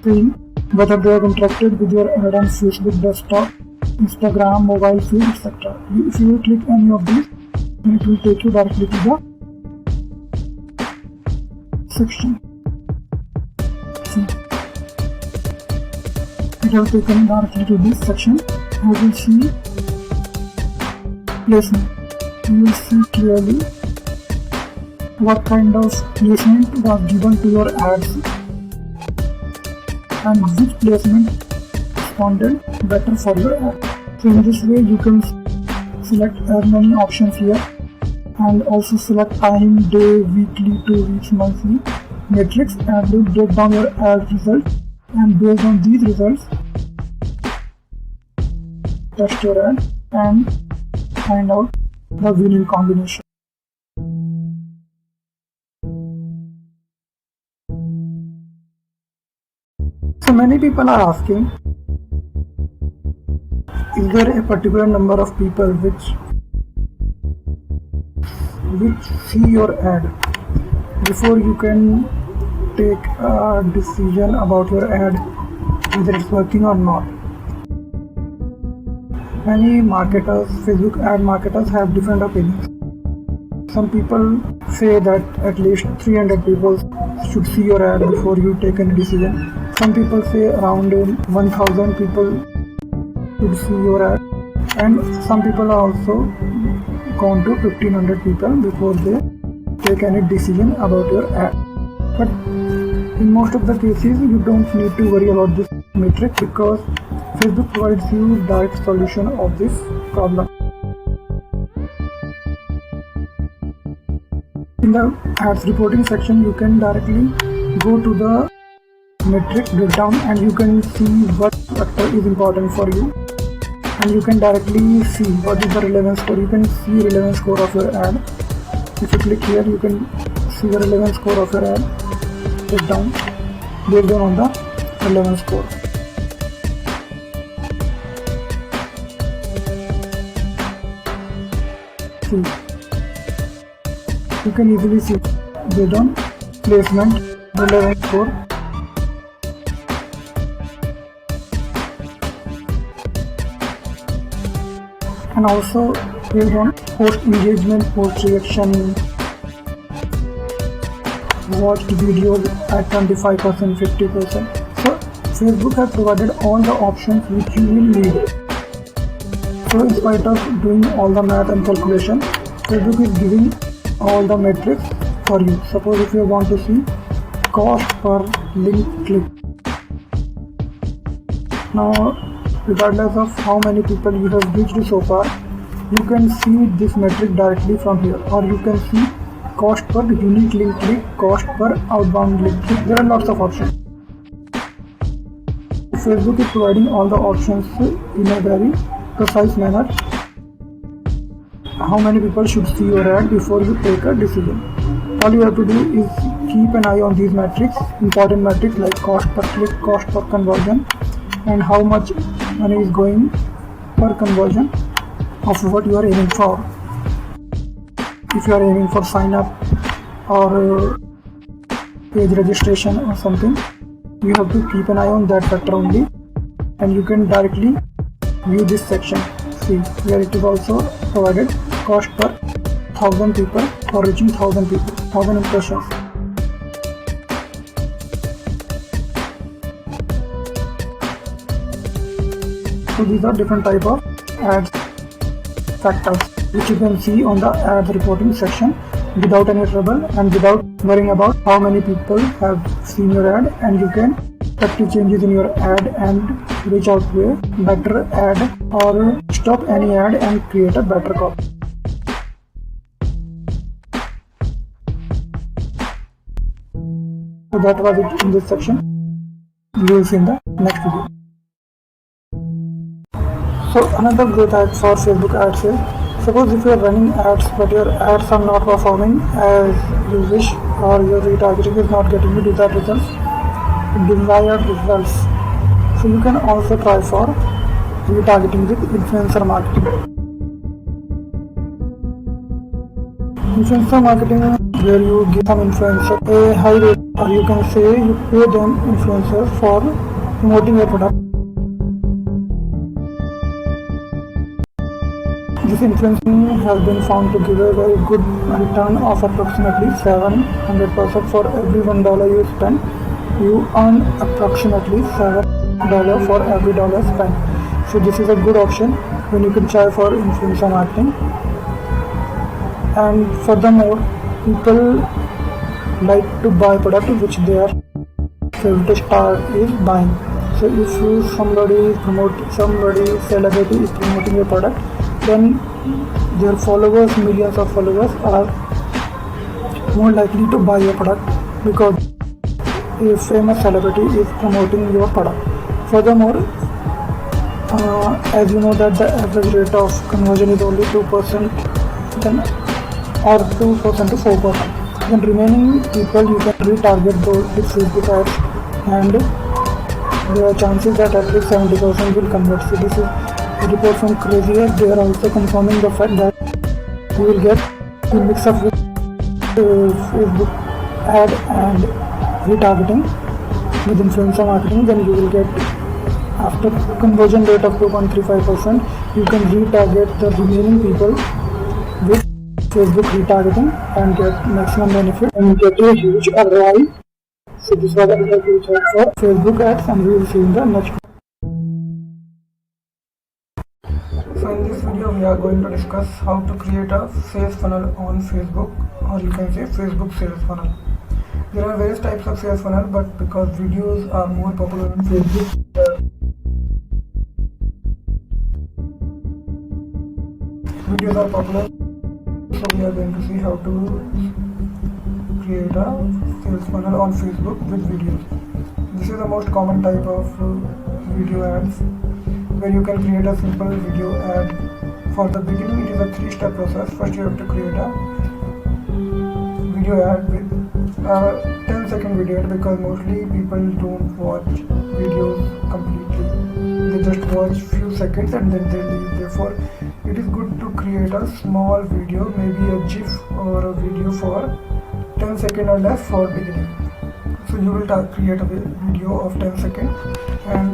saying whether they have interacted with your ad on Facebook desktop, Instagram, mobile feed, etc. If you will click any of these, then it will take you directly to the section. See, it has taken directly to this section. You will see placement. You will see clearly what kind of placement was given to your ads and which placement responded better for your ad. So in this way you can select as many options here and also select time, day, weekly, 2 weeks, monthly metrics, and will break down your ad results, and based on these results test your ad and find out the winning combination. So many people are asking, is there a particular number of people which see your ad before you can take a decision about your ad, whether it's working or not? Many marketers, Facebook ad marketers, have different opinions. Some people say that at least 300 people should see your ad before you take any decision. Some people say around 1000 people should see your ad, and some people are also gone to 1500 people before they take any decision about your ad. But in most of the cases you don't need to worry about this metric because Facebook provides you direct solution of this problem. In the ads reporting section, you can directly go to the metric breakdown, and you can see what factor is important for you, and you can directly see what is the relevance score. You can see relevance score of your ad. If you click here, you can see the relevance score of your ad breakdown based on the relevance score. See, you can easily see based on placement, relevance score, and also based on post engagement, post reaction, watched videos at 25%, 50%. So Facebook has provided all the options which you will need. So in spite of doing all the math and calculation, Facebook is giving all the metrics for you. Suppose if you want to see cost per link click. Now, regardless of how many people you have reached so far, you can see this metric directly from here, or you can see cost per unique link click, cost per outbound link click. There are lots of options. Facebook is providing all the options in a very precise manner. How many people should see your ad before you take a decision. All you have to do is keep an eye on these metrics, important metrics like cost per click, cost per conversion, and how much money is going per conversion of what you are aiming for. If you are aiming for sign up or page registration or something, you have to keep an eye on that factor only, and you can directly view this section. See, here it is also provided cost per 1000 people for reaching 1000 people, 1000 impressions. So these are different type of ads factors which you can see on the ads reporting section without any trouble and without worrying about how many people have seen your ad, and you can effective changes in your ad and reach out to a better ad or stop any ad and create a better copy. So that was it in this section. We will see in the next video. So another great ad for Facebook ads is, suppose if you are running ads but your ads are not performing as you wish, or your retargeting is not getting you desired results. So you can also try for retargeting with influencer marketing. Influencer marketing, where you give some influencer a high rate, or you can say you pay them influencers for promoting your product. This influencing has been found to give a very good return of approximately 700% for every $1 you spend. You earn approximately $7 for every dollar spent. So this is a good option when you can try for influencer marketing. And furthermore, people like to buy product which their favorite star is buying. So if somebody celebrity is promoting your product, then their followers, millions of followers, are more likely to buy your product because a famous celebrity is promoting your product. Furthermore, as you know that the average rate of conversion is only 2%, or 2% to 4%. Then remaining people you can retarget those with Facebook ads, and there are chances that at least 70% will convert. So this is a report from Crazier. They are also confirming the fact that you will get a mix up with Facebook ad and retargeting with influencer marketing. Then you will get, after conversion rate of 2.35%, you can retarget the remaining people with Facebook retargeting and get maximum benefit and get a huge ROI. So this was another good hack for Facebook ads, and we will see in the next video. So in this video we are going to discuss how to create a sales funnel on Facebook, or you can say Facebook sales funnel. There are various types of sales funnel, but because videos are more popular on Facebook, videos are popular, so we are going to see how to create a sales funnel on Facebook with videos. This This is the most common type of video ads where you can create a simple video ad. For the beginning, it is a 3-step process. First, you have to create a video ad with a 10-second video ad, because mostly people don't watch videos completely. They just watch few seconds and then they leave. Therefore, it is good to create a small video, maybe a GIF or a video for 10 seconds or less for beginning. So you will create a video of 10 seconds, and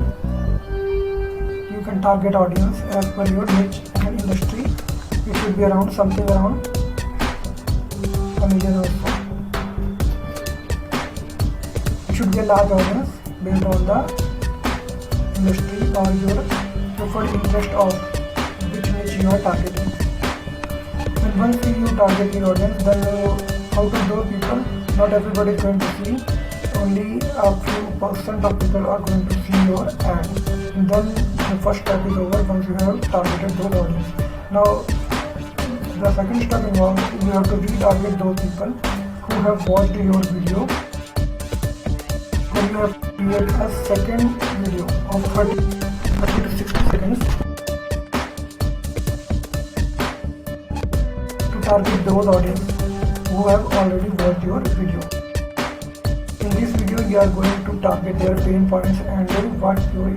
you can target audience as per your niche and industry. It should be around something around 1 million or so. It should be a large audience based on the industry or your preferred interest of which niche you are targeting. And once you target your audience, then out of those people, not everybody is going to see. Only a few % of people are going to see your ad. And then the first step is over once you have targeted those audience. Now, the second step involves you have to retarget those people who have watched your video. Then you have to create a second video of 30 to 60 seconds to target those audience who have already watched your video. In this video, you are going to target their pain points and what your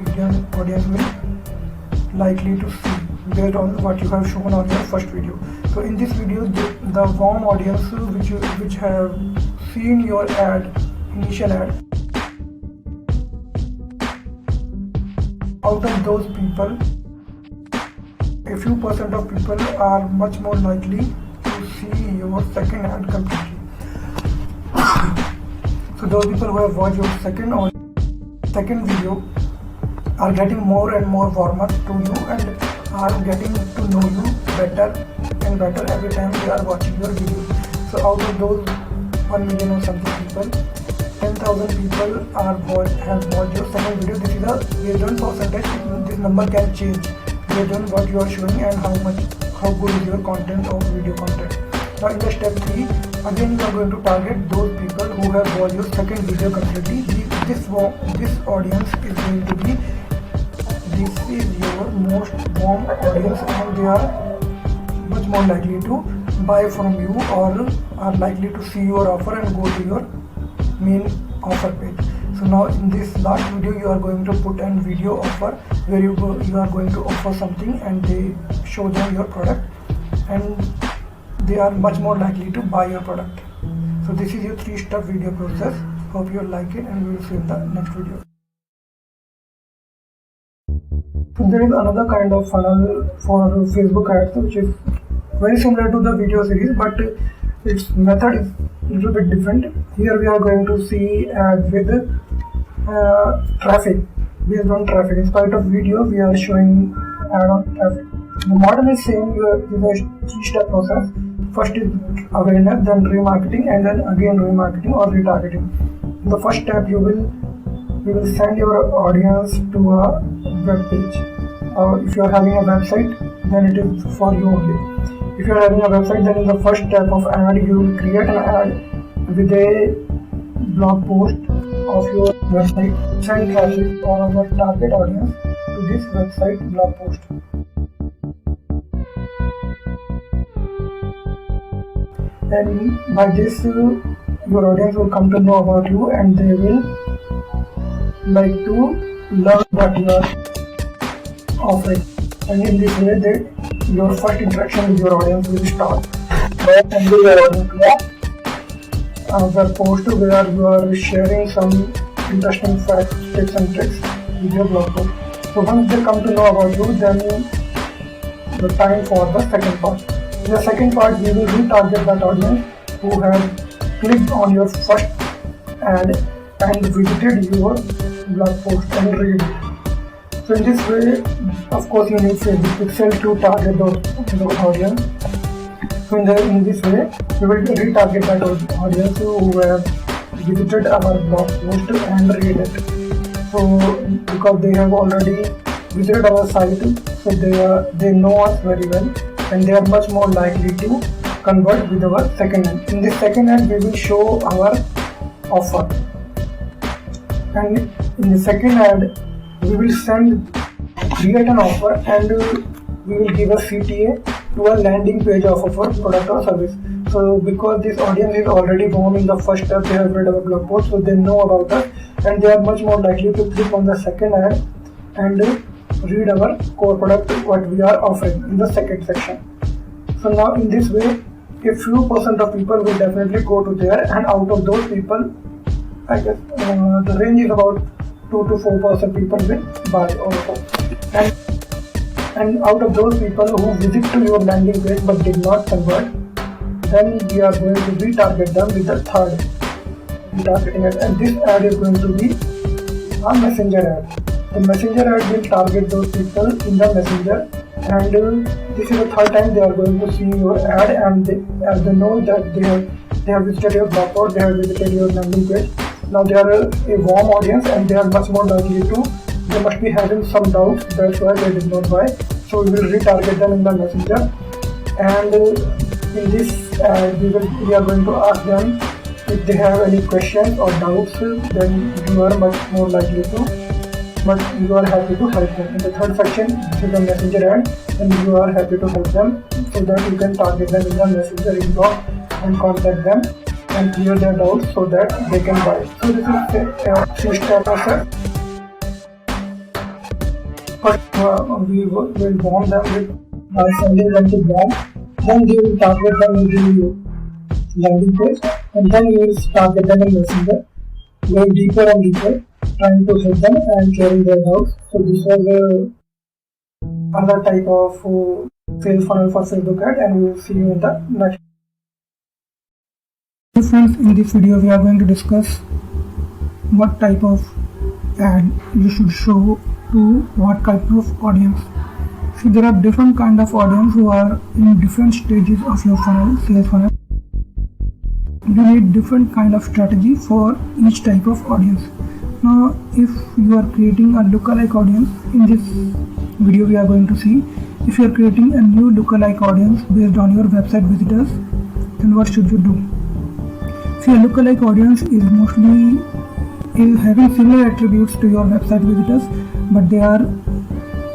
audience will likely to see based on what you have shown on your first video. So in this video, the warm audience which have seen your initial ad, out of those people, a few % of people are much more likely to see your second ad completely. So those people who have watched your second video are getting more and more warmer to you and are getting to know you better and better every time they are watching your video. So out of those 1 million or something people, 10,000 people have watched your second video. This is a based on percentage. This number can change based on what you are showing and how good is your content or video content. Now in the step 3, again you are going to target those people who have watched your second video completely. This audience is going to be, this is your most warm audience, and they are much more likely to buy from you or are likely to see your offer and go to your main offer page. So now in this last video, you are going to put an video offer where you are going to offer something and they show them your product, and they are much more likely to buy your product. So this is your 3-step video process. Hope you like it, and we will see you in the next video. So there is another kind of funnel for Facebook ads which is very similar to the video series, but its method is a little bit different. Here we are going to see ad with traffic, based on traffic. In spite of video, we are showing ad on traffic. The model is same. It is a 3-step process. First is awareness, then remarketing, and then again remarketing or retargeting. In the first step, you will send your audience to a web page. If you are having a website, then it is for you only. If you are having a website, then in the first step of ad, you will create an ad with a blog post of your website. Send traffic or our target audience to this website blog post. And by this, your audience will come to know about you and they will like to learn what you are offering. And in this way, your first interaction with your audience will start by sending your audience to a web post where you are sharing some interesting facts, tips and tricks with your blog post. So once they come to know about you, then the time for the second part. In the second part, we will retarget that audience who have clicked on your first ad and visited your blog post and read it. So in this way, of course, you need Facebook Pixel to target those audience. So in this way, we will retarget that audience who have visited our blog post and read it. So because they have already visited our site, so they know us very well, and they are much more likely to convert with our second ad. In this second ad, we will show our offer, and In the second ad, we will create an offer and we will give a CTA to a landing page of our product or service. So because this audience is already warm in the first step, they have read our blog post, so they know about us and they are much more likely to click on the second ad and read our core product what we are offering in the second section. So now in this way, a few percent of people will definitely go to there, and out of those people, I guess the range is about 2 to 4% people will buy also. And out of those people who visit to your landing page but did not convert, then we are going to retarget them with the third retargeting ad, and this ad is going to be a messenger ad. The messenger ad will target those people in the messenger, and this is the third time they are going to see your ad, and as they know that they have visited your blog post, they have visited your landing page. Now they are a warm audience and they are much more likely to, they must be having some doubts, that's why they did not buy. So we will retarget them in the messenger, and in this ad we are going to ask them if they have any questions or doubts. Then you are much more likely to, but you are happy to help them. In the third section, this is the messenger ad, and you are happy to help them so that you can target them in the messenger inbox and contact them and clear their doubts so that they can buy. So this is a 3-step process. But we will warm them by sending them to blog, then we will target them in the landing page, and then we will target them in messenger, going deeper and deeper, trying to help them and clearing their doubts. So this was another type of sales funnel for Facebook ad, and we will see you in the next. Friends, in this video we are going to discuss what type of ad you should show to what type of audience. See, there are different kind of audience who are in different stages of your funnel, sales funnel. You need different kind of strategy for each type of audience. Now, if you are creating a lookalike audience, in this video we are going to see if you are creating a new lookalike audience based on your website visitors, then what should you do? See, a lookalike audience is mostly having similar attributes to your website visitors, but they are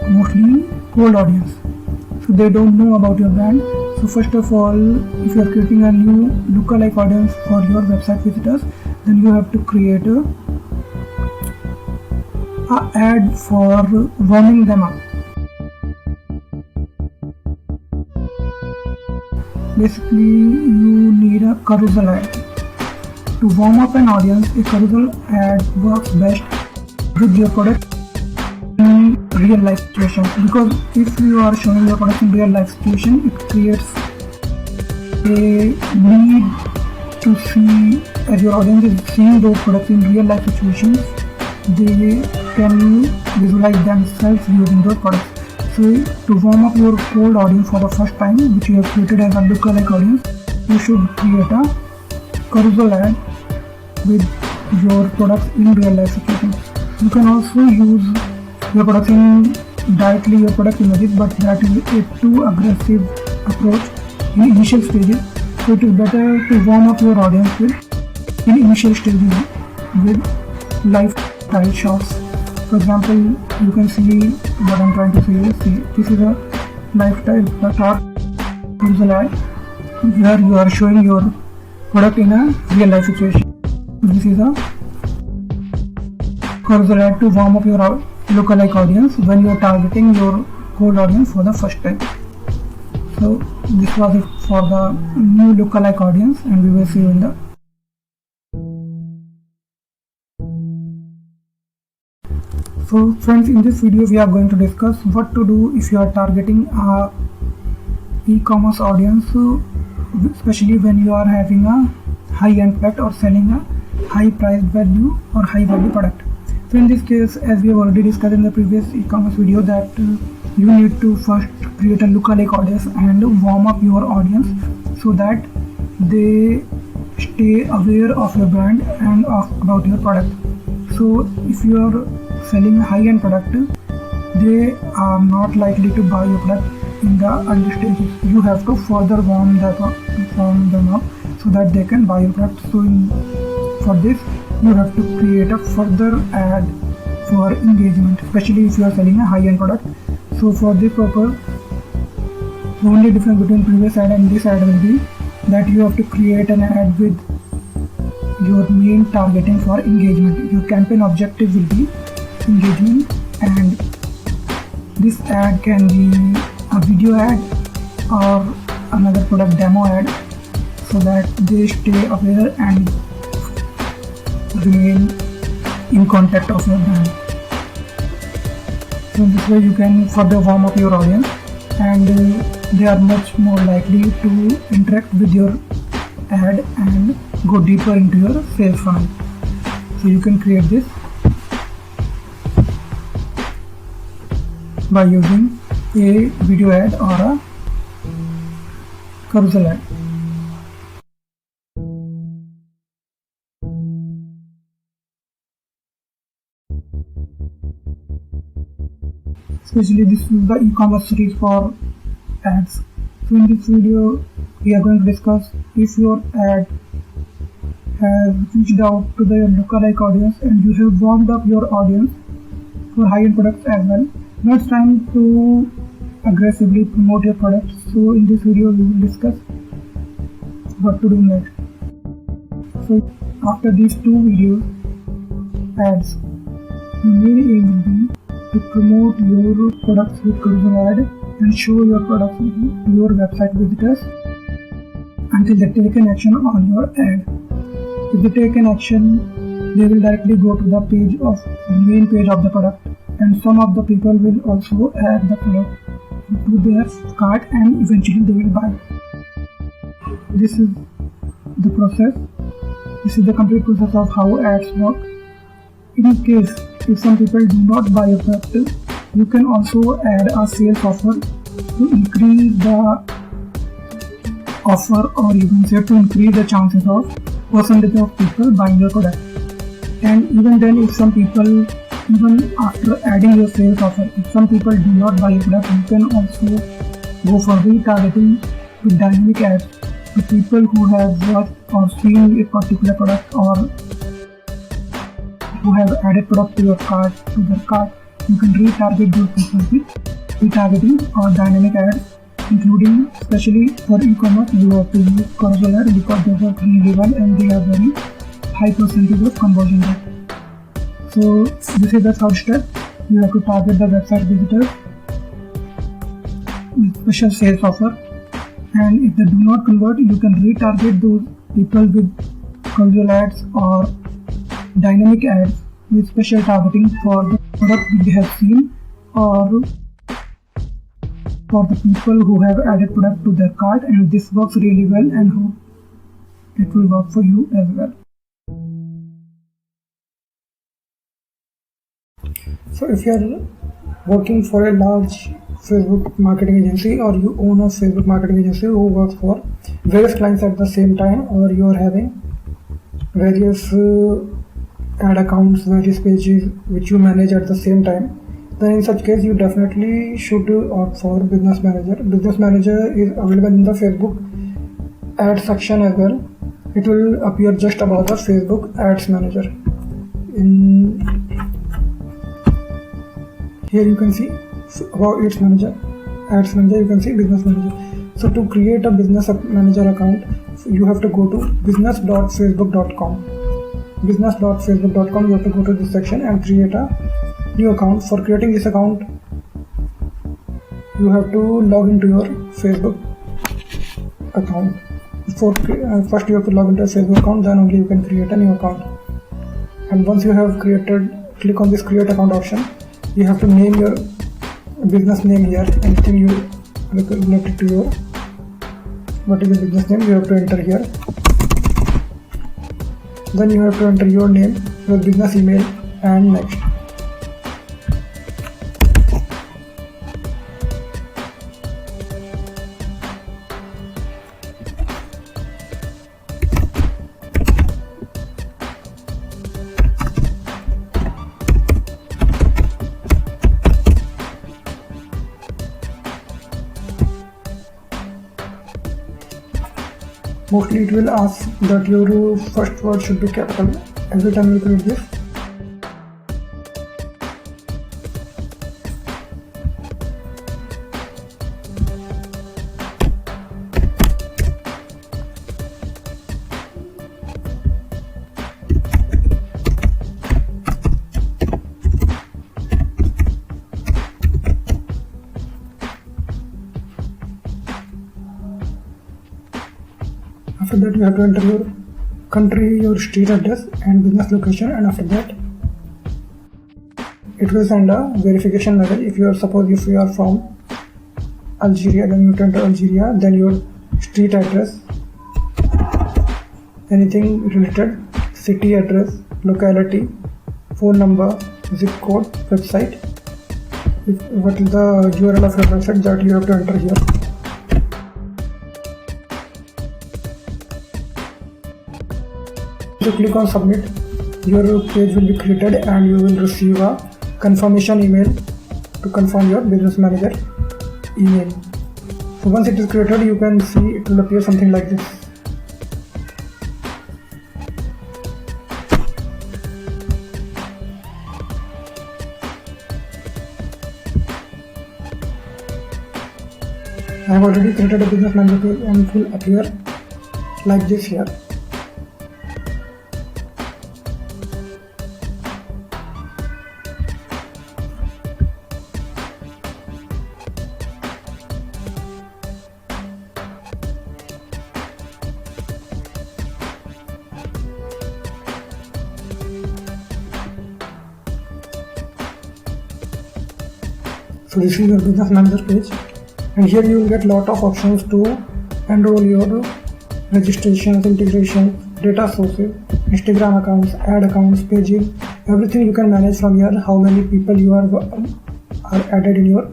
mostly cold audience, so they don't know about your brand. So first of all, if you are creating a new lookalike audience for your website visitors, then you have to create a ad for warming them up. Basically, you need a carousel ad. To warm up an audience, a carousel ad works best with your product in real life situations, because if you are showing your product in real life situation, it creates a need to see, as your audience is seeing those products in real life situations, they can visualize themselves using those products. So to warm up your cold audience for the first time, which you have created as a lookalike audience, you should create a carousel ad with your products in real life situations. You can also use your products in directly your product images, but that is a too aggressive approach in initial stages. So it is better to warm up your audience in initial stages with lifestyle shots. For example, you can see what I'm trying to say. See, this is a lifestyle shot carousel ad where you are showing your product in a real life situation. This is a carousel ad to warm up your lookalike audience when you are targeting your cold audience for the first time. So this was it for the new lookalike audience, and we will see you in the. So friends, in this video we are going to discuss what to do if you are targeting a e-commerce audience, especially when you are having a high-end product or selling a high price value or high value product. So in this case, as we have already discussed in the previous e-commerce video, that you need to first create a lookalike audience and warm up your audience so that they stay aware of your brand and about your product. So if you are selling a high-end product, they are not likely to buy your product in the early stages. You have to further warm them up so that they can buy your product. So for this, you have to create a further ad for engagement, especially if you are selling a high-end product. So for this purpose, the only difference between previous ad and this ad will be that you have to create an ad with your main targeting for engagement. Your campaign objective will be engagement, and this ad can be a video ad or another product demo ad, so that they stay aware and remain in contact of your brand. So this way you can further warm up your audience, and they are much more likely to interact with your ad and go deeper into your sales funnel. So you can create this by using a video ad or a carousel ad. Especially this is the e-commerce series for ads. So in this video we are going to discuss if your ad has reached out to the lookalike audience and you have warmed up your audience for high-end products as well. Now it's time to aggressively promote your products. So in this video we will discuss what to do next. So after these two videos ads, your main aim will be to promote your products with carousel ad and show your products to your website visitors until they take an action on your ad. If they take an action, they will directly go to the page of the main page of the product, and some of the people will also add the product to their cart and eventually they will buy. This is the process. This is the complete process of how ads work. In case if some people do not buy your product, you can also add a sales offer to increase the offer, or you can say to increase the chances of percentage of people buying your product. And even then, if some people, even after adding your sales offer, if some people do not buy your product, you can also go for retargeting with dynamic ads to people who have watched or seen a particular product or who have added product to your cart, to their cart. You can retarget those people with retargeting or dynamic ads, including especially for e-commerce you have to use carousel ads because they work really well and they have very high percentage of conversion rate. So this is the third step. You have to target the website visitors with special sales offer, and if they do not convert, you can retarget those people with carousel ads or dynamic ads with special targeting for the product which they have seen or for the people who have added product to their cart, and this works really well and hope it will work for you as well. So if you are working for a large Facebook marketing agency, or you own a Facebook marketing agency who works for various clients at the same time, or you are having various ad accounts, various pages which you manage at the same time, then in such case you definitely should opt for Business Manager. Business Manager is available in the Facebook ad section as well. It will appear just above the Facebook Ads Manager. In here you can see about its manager, Ads Manager, you can see Business Manager. So to create a Business Manager account, you have to go to business.facebook.com. business.facebook.com, you have to go to this section and create a new account. For creating this account, you have to log into your Facebook account. First you have to log into a Facebook account, then only you can create a new account. And once you have created, click on this create account option. You have to name your business name here, anything you related to your what is the business name, you have to enter here. Then you have to enter your name, your business email, and next. Mostly it will ask that your first word should be capital every time you create this. After that you have to enter your country, your street address and business location, and after that it will send a verification message. If you are from Algeria, then you have to enter Algeria, then your street address, anything related, city address, locality, phone number, zip code, website, what is the URL of your website that you have to enter here. If you click on submit, your page will be created and you will receive a confirmation email to confirm your business manager email. So once it is created, you can see it will appear something like this. I have already created a business manager page and it will appear like this here. So this is your business manager page, and here you will get lot of options to enroll your registrations, integration, data sources, Instagram accounts, ad accounts, pages, everything you can manage from here. How many people you are added in your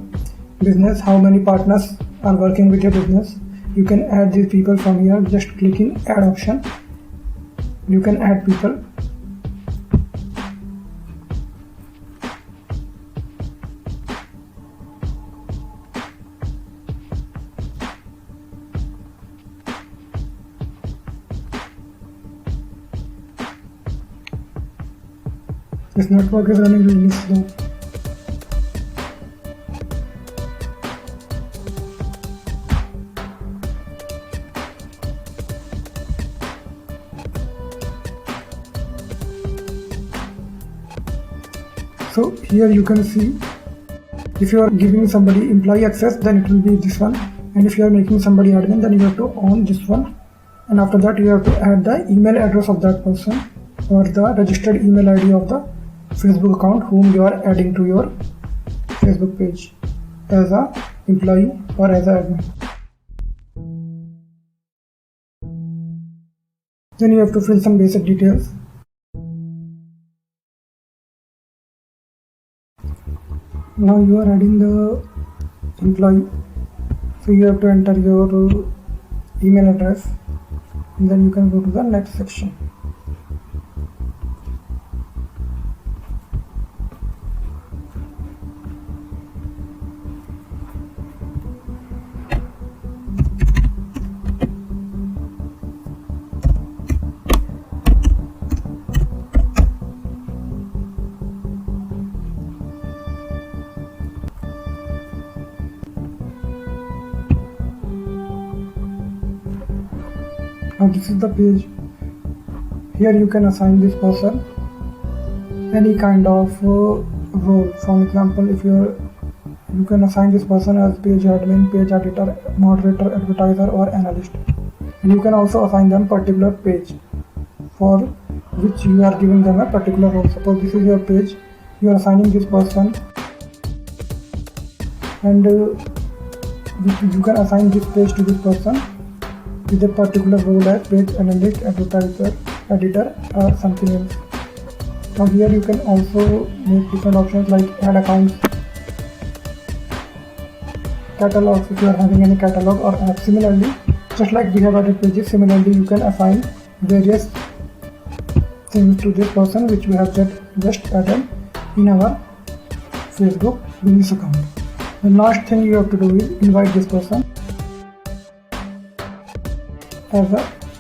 business, how many partners are working with your business. You can add these people from here. Just clicking add option, you can add people. This network is running really slow. So here you can see, if you are giving somebody employee access, then it will be this one, and if you are making somebody admin, then you have to own this one, and after that you have to add the email address of that person or the registered email ID of the Facebook account whom you are adding to your Facebook page as a employee or as a admin. Then you have to fill some basic details. Now you are adding the employee, so you have to enter your email address, and then you can go to the next section. Now this is the page. Here you can assign this person any kind of role. For example, if you can assign this person as page admin, page editor, moderator, advertiser or analyst. And you can also assign them particular page for which you are giving them a particular role. Suppose this is your page, you are assigning this person, and you can assign this page to this person with a particular role as page analyst, advertiser, editor or something else. Now here you can also make different options like add accounts, catalogs if you are having any catalog or app. Similarly, just like we have added pages, similarly you can assign various things to this person which we have just added in our Facebook business account. The last thing you have to do is invite this person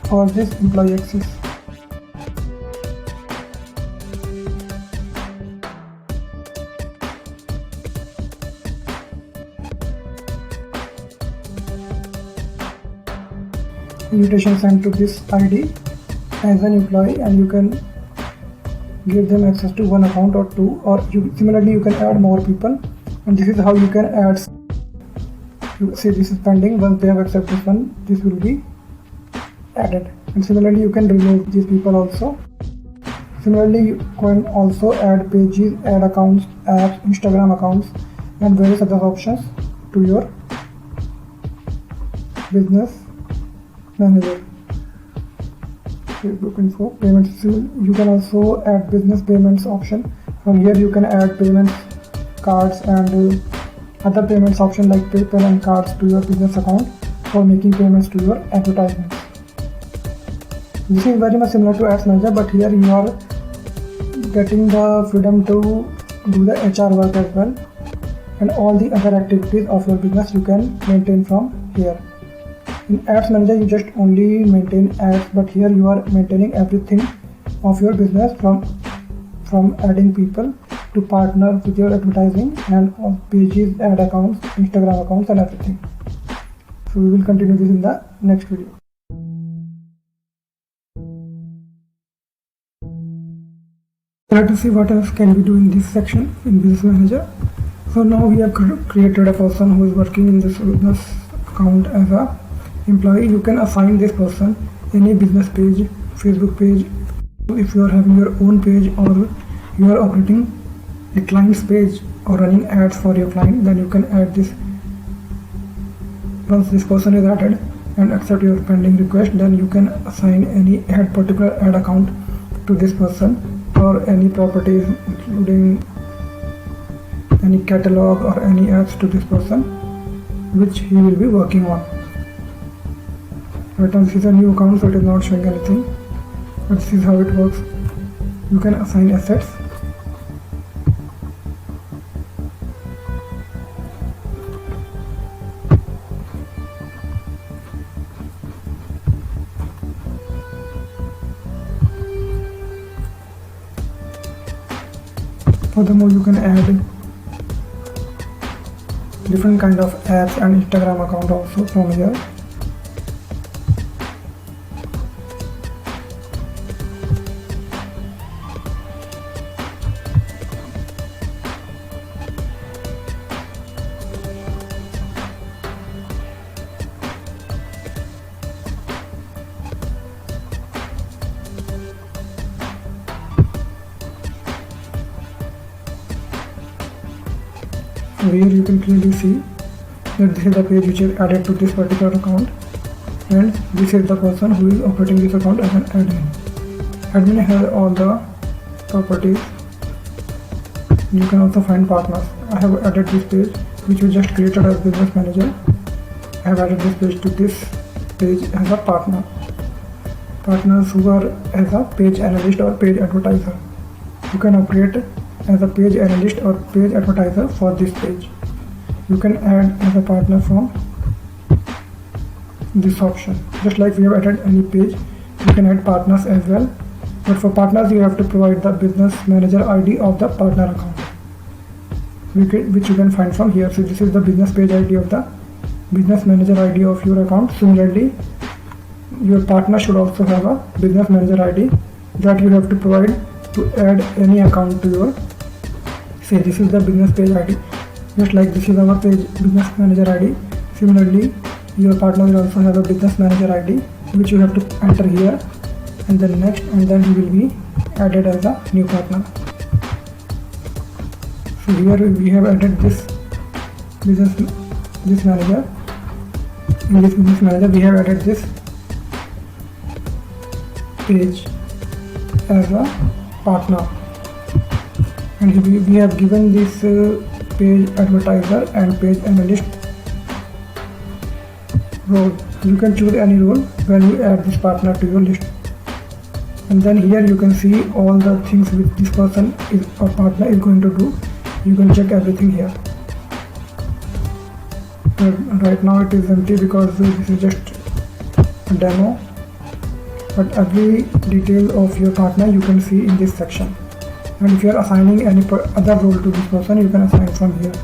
for this employee access. Invitation sent to this ID as an employee, and you can give them access to one account or two, or similarly you can add more people, and this is how you can add. You see this is pending. Once they have accepted this one, this will be added. And similarly, you can remove these people also. Similarly, you can also add pages, add accounts, apps, Instagram accounts, and various other options to your business manager. Facebook info, payments. You can also add business payments option. From here you can add payments, cards, and other payments option like PayPal and cards to your business account for making payments to your advertisements. This is very much similar to Ads Manager, but here you are getting the freedom to do the HR work as well, and all the other activities of your business you can maintain from here. In Ads Manager you just only maintain ads, but here you are maintaining everything of your business from adding people to partner with your advertising and pages, ad accounts, Instagram accounts, and everything. So we will continue this in the next video. Let us see what else can we do in this section in Business Manager. So now we have created a person who is working in this business account as a employee. You can assign this person any business page, Facebook page. If you are having your own page or you are operating a client's page or running ads for your client, then you can add this. Once this person is added and accept your pending request, then you can assign any particular ad account to this person or any properties including any catalog or any ads to this person which he will be working on. Right now this is a new account, so it is not showing anything, but this is how it works. You can assign assets. Furthermore, you can add different kind of apps and Instagram account also from here. So here you can clearly see that this is the page which is added to this particular account, and this is the person who is operating this account as an admin. Admin has all the properties. You can also find partners. I have added this page which we just created as Business Manager. I have added this page to this page as a partner. Partners who are as a page analyst or page advertiser. You can operate as a page analyst or page advertiser for this page. You can add as a partner from this option. Just like we have added any page, you can add partners as well. But for partners, you have to provide the Business Manager ID of the partner account, which you can find from here. So this is the business page ID of the Business Manager ID of your account. Similarly, your partner should also have a Business Manager ID that you have to provide to add any account to your. Say this is the business page ID, just like this is our page Business Manager ID. Similarly, your partner will also have a Business Manager ID which you have to enter here, and then next, and then he will be added as a new partner. So here we have added this business manager. In this business manager we have added this page as a partner, and we have given this page advertiser and page analyst role. You can choose any role when you add this partner to your list, and then here you can see all the things which this person is or partner is going to do. You can check everything here. Right now it is empty because this is just a demo, but every detail of your partner you can see in this section. And if you are assigning any other role to this person, you can assign from here.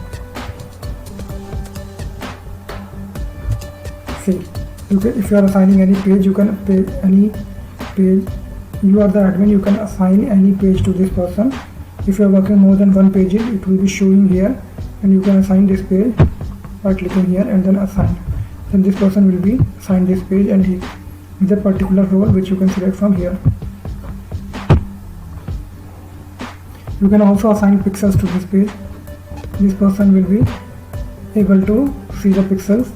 See, if you are assigning any page, you can pay any page. You are the admin, you can assign any page to this person. If you are working more than one page, it will be showing here, and you can assign this page by clicking here and then assign. Then this person will be assigned this page, and with a particular role which you can select from here. You can also assign pixels to this page. This person will be able to see the pixels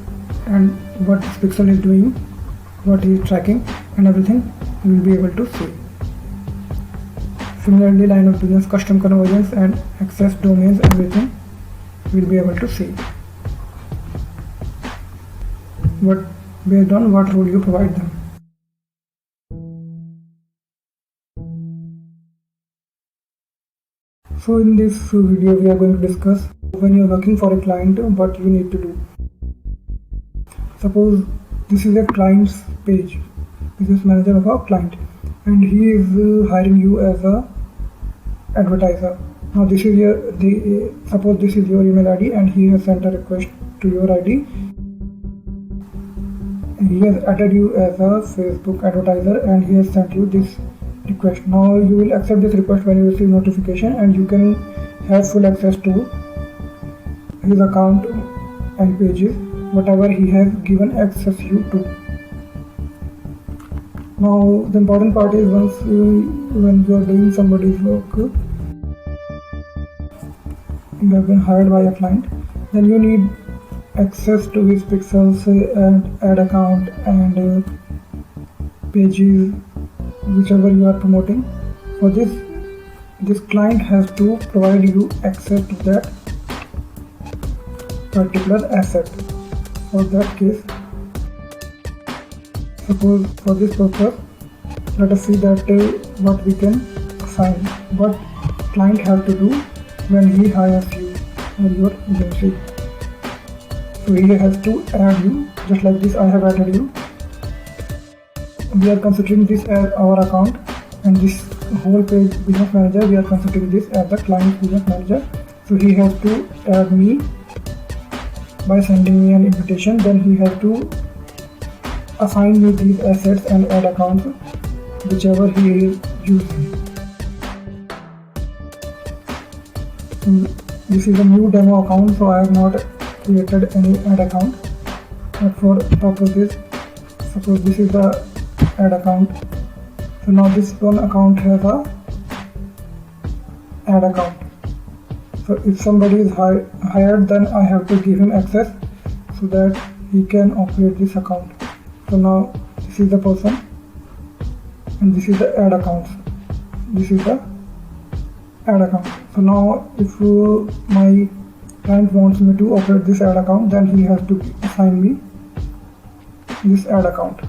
and what this pixel is doing, what he is tracking, and everything you will be able to see. Similarly, line of business, custom conversions, and access domains, everything you will be able to see. What based on what role you provide them. So in this video we are going to discuss when you are working for a client what you need to do. Suppose this is a client's page, business manager of a client, and he is hiring you as a advertiser. Now this is suppose this is your email ID and he has sent a request to your ID. He has added you as a Facebook advertiser and he has sent you this request. Now you will accept this request when you receive notification, and you can have full access to his account and pages, whatever he has given access you to. Now the important part is when you are doing somebody's work, you have been hired by a client, then you need access to his pixels and ad account and pages, whichever you are promoting. For this client has to provide you access to that particular asset. For that case, suppose for this purpose, let us see that what we can assign, what client have to do when he hires you or your agency. So he has to add you, just like this I have added you. We are considering this as our account, and this whole page business manager, we are considering this as the client business manager. So he has to add me by sending me an invitation. Then he has to assign me these assets and ad accounts, whichever he is using. This is a new demo account, so I have not created any ad account, but for purposes, suppose this is the ad account. So now this one account has a ad account. So if somebody is hired, then I have to give him access so that he can operate this account. So now this is the person and this is the ad account. This is the ad account. So now if my client wants me to operate this ad account, then he has to assign me this ad account.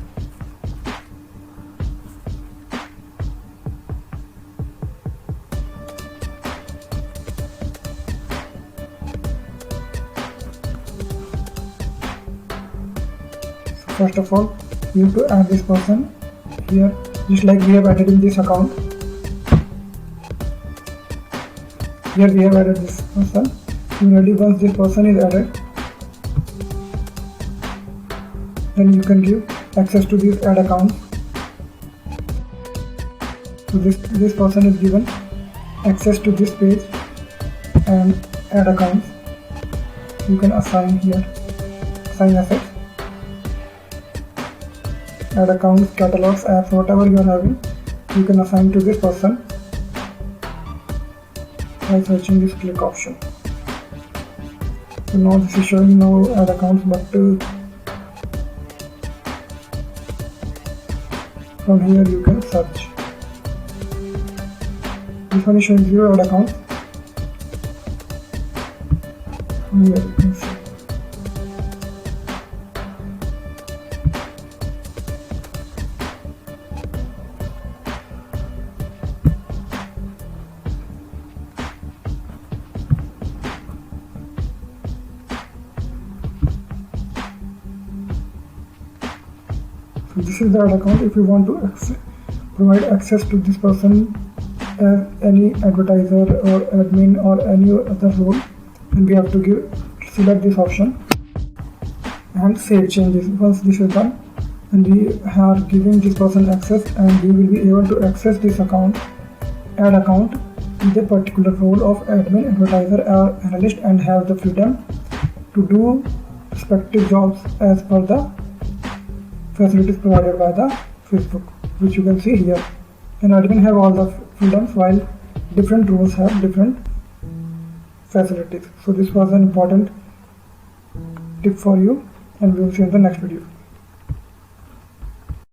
So first of all, you have to add this person here, just like we have added in this account. Here we have added this person. Similarly, once this person is added, then you can give access to this ad account. So this person is given access to this page and ad accounts. You can assign here, assign assets, ad accounts, catalogs, apps, whatever you are having, you can assign to this person by searching this click option. So now this is showing no ad accounts, but from here you can search. This one is showing 0 ad accounts. From here you can see. So this is the ad account. If you want to provide access to this person as any advertiser or admin or any other role, then we have to select this option and save changes. Once this is done, then we are giving this person access, and we will be able to access this account, ad account, with a particular role of admin, advertiser or analyst, and have the freedom to do respective jobs as per the facilities provided by the Facebook, which you can see here. And admin have all the freedoms while different roles have different facilities. So this was an important tip for you, and we will see you in the next video.